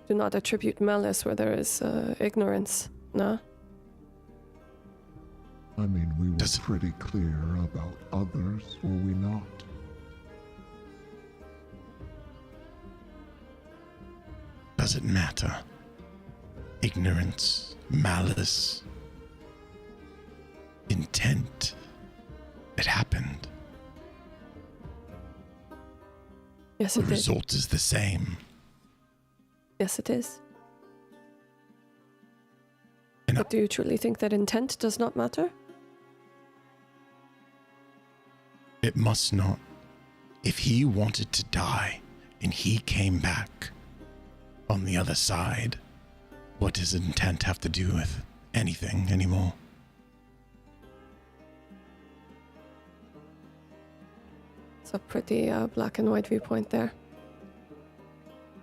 Do not attribute malice where there is ignorance, no? I mean, we were pretty clear about others, were we not? Does it matter? Ignorance, malice, intent. It happened. Yes, The it did. result is the same. Yes, it is. And But do you truly think that intent does not matter? it must not. If he wanted to die and he came back on the other side, what does intent have to do with anything anymore? It's a pretty black and white viewpoint there.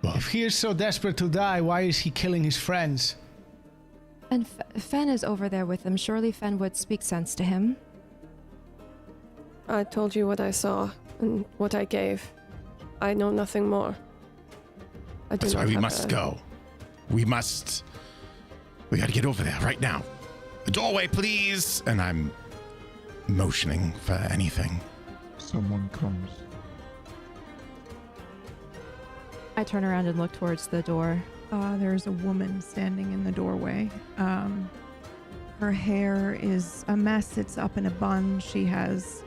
Well, If he is so desperate to die, why is he killing his friends? And Fen is over there with him. Surely Fen would speak sense to him. I told you what I saw and what I gave. I know nothing more. I do that's why not we have must a- go. We gotta get over there right now. The doorway, please. And I'm motioning for anything. Someone comes. I turn around and look towards the door. There's a woman standing in the doorway. Her hair is a mess. It's up in a bun. She has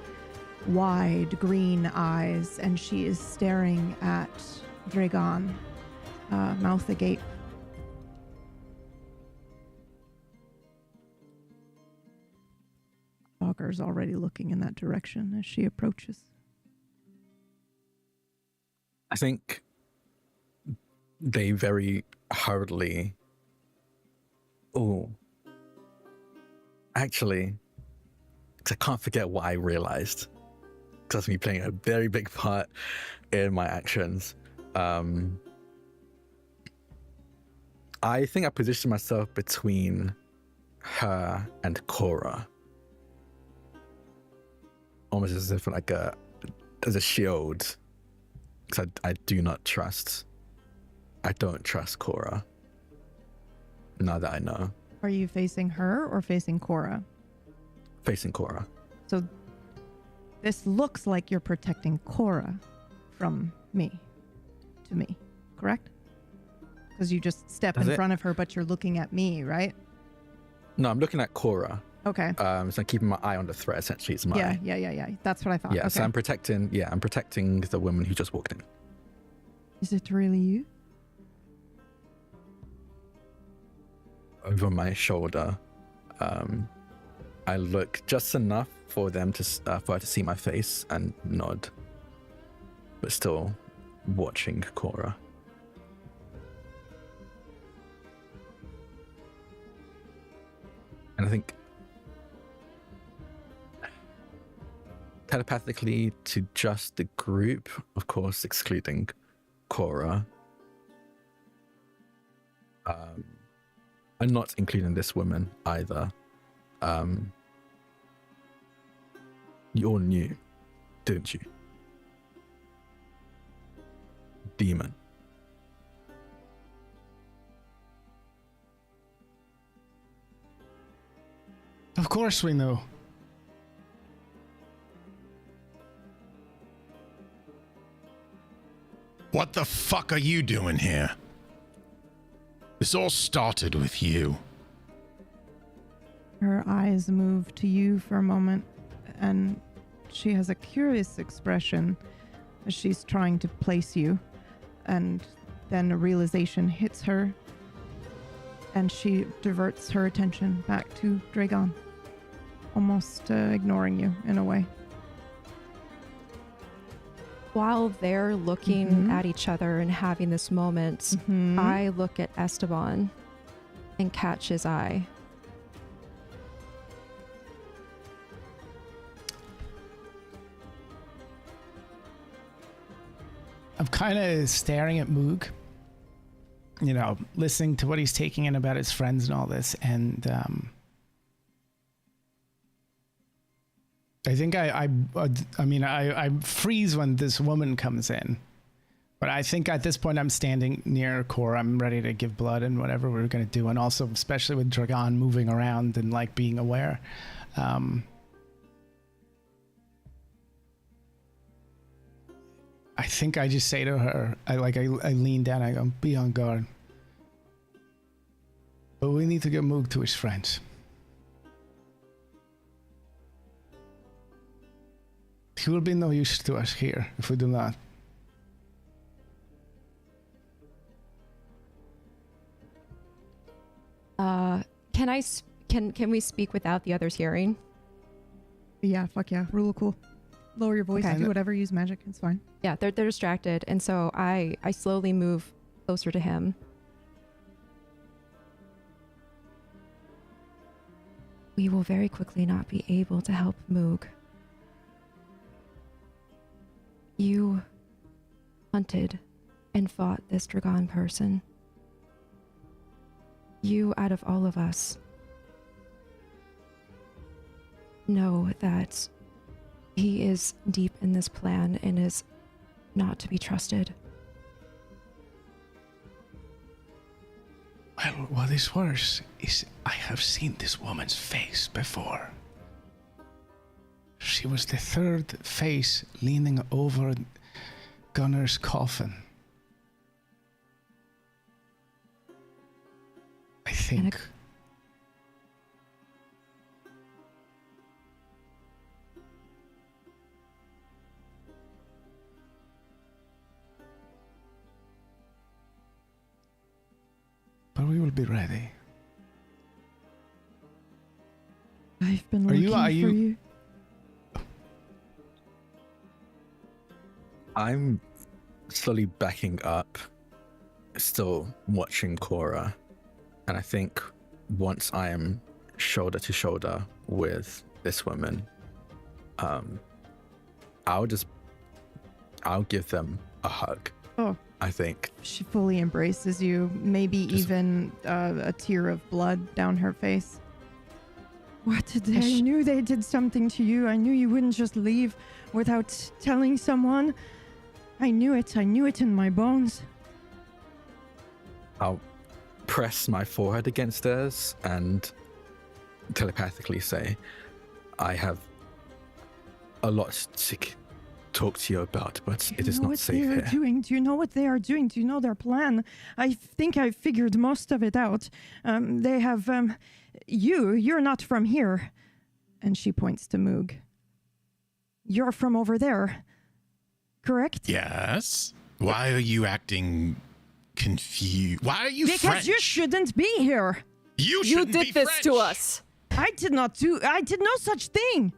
wide green eyes, and she is staring at Dragon, mouth agape. Stalker's already looking in that direction as she approaches. I think they very hurriedly. Oh, actually, 'cause I can't forget what I realized. Because that's me playing a very big part in my actions. I think I positioned myself between her and Cora, almost as if like as a shield. Because I do not trust. I don't trust Cora. Now that I know. Are you facing her or facing Cora? Facing Cora. So this looks like you're protecting Cora from me to me, correct? Because you just step in front of her, but you're looking at me, right? No, I'm looking at Cora. Okay. So I'm keeping my eye on the threat, essentially. It's my Yeah. That's what I thought. Yeah, Okay. so I'm protecting the woman who just walked in. Is it really you? Over my shoulder, I look just enough for them to for her to see my face and nod, but still watching Cora. And I think telepathically to just the group, of course, excluding Cora. I'm not including this woman either. You all knew, didn't you? Demon. Of course we know. What the fuck are you doing here? This all started with you. Her eyes move to you for a moment, and she has a curious expression as she's trying to place you, and then a realization hits her, and she diverts her attention back to Dragon, almost ignoring you in a way. While they're looking at each other and having this moment, I look at Esteban and catch his eye. I'm kind of staring at Moog, you know, listening to what he's taking in about his friends and all this, and I think I freeze when this woman comes in, but I think at this point I'm standing near Cora. I'm ready to give blood and whatever we're gonna do, and also especially with Dragon moving around and like being aware. I think I just say to her, I lean down, I go, be on guard. But we need to get Moog to his friends. He will be no use to us here if we do not. Can we speak without the others hearing? Yeah, fuck yeah. Rule of cool. Lower your voice, Okay. do whatever, use magic, it's fine. Yeah, they're distracted, and so I slowly move closer to him. We will very quickly not be able to help Moog. You hunted and fought this Dragon person. You, out of all of us, know that he is deep in this plan and is not to be trusted. Well, what is worse is I have seen this woman's face before. She was the third face leaning over Gunner's coffin. I think. we will be ready. I've been Are looking you- for are you- you. I'm slowly backing up, still watching Cora, and I think once I am shoulder to shoulder with this woman, I'll give them a hug. Oh. I think. She fully embraces you, maybe even a tear of blood down her face. What did they? I knew they did something to you. I knew you wouldn't just leave without telling someone. I knew it. I knew it in my bones. I'll press my forehead against theirs and telepathically say, I have a lot to talk to you about, but it is not safe here. Do you know what they are doing? Do you know their plan? I think I figured most of it out. They have, you're not from here. And she points to Moog. You're from over there, correct? Yes. Why are you acting confused? Why are you Because French? you shouldn't be here. You You shouldn't did be this French. to us. I did no such thing.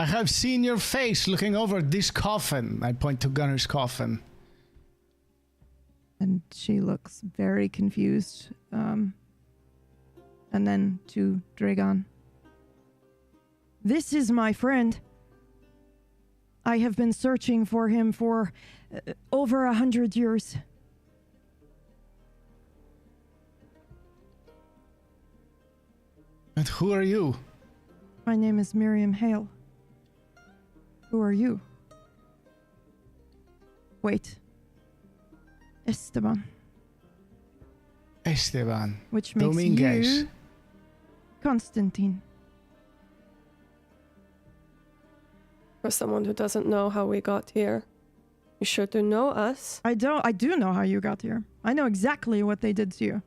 I have seen your face looking over this coffin. I point to Gunner's coffin. And she looks very confused. And then to Dragon. This is my friend. I have been searching for him for over 100 years. And who are you? My name is Miriam Hale. Who are you? Wait. Esteban. Esteban. Which makes Dominguez. you Constantine. For someone who doesn't know how we got here, you sure do know us. I do know how you got here. I know exactly what they did to you.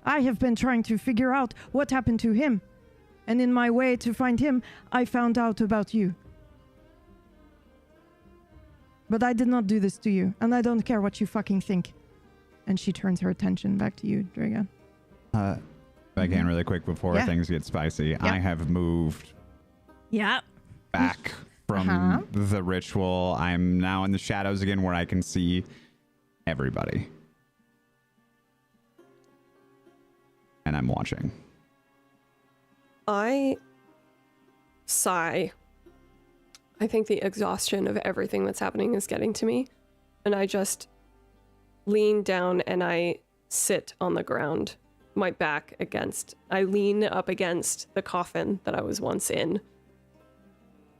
I have been trying to figure out what happened to him. And in my way to find him, I found out about you. But I did not do this to you, and I don't care what you fucking think. And she turns her attention back to you, Dragon. If I can really quick before Yeah. things get spicy, I have moved Yeah. back from the ritual. I'm now in the shadows again where I can see everybody. And I'm watching. I sigh. I think the exhaustion of everything that's happening is getting to me. And I just lean down and I sit on the ground, my back against. I lean up against the coffin that I was once in.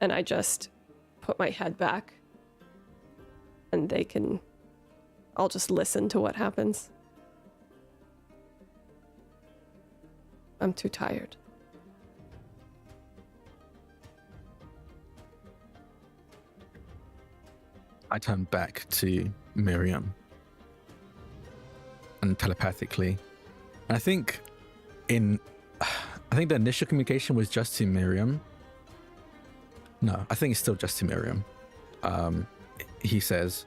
And I just put my head back. And I'll just listen to what happens. I'm too tired. I turn back to Miriam and telepathically. And I think the initial communication was just to Miriam. No, I think it's still just to Miriam. He says,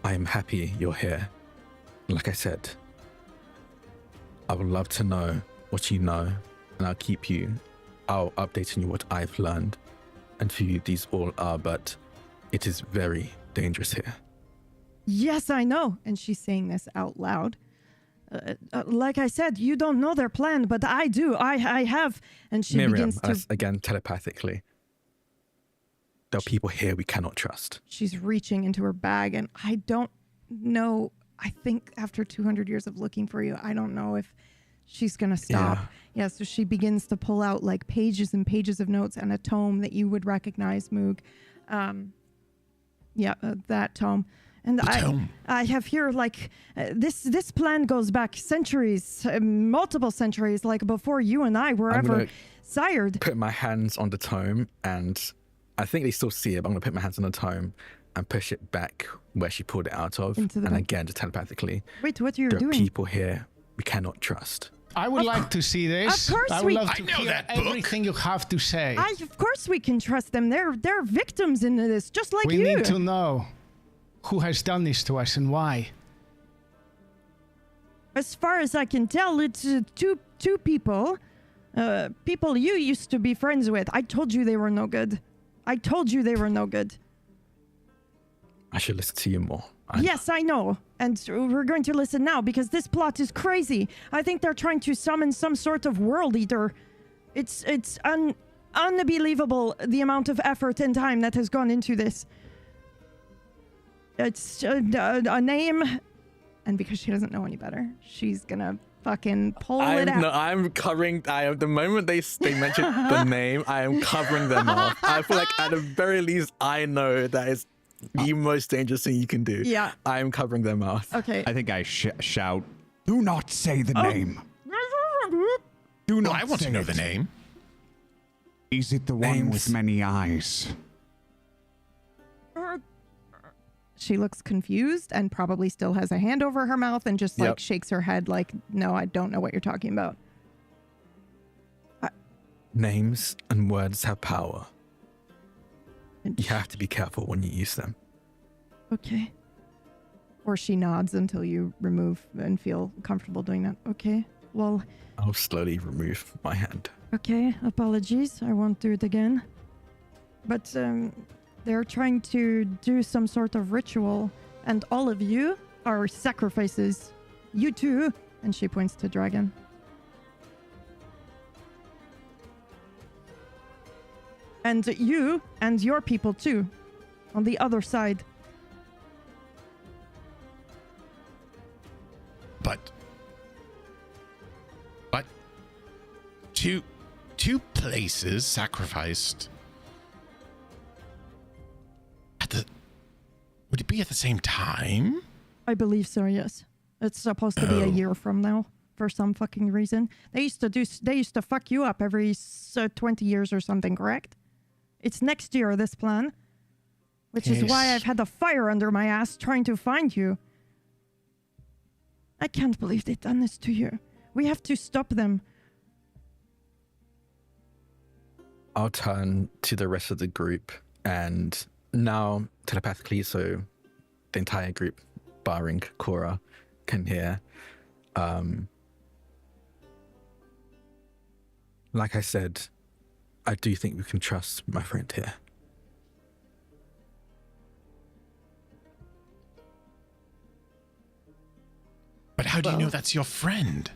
I am happy you're here. Like I said, I would love to know what you know, and I'll update you what I've learned. And for you, these all are, but it is very dangerous here. Yes, I know. And she's saying this out loud. Like I said, you don't know their plan, but I do. I have. And she Miriam, begins to... again, telepathically. There are people here we cannot trust. She's reaching into her bag, and I don't know. I think after 200 years of looking for you, I don't know if she's going to stop. Yeah, so she begins to pull out like pages and pages of notes and a tome that you would recognize, Moog. That tome. And I have here like this plan goes back centuries, multiple centuries, like before you and I were ever sired. Put my hands on the tome, and I think they still see it, but I'm going to put my hands on the tome and push it back where she pulled it out of. And again, just telepathically. Wait, what you're there doing? There are people here we cannot trust. I would like to see this. Of course I would we... love to hear everything you have to say. Of course we can trust them. They're victims in this, just like you. We need to know who has done this to us and why. As far as I can tell, it's two people. People you used to be friends with. I told you they were no good. I told you they were no good. I should listen to you more. Yes, I know. And we're going to listen now because this plot is crazy. I think they're trying to summon some sort of world eater. It's unbelievable the amount of effort and time that has gone into this. It's a name, and because she doesn't know any better, she's gonna fucking pull it out. No, I'm covering. The moment they mentioned the name, I am covering them off. I feel like at the very least, I know that is the most dangerous thing you can do. Yeah. I am covering their mouth. Okay. I think I shout, "Do not say the name. Do not. I want to say know it. the name. Is it the one Names. with many eyes?" She looks confused and probably still has a hand over her mouth and just like Yep. shakes her head like, no, I don't know what you're talking about. Names and words have power. And You have to be careful when you use them. Okay. Or she nods until you remove and feel comfortable doing that. Okay. Well, I'll slowly remove my hand. okay. Apologies. I won't do it again. But they're trying to do some sort of ritual, and all of you are sacrifices. You too. And she points to Dragon. And you and your people too, on the other side. But two places sacrificed at the. Would it be at the same time? I believe so, yes. It's supposed to be a year from now for some fucking reason. They used to fuck you up every 20 years or something, correct? It's next year, this plan. Which is why Yes. I've had the fire under my ass trying to find you. I can't believe they've done this to you. We have to stop them. I'll turn to the rest of the group and now telepathically, so the entire group, barring Cora, can hear. Like I said, I do think we can trust my friend here. But how do you know that's your friend?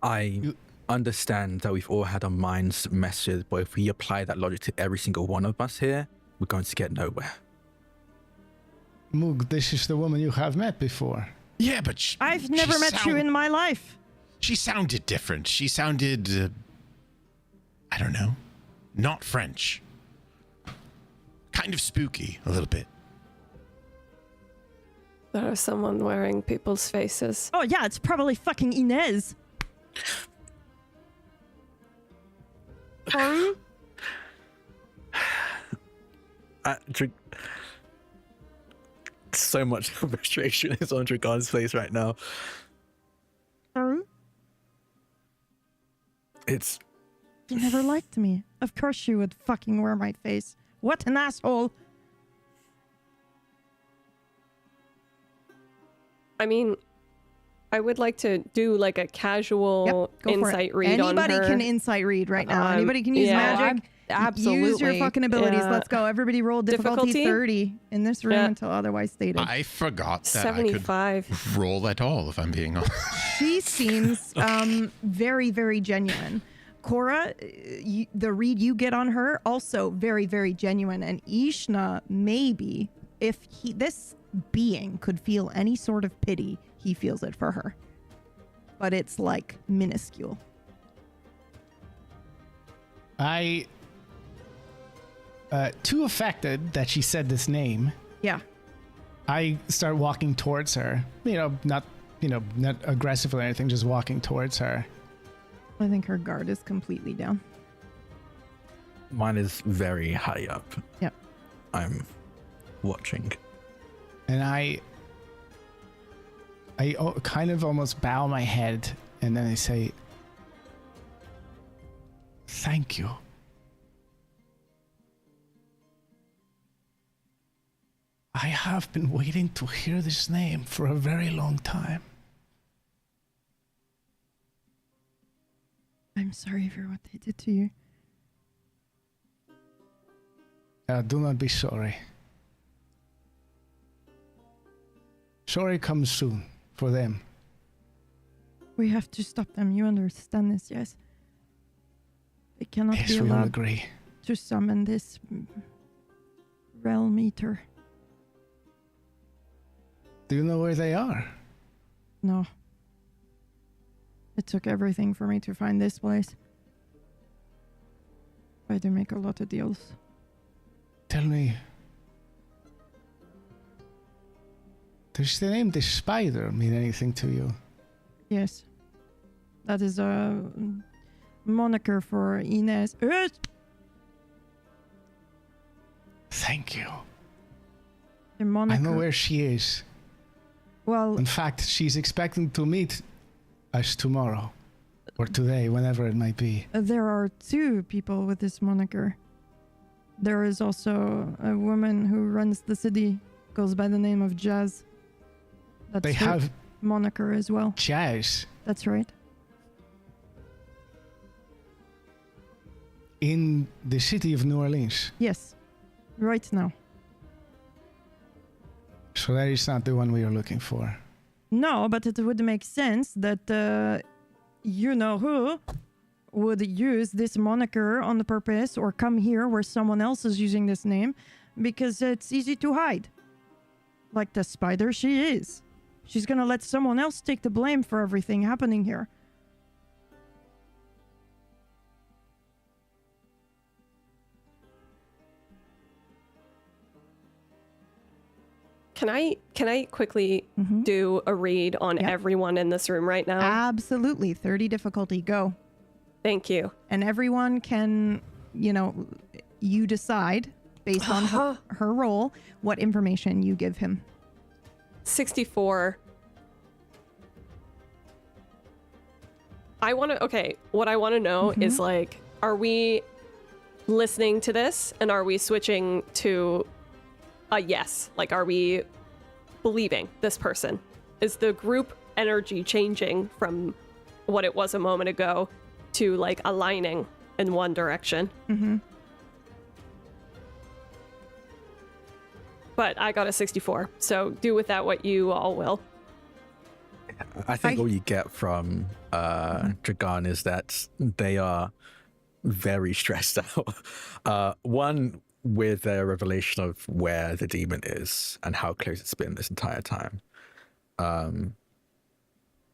I understand that we've all had our minds messed with, but if we apply that logic to every single one of us here, we're going to get nowhere. Moog, this is the woman you have met before. Yeah, but I've never met you in my life. She sounded different. She sounded, I don't know, not French. Kind of spooky, a little bit. There is someone wearing people's faces. Oh yeah, it's probably fucking Inez. So much frustration is on Dragon's face right now. It's You never liked me. Of course you would fucking wear my face. What an asshole. I mean, I would like to do like a casual Go for it. insight read on her. Anybody can insight read right now. Anybody can use yeah. magic. Absolutely. Use your fucking abilities. Yeah. Let's go. Everybody roll difficulty 30 in this room Yeah. until otherwise stated. I forgot that 75. I could roll at all, if I'm being honest. She seems very, very genuine. Cora, the read you get on her, also very, very genuine. And Ishna, maybe, if this being could feel any sort of pity, he feels it for her. But it's like minuscule. Too affected that she said this name, Yeah. I start walking towards her. Not aggressively or anything, just walking towards her. I think her guard is completely down. mine is very high up. Yep. I'm watching. And I kind of almost bow my head, and then I say, "Thank you." I have been waiting to hear this name for a very long time. I'm sorry for what they did to you. Do not be sorry. Sorry comes soon for them. We have to stop them. You understand this, yes? They cannot Yes, be we all allowed agree. to summon this realm eater. Do you know where they are? No. It took everything for me to find this place. I had to make a lot of deals. Tell me. Does the name the Spider mean anything to you? Yes. That is a moniker for Inez. Thank you. The moniker. I know where she is. Well, In fact, she's expecting to meet us tomorrow. Or today, whenever it might be. there are 2 people with this moniker. There is also a woman who runs the city, goes by the name of Jazz. That's They her have moniker as well. Jazz That's right. in the city of New Orleans. Yes. Right now. So that is not the one we are looking for. No, but it would make sense that you know who would use this moniker on the purpose or come here where someone else is using this name because it's easy to hide. Like the spider she is. She's gonna let someone else take the blame for everything happening here. Can I quickly do a read on Yep. everyone in this room right now? Absolutely. 30 difficulty. Go. Thank you. And everyone can, you decide based on her role what information you give him. 64. What I want to know is like, are we listening to this and are we switching to a yes? Like, are we believing this person? Is the group energy changing from what it was a moment ago to like aligning in one direction? But I got a 64, so do with that what you all will. I think all you get from Dragon is that they are very stressed out. One, with their revelation of where the demon is and how close it's been this entire time.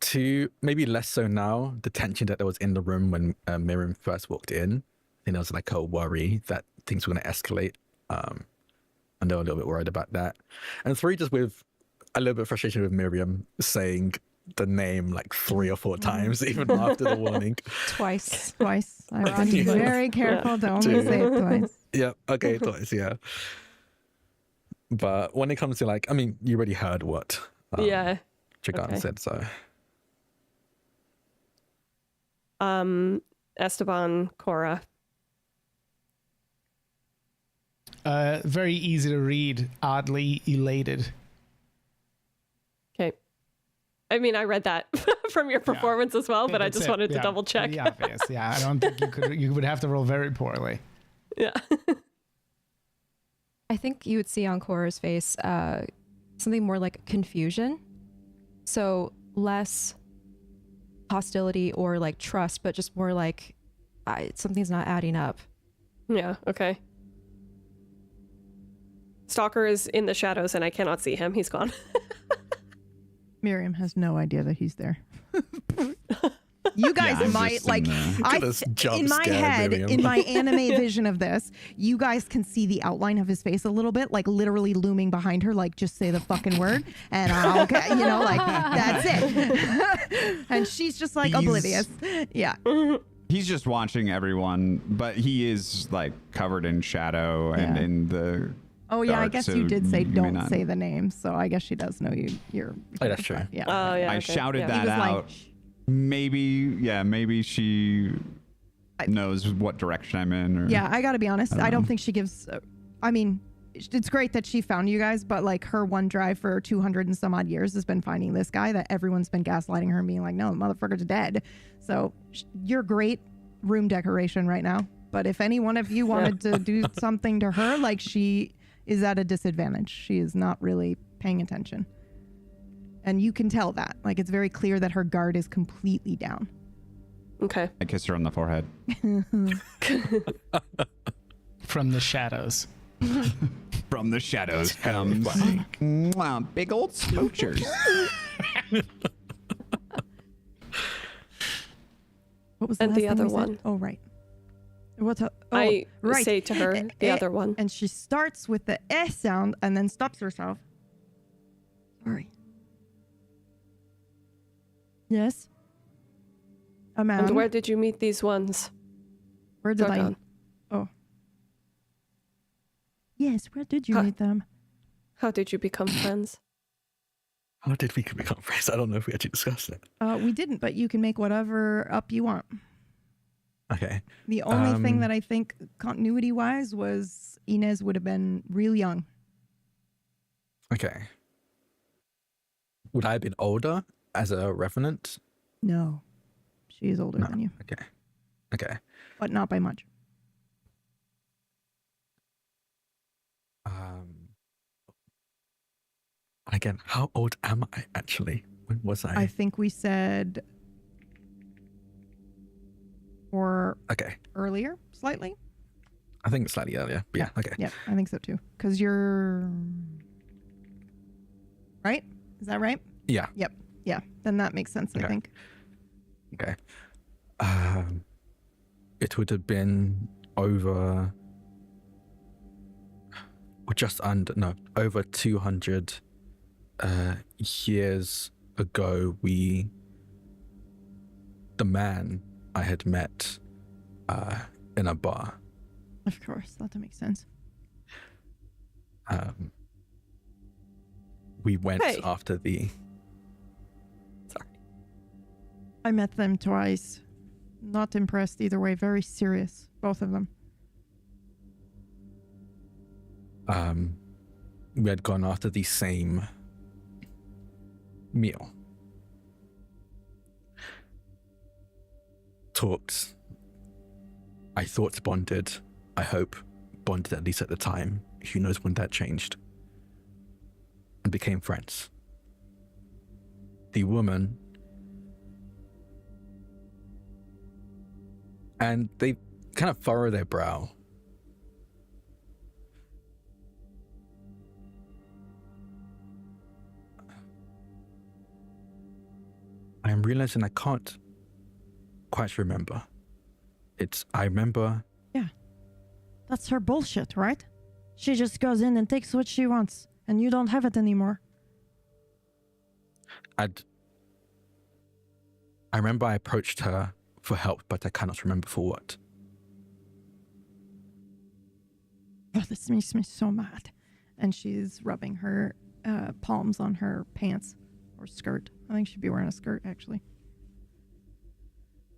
2, maybe less so now, the tension that there was in the room when Miriam first walked in. I think there was like a worry that things were going to escalate. And they were a little bit worried about that. And 3, just with a little bit of frustration with Miriam saying the name like 3 or 4 times, even after the warning. Twice. I've been very careful to only say it twice. Yeah, okay, twice, yeah. But when it comes to like, I mean, you already heard what Dragon said, so. Esteban, Cora. Very easy to read, oddly elated. Okay. I mean, I read that from your performance as well, but I just wanted to double check. Yeah, obvious. Yeah, I don't think you would have to roll very poorly. Yeah. I think you would see on Cora's face something more like confusion. So less hostility or like trust, but just more like something's not adding up. Yeah, okay. Stalker is in the shadows and I cannot see him. He's gone. Miriam has no idea that he's there. You guys might like in my head, in my anime vision of this, you guys can see the outline of his face a little bit, like literally looming behind her, like just say the fucking word and okay, like that's it. And she's just like oblivious. Yeah. He's just watching everyone, but he is like covered in shadow and in the Oh yeah, dark, I guess so you did say you may don't not- say the name, so I guess she does know you're Oh, that's true. Yeah. Oh, yeah. I okay. shouted Yeah. that He was like, out. Maybe she knows what direction I'm in. Or, Yeah, I gotta be honest. I don't think she gives. I mean, it's great that she found you guys, but like her one drive for 200 and some odd years has been finding this guy that everyone's been gaslighting her and being like, no, the motherfucker's dead. So you're great room decoration right now. But if any one of you wanted to do something to her, like she is at a disadvantage. She is not really paying attention. And you can tell that. Like it's very clear that her guard is completely down. Okay. I kiss her on the forehead. From the shadows. From the shadows comes wow, big old smoochers. What was And last the thing other we said? one. Oh, right. I right. say to her, the other one. And she starts with the S sound and then stops herself. Sorry. Yes? A man. And where did you meet these ones? Where did Dragon. Oh. Yes, where did you Huh. meet them? How did you become friends? How did we become friends? I don't know if we actually discussed it. We didn't, but you can make whatever up you want. Okay. The only thing that I think continuity-wise was Inez would have been real young. Okay. Would I have been older as a revenant? No. She is older than you, Okay. Okay. but not by much. Again, how old am I actually? When was I? I think we said or Okay. earlier, slightly. I think slightly earlier. But yeah. Okay. Yeah, I think so too. Because you're right. Is that right? Yeah. Yep. Yeah. Then that makes sense. Okay. I think. Okay. It would have been over, or just under, no, over 200 years ago. The man I had met in a bar. Of course, that makes sense. We went Hey. after the. I met them twice. Not impressed either way. Very serious, both of them. We had gone after the same meal. Talked. I thought bonded. I hope bonded at least at the time. Who knows when that changed? And became friends. The woman. And they kind of furrow their brow. I'm realizing I can't quite remember. I remember. Yeah. That's her bullshit, right? She just goes in and takes what she wants, and you don't have it anymore. I remember I approached her for help, but I cannot remember for what. Oh, this makes me so mad. And she's rubbing her palms on her pants or skirt. I think she'd be wearing a skirt, actually.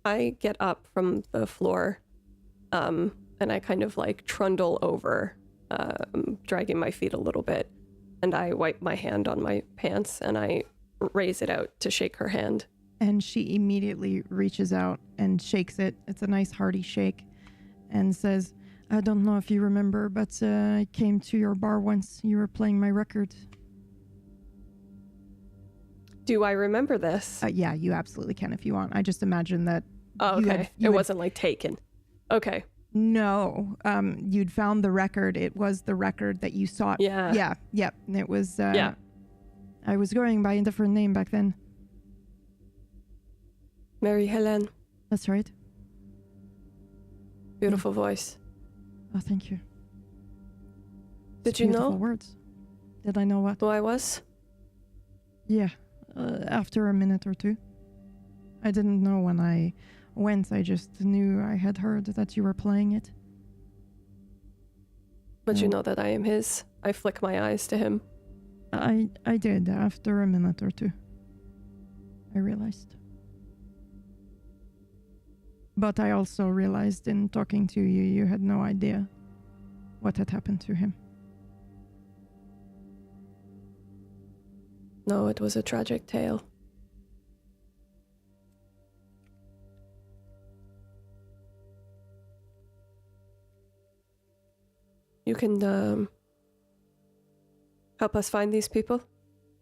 I get up from the floor and I kind of like trundle over, dragging my feet a little bit. And I wipe my hand on my pants and I raise it out to shake her hand. And she immediately reaches out and shakes it. It's a nice hearty shake. And says, I don't know if you remember, but I came to your bar once. You were playing my record. Do I remember this? Yeah, you absolutely can if you want. I just imagine that. Oh, you okay. had- It wasn't like taken. Okay. No, you'd found the record. It was the record that you sought. Yeah. Yeah. It was. Yeah. I was going by a different name back then. Mary Helen. That's right. Beautiful voice. Oh, thank you. Did It's you beautiful know words. Did I know what? who I was? Yeah. After a minute or two. I didn't know when I went. I just knew I had heard that you were playing it. But you know that I am his. I flick my eyes to him. I did after a minute or two. I realized. But I also realized in talking to you, you had no idea what had happened to him. No, it was a tragic tale. You can help us find these people?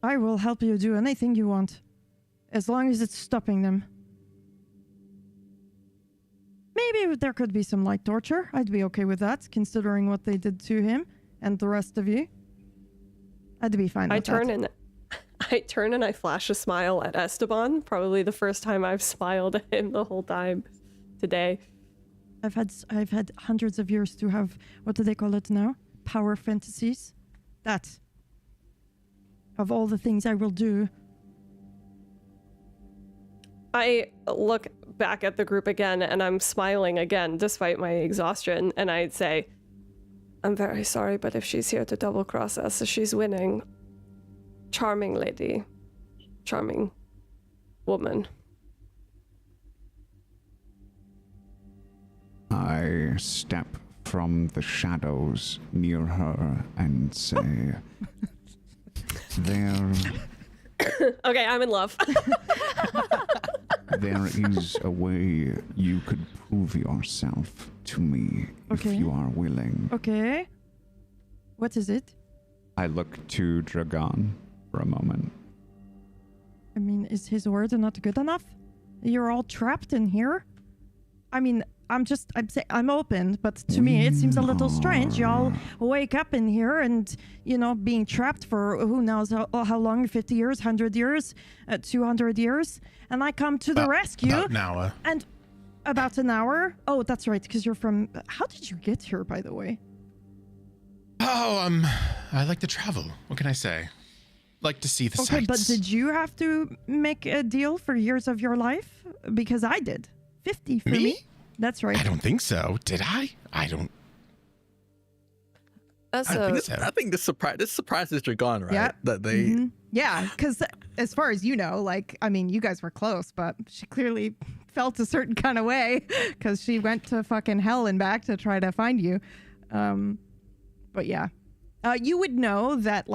I will help you do anything you want, as long as it's stopping them. Maybe there could be some light torture. I'd be okay with that, considering what they did to him and the rest of you. I'd be fine with that. I turn and I flash a smile at Esteban. Probably the first time I've smiled at him the whole time today. I've had hundreds of years to have, what do they call it now? Power fantasies. That. Of all the things I will do. I look back at the group again and I'm smiling again despite my exhaustion, and I'd say, I'm very sorry, but if she's here to double cross us, she's winning. Charming lady. Charming woman. I step from the shadows near her and say, there... Okay, I'm in love. There is a way you could prove yourself to me if you are willing. Okay. What is it? I look to Dragon for a moment. I mean, is his word not good enough? You're all trapped in here? I mean, I'm open, but to me it seems a little strange. Y'all wake up in here and, being trapped for who knows how long, 50 years, 100 years, 200 years, and I come to the rescue. About an hour. And about an hour? Oh, that's right, because you're from... How did you get here, by the way? Oh, I like to travel. What can I say? Like to see the sights. Okay, but did you have to make a deal for years of your life? Because I did. 50 for me? That's right. I don't think so. Did I? I don't. I think this surprises Dragon, right? Yeah. That they. Yeah, because as far as you know, you guys were close, but she clearly felt a certain kind of way because she went to fucking hell and back to try to find you. But yeah. You would know that,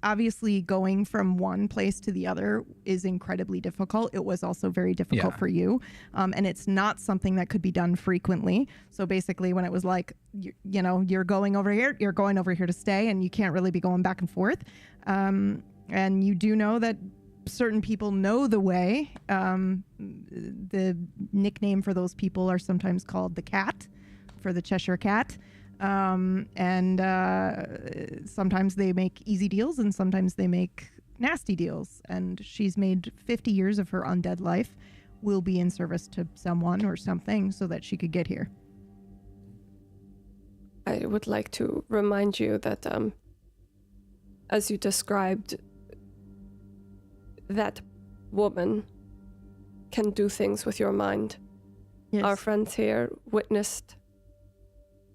obviously going from one place to the other is incredibly difficult. It was also very difficult for you. And it's not something that could be done frequently. So basically when it was you're going over here, you're going over here to stay, and you can't really be going back and forth. And you do know that certain people know the way. The nickname for those people are sometimes called the Cat, for the Cheshire Cat. And sometimes they make easy deals and sometimes they make nasty deals. And she's made 50 years of her undead life will be in service to someone or something so that she could get here. I would like to remind you that, as you described, that woman can do things with your mind. Yes. Our friends here witnessed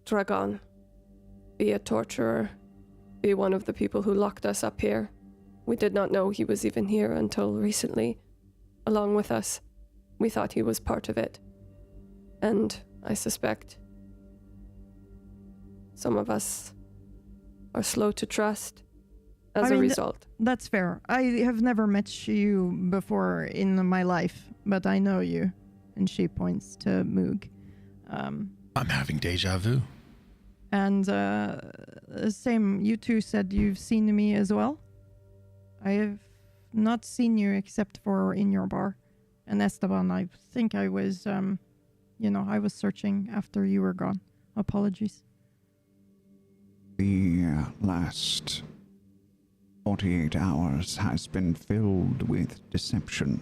Dragon be a torturer, be one of the people who locked us up here. We did not know he was even here until recently, along with us. We thought he was part of it. And I suspect some of us are slow to trust as a result. That's fair. I have never met you before in my life, but I know you. And she points to Moog. I'm having deja vu. And same, you two said you've seen me as well? I have not seen you except for in your bar. And Esteban, I think I was, I was searching after you were gone. Apologies. The last 48 hours has been filled with deception.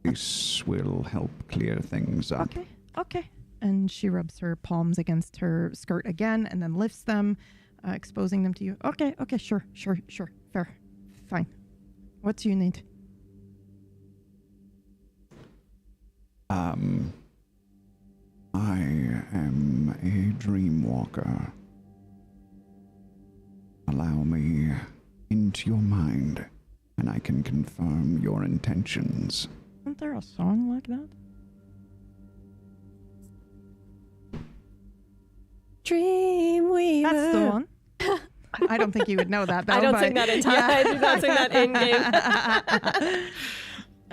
This will help clear things up. Okay. And she rubs her palms against her skirt again and then lifts them, exposing them to you. Okay, sure. Fair. Fine. What do you need? I am a dream walker. Allow me into your mind, and I can confirm your intentions. Isn't there a song like that? Dreamweaver. That's the one. I don't think you would know that though. I don't but, sing that in time. yeah. I do not sing that in game.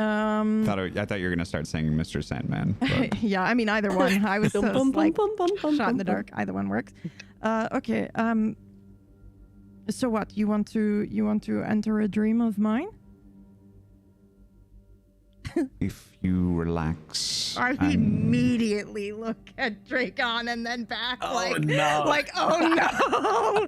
I thought you were gonna start saying Mr. Sandman. But Yeah, I mean either one. I was so Bum, bum, like bum, bum, bum, shot in bum, the bum. dark. Either one works. Okay. So what? You want to enter a dream of mine? if you relax, I and- immediately look at Dracon and then back Oh, like, no. like, oh no.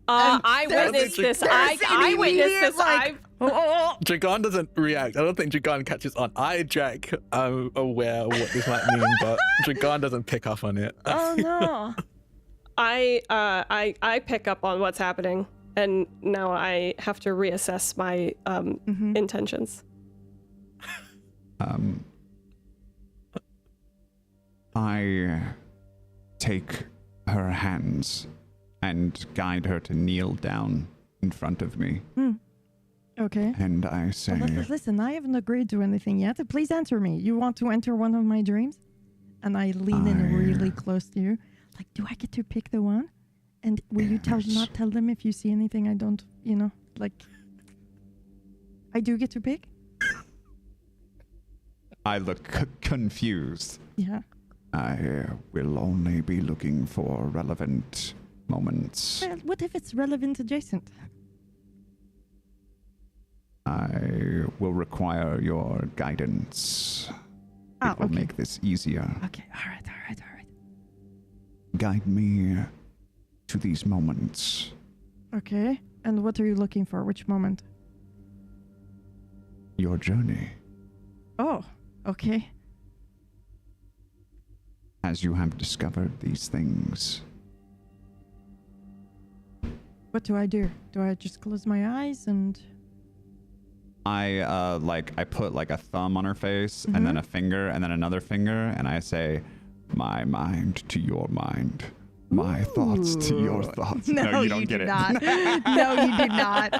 I witnessed this. I witnessed this. Like, oh. Dragon doesn't react. I don't think Dragon catches on. Jack, I'm aware of what this might mean, but Dragon doesn't pick up on it. Oh no. I pick up on what's happening, and now I have to reassess my intentions. I take her hands and guide her to kneel down in front of me. Okay. And I say, Listen, I haven't agreed to anything yet. Please answer me. You want to enter one of my dreams? And I lean in really close to you. Like, do I get to pick the one? And will you not tell them if you see anything I don't, like... I do get to pick? I look confused. Yeah. I will only be looking for relevant moments. Well, what if it's relevant adjacent? I will require your guidance. It will make this easier. Okay, all right. Guide me to these moments. Okay, and what are you looking for? Which moment? Your journey. Oh, okay. As you have discovered these things, What do I do? Do I just close my eyes and... I put like a thumb on her face and then a finger and then another finger and I say, my mind to your mind. My thoughts to your thoughts. No, you don't get it. Not. No, you did not.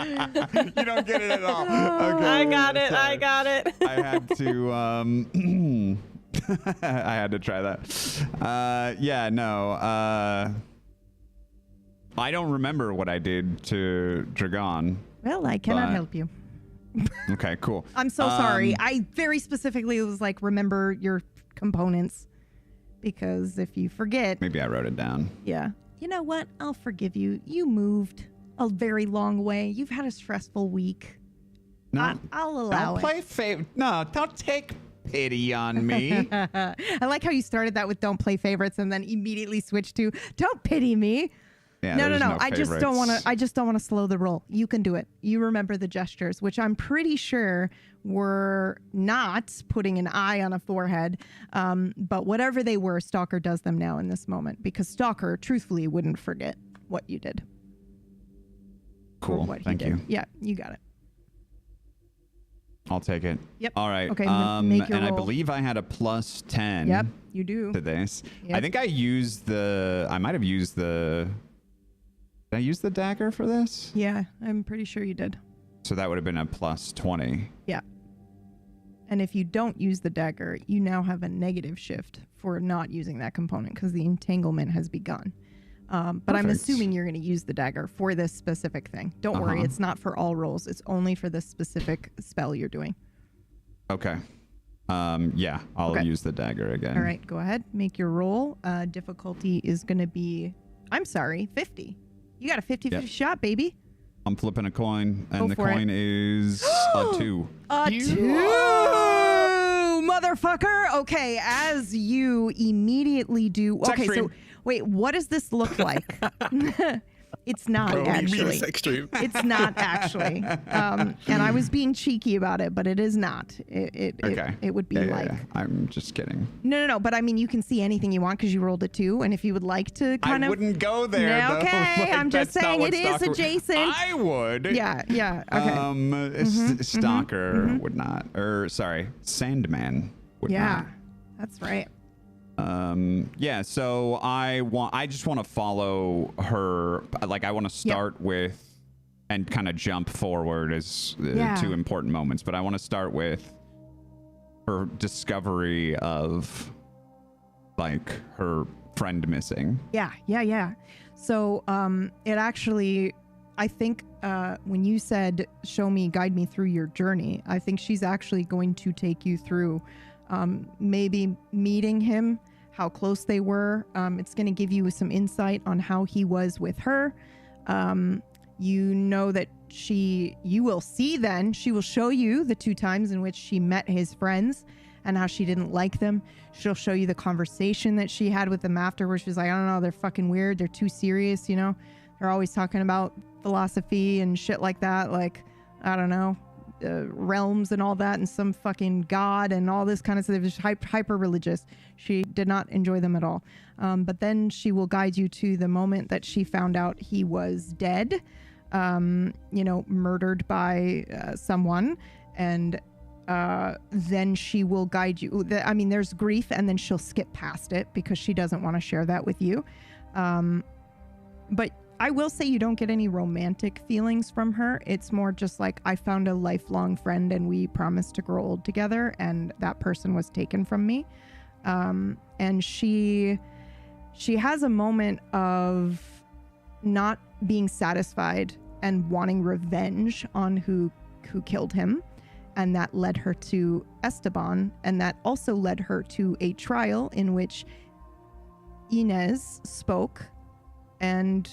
You don't get it at all. Okay, I got it. sorry. I got it. I had to I had to try that. I don't remember what I did to Dragon. Well, I cannot But- help you. Okay, cool. I'm so sorry. I very specifically was like, remember your components. Because if you forget... Maybe I wrote it down. Yeah. You know what? I'll forgive you. You moved a very long way. You've had a stressful week. No, I'll allow it. No, don't take pity on me. I like how you started that with don't play favorites and then immediately switched to don't pity me. Yeah, No. there's I just don't want to. favorites. I just don't want to slow the roll. You can do it. You remember the gestures, which I'm pretty sure were not putting an eye on a forehead. But whatever they were, Stalker does them now in this moment because Stalker, truthfully, wouldn't forget what you did. or Cool. what he Thank did. you. Yeah, you got it. I'll take it. Yep. All right. Okay, make your and I roll. believe I had a plus 10. Yep, you do. To this. Yep. I think I might have used the. Did I use the dagger for this? Yeah, I'm pretty sure you did. So that would have been a plus 20. Yeah. And if you don't use the dagger, you now have a negative shift for not using that component because the entanglement has begun. But I'm Perfect. assuming you're going to use the dagger for this specific thing. Don't worry, it's not for all rolls. It's only for this specific spell you're doing. Okay. Yeah, I'll Okay. use the dagger again. All right, go ahead. Make your roll. Difficulty is going to be, 50. You got a 50-50 Yep. shot, baby. I'm flipping a coin, and Go the for it. coin is a 2. A 2, motherfucker. Okay, as you immediately do. It's Okay, so extreme. wait, what does this look like? It's not Bro, what do you mean actually. it's extreme? It's not actually. And I was being cheeky about it, but it is not. Okay. It would be Yeah, like. yeah. I'm just kidding. No. But I mean, you can see anything you want because you rolled a 2. And if you would like to kind I of. wouldn't go there. Yeah, though. okay, Like, I'm just that's not saying what it is Stalker- adjacent. I would. Yeah. Okay. Stalker would not. Or sorry, Sandman would Yeah. not. That's right. Yeah, so I just want to follow her. Like, I want to start with and kind of jump forward as two important moments, but I want to start with her discovery of like her friend missing. Yeah. So it actually, I think when you said show me, guide me through your journey, I think she's actually going to take you through maybe meeting him, how close they were. It's going to give you some insight on how he was with her. You know that you will see then, she will show you the 2 times in which she met his friends and how she didn't like them. She'll show you the conversation that she had with them after, where she's like, I don't know, they're fucking weird. They're too serious, you know? They're always talking about philosophy and shit like that. Like, I don't know, realms and all that, and some fucking god and all this kind of stuff. Just hyper religious. She did not enjoy them at all. But then she will guide you to the moment that she found out he was dead, murdered by someone. And then she will guide you. There's grief, and then she'll skip past it because she doesn't want to share that with you. But I will say you don't get any romantic feelings from her. It's more just like, I found a lifelong friend and we promised to grow old together, and that person was taken from me. And she has a moment of not being satisfied and wanting revenge on who killed him. And that led her to Esteban, and that also led her to a trial in which Inez spoke. And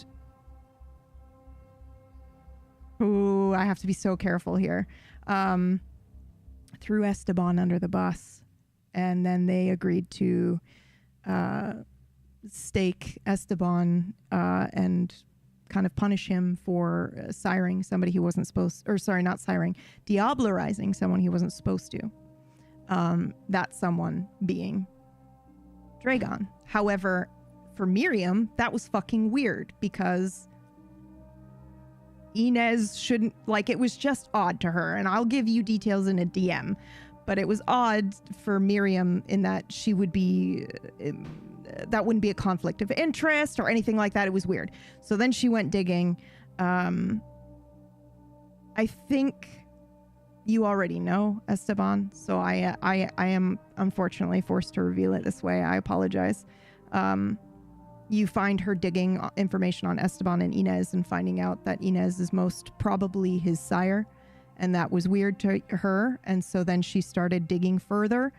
I have to be so careful here. Threw Esteban under the bus, and then they agreed to stake Esteban and kind of punish him for siring somebody he wasn't supposed, or sorry, not siring, diablerizing someone he wasn't supposed to. That someone being Dragon. However, for Miriam, that was fucking weird because Inez shouldn't, like, it was just odd to her, and I'll give you details in a DM, but it was odd for Miriam in that she would be, that wouldn't be a conflict of interest or anything like that. It was weird. So then she went digging. I think you already know Esteban, so I am unfortunately forced to reveal it this way. I apologize. You find her digging information on Esteban and Inez and finding out that Inez is most probably his sire, and that was weird to her. And so then she started digging further.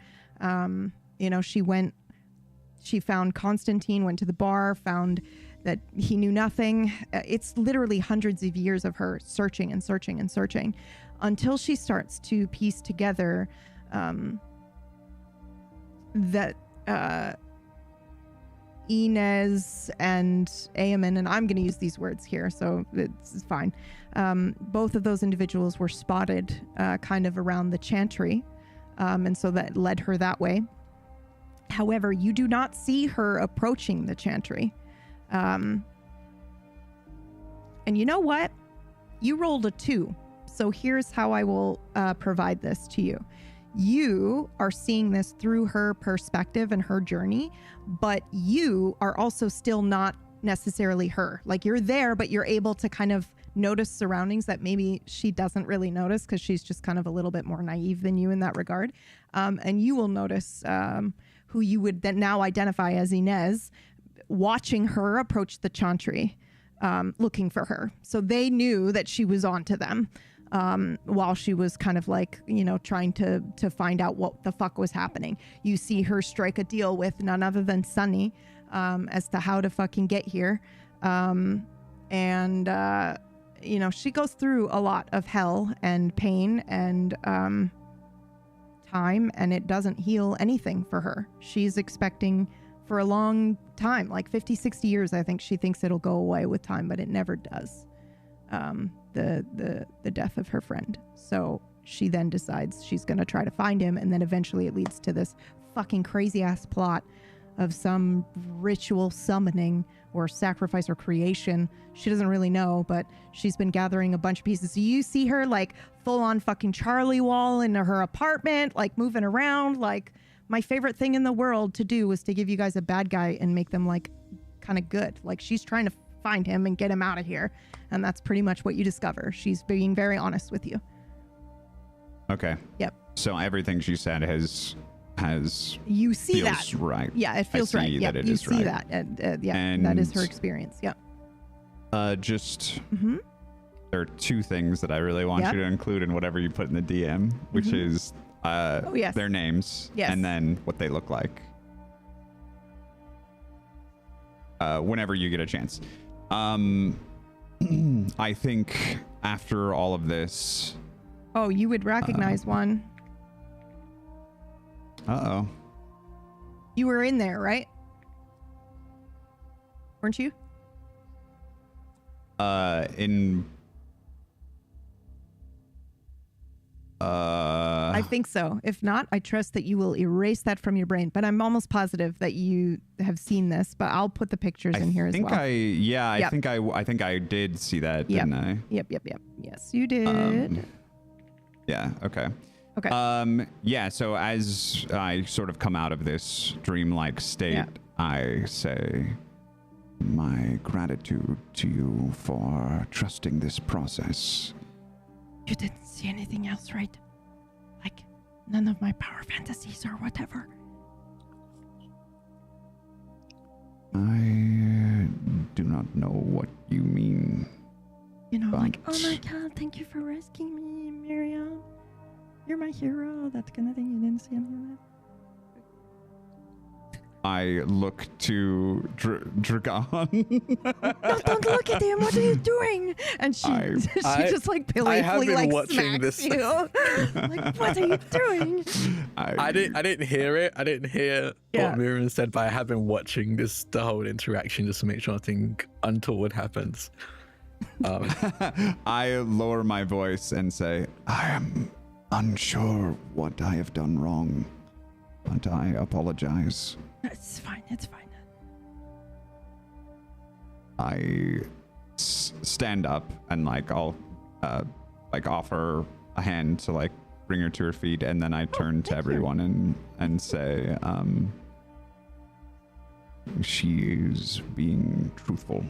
She found Constantine, went to the bar, found that he knew nothing. It's literally hundreds of years of her searching and searching and searching until she starts to piece together that Inez and Eamon, and I'm going to use these words here, so it's fine. Both of those individuals were spotted kind of around the chantry, and so that led her that way. However, you do not see her approaching the chantry. And you know what? You rolled a 2. So here's how I will provide this to you. You are seeing this through her perspective and her journey, but you are also still not necessarily her. Like, you're there, but you're able to kind of notice surroundings that maybe she doesn't really notice because she's just kind of a little bit more naive than you in that regard. And you will notice who you would then now identify as Inez, watching her approach the chantry, looking for her. So they knew that she was onto them. While she was kind of like, trying to find out what the fuck was happening. You see her strike a deal with none other than Sunny as to how to fucking get here. She goes through a lot of hell and pain and time, and it doesn't heal anything for her. She's expecting for a long time, like 50, 60 years, I think she thinks it'll go away with time, but it never does. The death of her friend. So she then decides she's going to try to find him, and then eventually it leads to this fucking crazy ass plot of some ritual summoning or sacrifice or creation. She doesn't really know, but she's been gathering a bunch of pieces. So you see her like full on fucking Charlie wall in her apartment, like moving around. Like, my favorite thing in the world to do was to give you guys a bad guy and make them like kind of good. Like, she's trying to find him and get him out of here. And that's pretty much what you discover. She's being very honest with you. Okay. Yep. So everything she said has You see feels that. right. Yeah, it feels I right. see Yeah, that it you is see right. that. And yeah, that is her And- experience. Yeah. Just Mm-hmm. there are two things that I really want Yep. you to include in whatever you put in the DM, which is yes. their names Yes. and then what they look like. Whenever you get a chance. I think after all of this. Oh, you would recognize one. Uh-oh. You were in there, right? Weren't you? I think so. If not, I trust that you will erase that from your brain. But I'm almost positive that you have seen this. But I'll put the pictures in here as well. I Yep. think I did see that, Yep. didn't I? Yep. Yes, you did. Yeah, okay. Okay. Yeah, so as I sort of come out of this dreamlike state, Yeah. I say my gratitude to you for trusting this process. You didn't see anything else, right? Like none of my power fantasies or whatever. I do not know what you mean. You know, like, oh But- my god, thank you for rescuing me, Miriam. You're my hero. That kind of thing. You didn't see any of that. I look to Dragon. No, don't look at him. What are you doing? And she just like playfully been like watching smacks this. you. Like, what are you doing? I didn't hear it. I didn't hear Yeah. what Miriam said, but I have been watching the whole interaction just to make sure nothing untoward happens. I lower my voice and say, I am unsure what I have done wrong, but I apologize. It's fine. It's fine. I stand up and like I'll like offer a hand to like bring her to her feet, and then I turn to everyone and say, she is being truthful.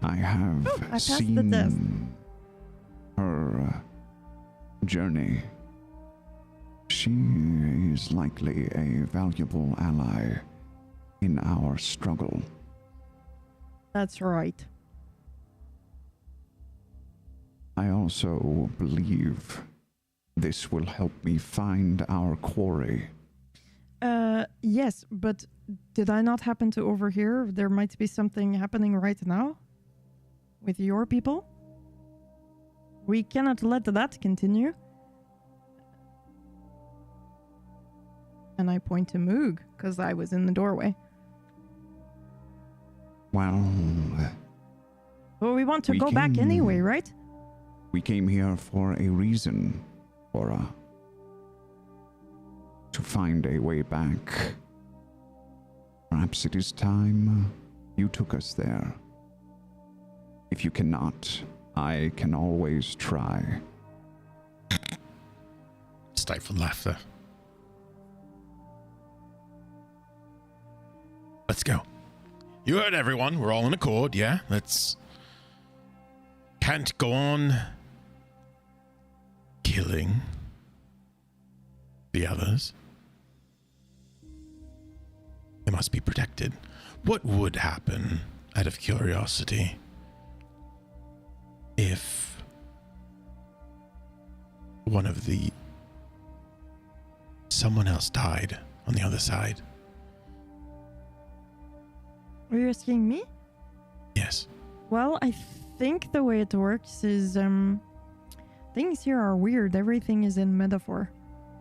I have I passed the seen test. her journey. She is likely a valuable ally in our struggle. That's right. I also believe this will help me find our quarry. Yes, but did I not happen to overhear there might be something happening right now with your people? We cannot let that continue. And I point to Moog because I was in the doorway. Well, Well, we want to We go back can- anyway, right? we came here for a reason, Aura. To find a way back. Perhaps it is time you took us there. If you cannot, I can always try. Stifled laughter. Let's go. You heard everyone. We're all in accord, yeah? Let's... Can't go on killing the others. They must be protected. What would happen, out of curiosity, if someone else died on the other side? Are you asking me? Yes. Well, I think the way it works is things here are weird. Everything is in metaphor.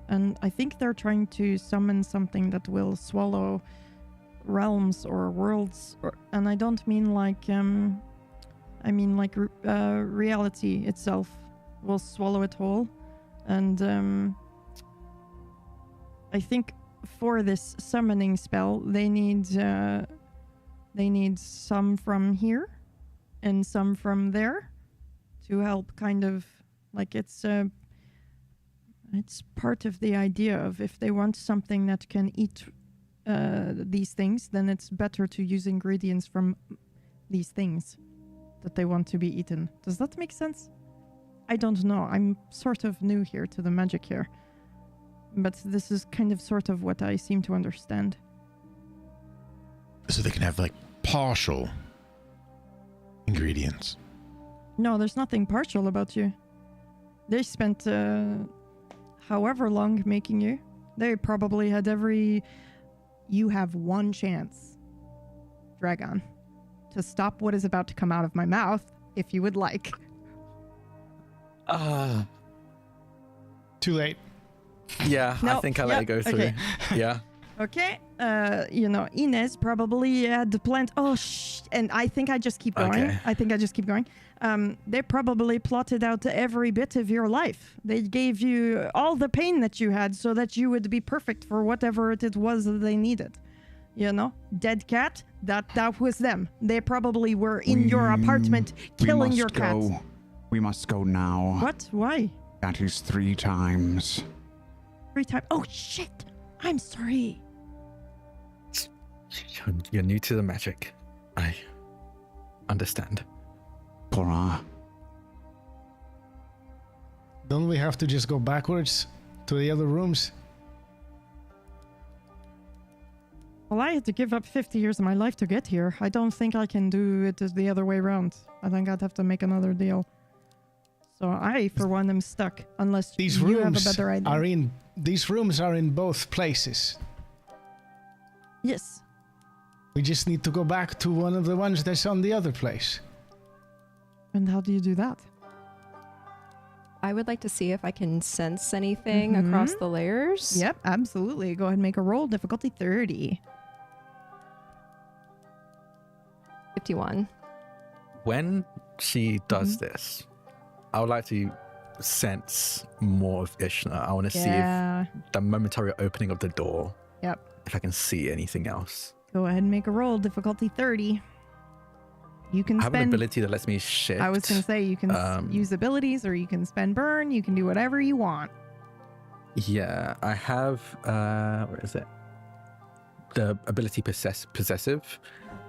And I think they're trying to summon something that will swallow realms or worlds, and I don't mean like I mean like reality itself will swallow it whole. And I think for this summoning spell they need some from here and some from there to help kind of like it's part of the idea of if they want something that can eat these things, then it's better to use ingredients from these things that they want to be eaten. Does that make sense? I don't know. I'm sort of new here to the magic here. but this is kind of sort of what I seem to understand. So they can have like partial ingredients. No, there's nothing partial about you. They spent however long making you. They probably had You have one chance, Dragon, to stop what is about to come out of my mouth, if you would like. Too late. Yeah, No, I think I let it go through. okay. Yeah. Okay, Inez probably had planned. And I think I just keep going. Okay. They probably plotted out every bit of your life. They gave you all the pain that you had so that you would be perfect for whatever it was that they needed. Dead cat, that was them. They probably were in your apartment killing your cat. We must go now. What? Why? That is 3 times. 3 times. Oh, shit. I'm sorry. You're new to the magic. I understand. Cora. Don't we have to just go backwards to the other rooms? Well, I had to give up 50 years of my life to get here. I don't think I can do it the other way around. I think I'd have to make another deal. So I, for one, am stuck unless These you have a rooms better idea. These rooms are in both places. Yes. We just need to go back to one of the ones that's on the other place. And how do you do that? I would like to see if I can sense anything across the layers. Yep, absolutely. Go ahead and make a roll. Difficulty 30. 51. When she does this, I would like to sense more of Ishna. I want to see if the momentary opening of the door, if I can see anything else. Go ahead and make a roll. Difficulty 30. You can I have an spend... ability that lets me shift. I was going to say you can use abilities or you can spend burn. You can do whatever you want. Yeah, I have... where is it? The ability possessive.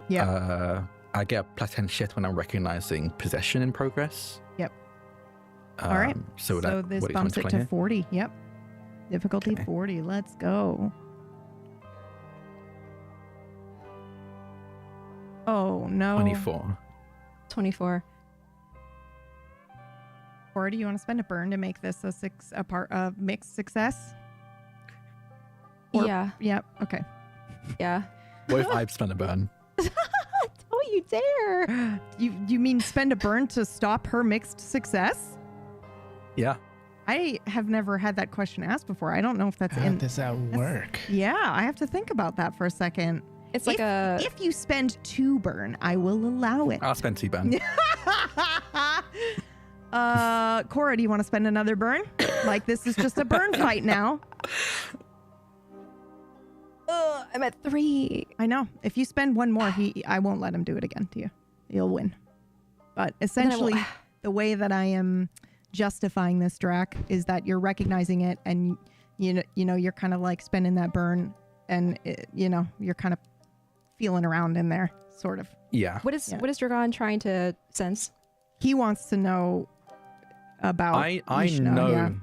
Yeah. I get a +10 shift when I'm recognizing possession in progress. Yep. All right. So this bumps it to 40. Yep. Difficulty 40. Let's go. Oh, no. 24. 24. Or do you want to spend a burn to make this a mixed success? Or, yeah. Yep. Okay. Yeah. What if I spend a burn? Don't you dare. You mean spend a burn to stop her mixed success? Yeah. I have never had that question asked before. I don't know if that's How does that work? Yeah, I have to think about that for a second. It's like if you spend 2 burn, I will allow it. I'll spend 2 burn. Cora, do you want to spend another burn? Like this is just a burn fight now. I'm at 3. I know. If you spend 1 more, I won't let him do it again to you. You'll win. But essentially, the way that I am justifying this, Drac, is that you're recognizing it, and you know, you're kind of like spending that burn, and you're kind of feeling around in there, sort of. Yeah. What is Dragon trying to sense? He wants to know about. I Ishna, know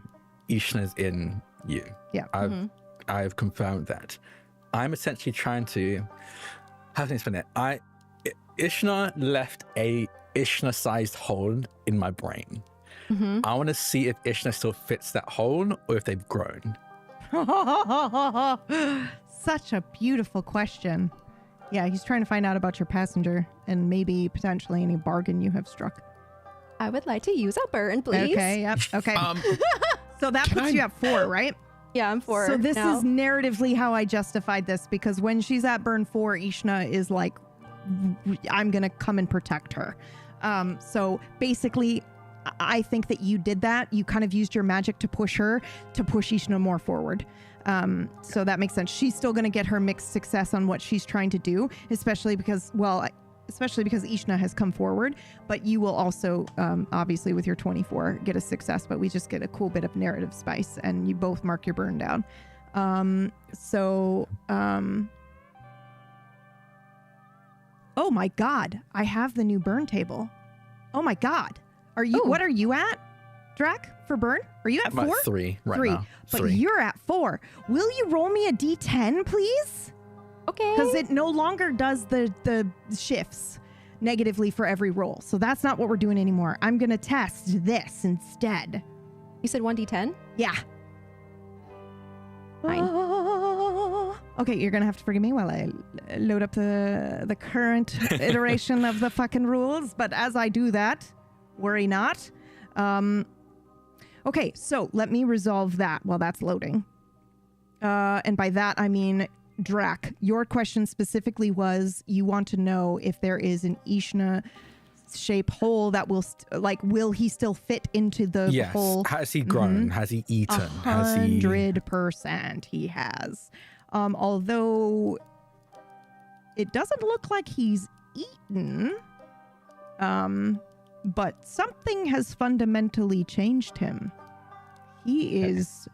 Ishna's in you. Yeah. I've confirmed that. I'm essentially trying to, how can I explain it? Ishna left a Ishna-sized hole in my brain. I want to see if Ishna still fits that hole or if they've grown. Such a beautiful question. Yeah, he's trying to find out about your passenger and maybe potentially any bargain you have struck. I would like to use a burn, please. Okay, yep, okay. So that puts you at 4, right? Yeah, I'm 4. So this now. is narratively how I justified this, because when she's at burn 4, Ishna is like, I'm going to come and protect her. So basically, I think that you did that. You kind of used your magic to push Ishna more forward. So that makes sense. She's still going to get her mixed success on what she's trying to do, especially because Ishna has come forward, but you will also, obviously with your 24, get a success, but we just get a cool bit of narrative spice and you both mark your burn down. Oh my God, I have the new burn table. Oh my God. What are you at? Drac, for burn? Are you at I'm 4? at 3 right 3. now. But 3. you're at 4. Will you roll me a d10, please? Okay. Because it no longer does the shifts negatively for every roll. So that's not what we're doing anymore. I'm going to test this instead. You said 1d10? Yeah. Fine. Okay, you're going to have to forgive me while I load up the current iteration of the fucking rules. But as I do that, worry not. Okay, so let me resolve that while that's loading. And by that, I mean, Drac, your question specifically was you want to know if there is an Ishna shape hole that will will he still fit into the Yes. hole? Has he grown? Has he eaten? Has he? 100% he has. Although it doesn't look like he's eaten. But something has fundamentally changed him. He is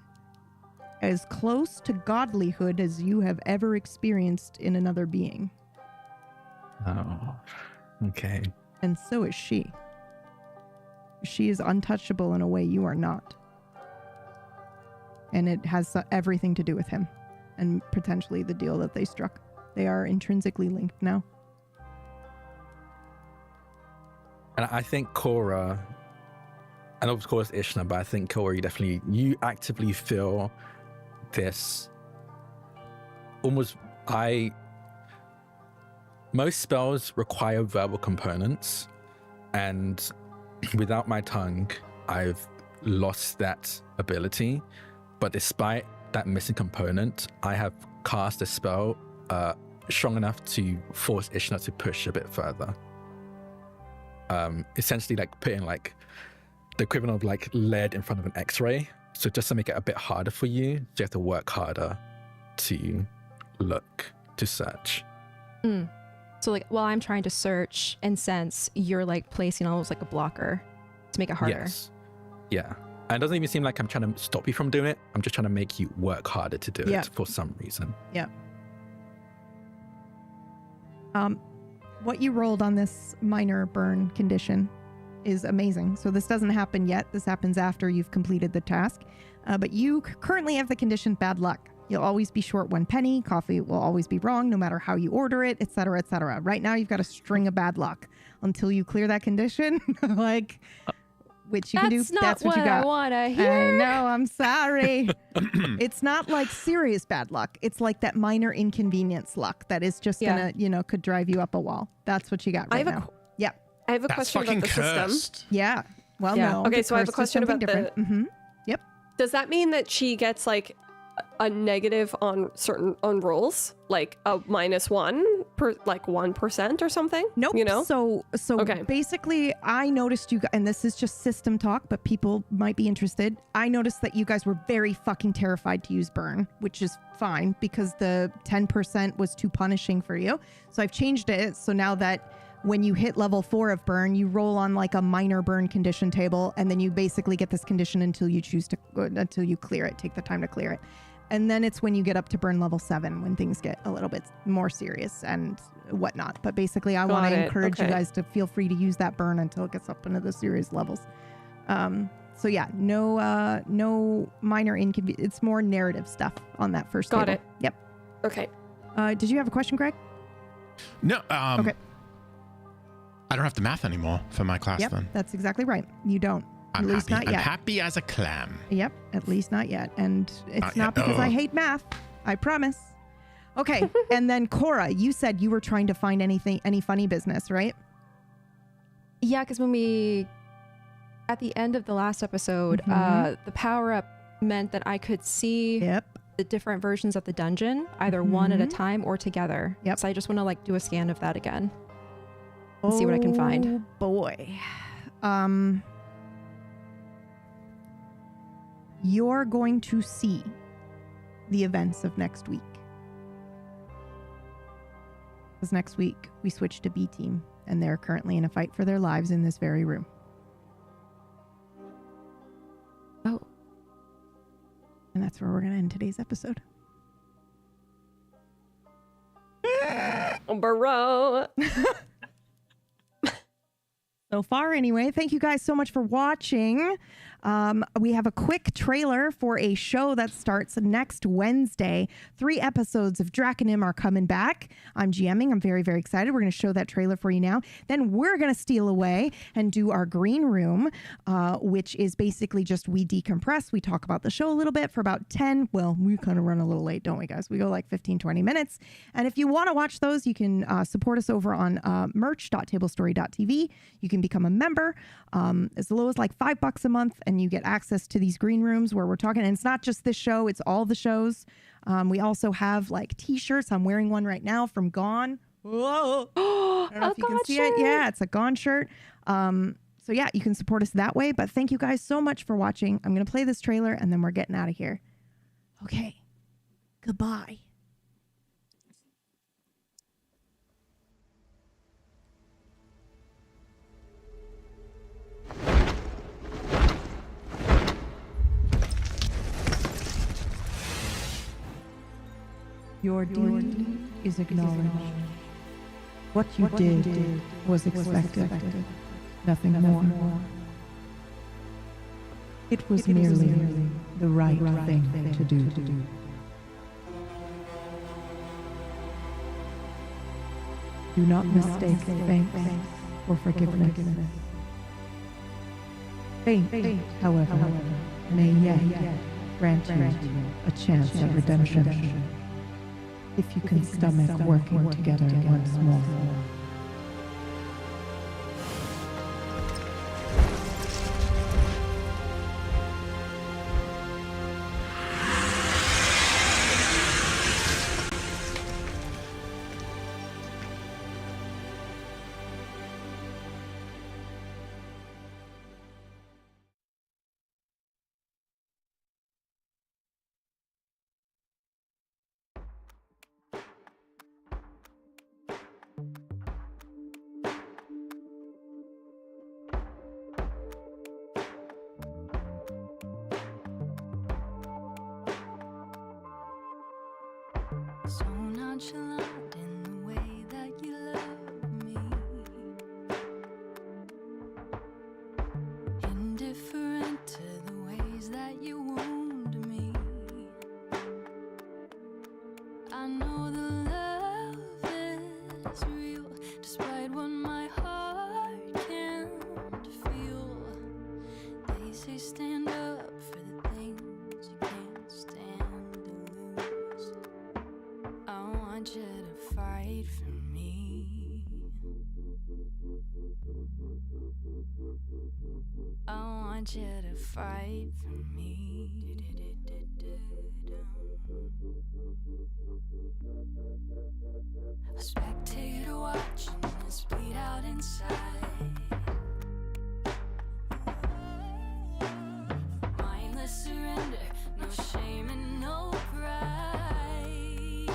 as close to godlyhood as you have ever experienced in another being. Oh, okay. And so is she. She is untouchable in a way you are not. And it has everything to do with him and potentially the deal that they struck. They are intrinsically linked now. And I think Cora, and of course Ishna, but I think Cora, you actively feel this almost, most spells require verbal components, and without my tongue, I've lost that ability. But despite that missing component, I have cast a spell strong enough to force Ishna to push a bit further. Essentially like putting like the equivalent of like lead in front of an x-ray. So just to make it a bit harder for you, you have to work harder to look, to search. So like while I'm trying to search and sense, you're like placing almost like a blocker to make it harder. Yes. Yeah. And it doesn't even seem like I'm trying to stop you from doing it. I'm just trying to make you work harder to do it for some reason. Yeah. What you rolled on this minor burn condition is amazing. So this doesn't happen yet. This happens after you've completed the task. But you currently have the condition bad luck. You'll always be short 1 penny. Coffee will always be wrong, no matter how you order it, etc., etc. Right now, you've got a string of bad luck until you clear that condition. Which you can do. That's what you got. I want to hear. I know. I'm sorry. It's not like serious bad luck. It's like that minor inconvenience luck that is just gonna, could drive you up a wall. That's what you got right now. I have a That's question fucking about the system. cursed. Yeah. Well, Yeah. no. Okay, the so I have a curse is question something about the- different. Mm-hmm. Yep. Does that mean that she gets like a negative on certain rolls, like a -1 per 1% or something? Nope. You know. So Okay. basically, I noticed you, and this is just system talk, but people might be interested. I noticed that you guys were very fucking terrified to use burn, which is fine because the 10% was too punishing for you. So I've changed it. So now that when you hit level 4 of burn, you roll on like a minor burn condition table, and then you basically get this condition until you until you clear it, take the time to clear it. And then it's when you get up to burn level 7 when things get a little bit more serious and whatnot. But basically, I want to encourage you guys to feel free to use that burn until it gets up into the serious levels. So yeah, no minor inconvenience. It's more narrative stuff on that first Got table. it. Yep. Okay. Did you have a question, Greg? No. Okay. I don't have to math anymore for my class Yep, then. that's exactly right. You don't. I'm at least happy. not yet. I'm happy as a clam. Yep, at least not yet. And it's Not not yet. because I Ugh. hate math. I promise. Okay, and then Cora, you said you were trying to find any funny business, right? Yeah, because when we, at the end of the last episode, the power up meant that I could see Yep. the different versions of the dungeon, either one at a time or together. Yep. So I just want to do a scan of that again and see what I can find. Oh boy. You're going to see the events of next week. Because next week we switch to B team, and they're currently in a fight for their lives in this very room. Oh. And that's where we're going to end today's episode. Bro. So far, anyway. Thank you guys so much for watching. We have a quick trailer for a show that starts next Wednesday. 3 episodes of Draconim are coming back. I'm GMing. I'm very, very excited. We're going to show that trailer for you now. Then we're going to steal away and do our green room, which is basically just we decompress. We talk about the show a little bit for about 10. Well, we kind of run a little late, don't we, guys? We go like 15, 20 minutes. And if you want to watch those, you can support us over on merch.tablestory.tv. You can become a member as low as like $5 a month, and you get access to these green rooms where we're talking. And it's not just this show, it's all the shows. We also have like t-shirts. I'm wearing one right now from Gone. Whoa. I don't know if you can see it. Yeah, it's a Gone shirt. So yeah, you can support us that way. But thank you guys so much for watching. I'm going to play this trailer and then we're getting out of here. Okay. Goodbye. Your deed is acknowledged. What you did was expected. Nothing more. It was merely the right thing to do. Do not mistake thanks for forgiveness. Fate, however, may yet grant you a chance at redemption. If you can stomach working together once more. So nonchalant in the way that you love me, indifferent to the ways that you wound me. I know the love is real, despite what my heart can't feel. They say stand up for the things you can't stand to lose. I want you to fight for me. I want you to fight for me. A spectator watching this bleed out inside. Mindless surrender, no shame and no pride.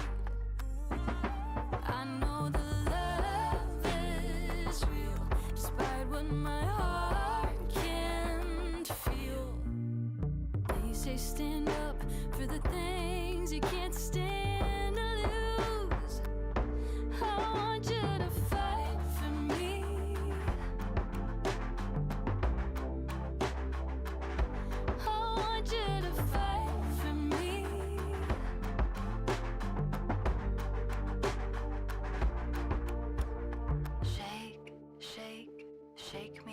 I know the love is real, despite what my heart can't feel. They say stand up for the things you can't stand to lose. I want you to fight for me. I want you to fight for me. Shake, shake, shake me.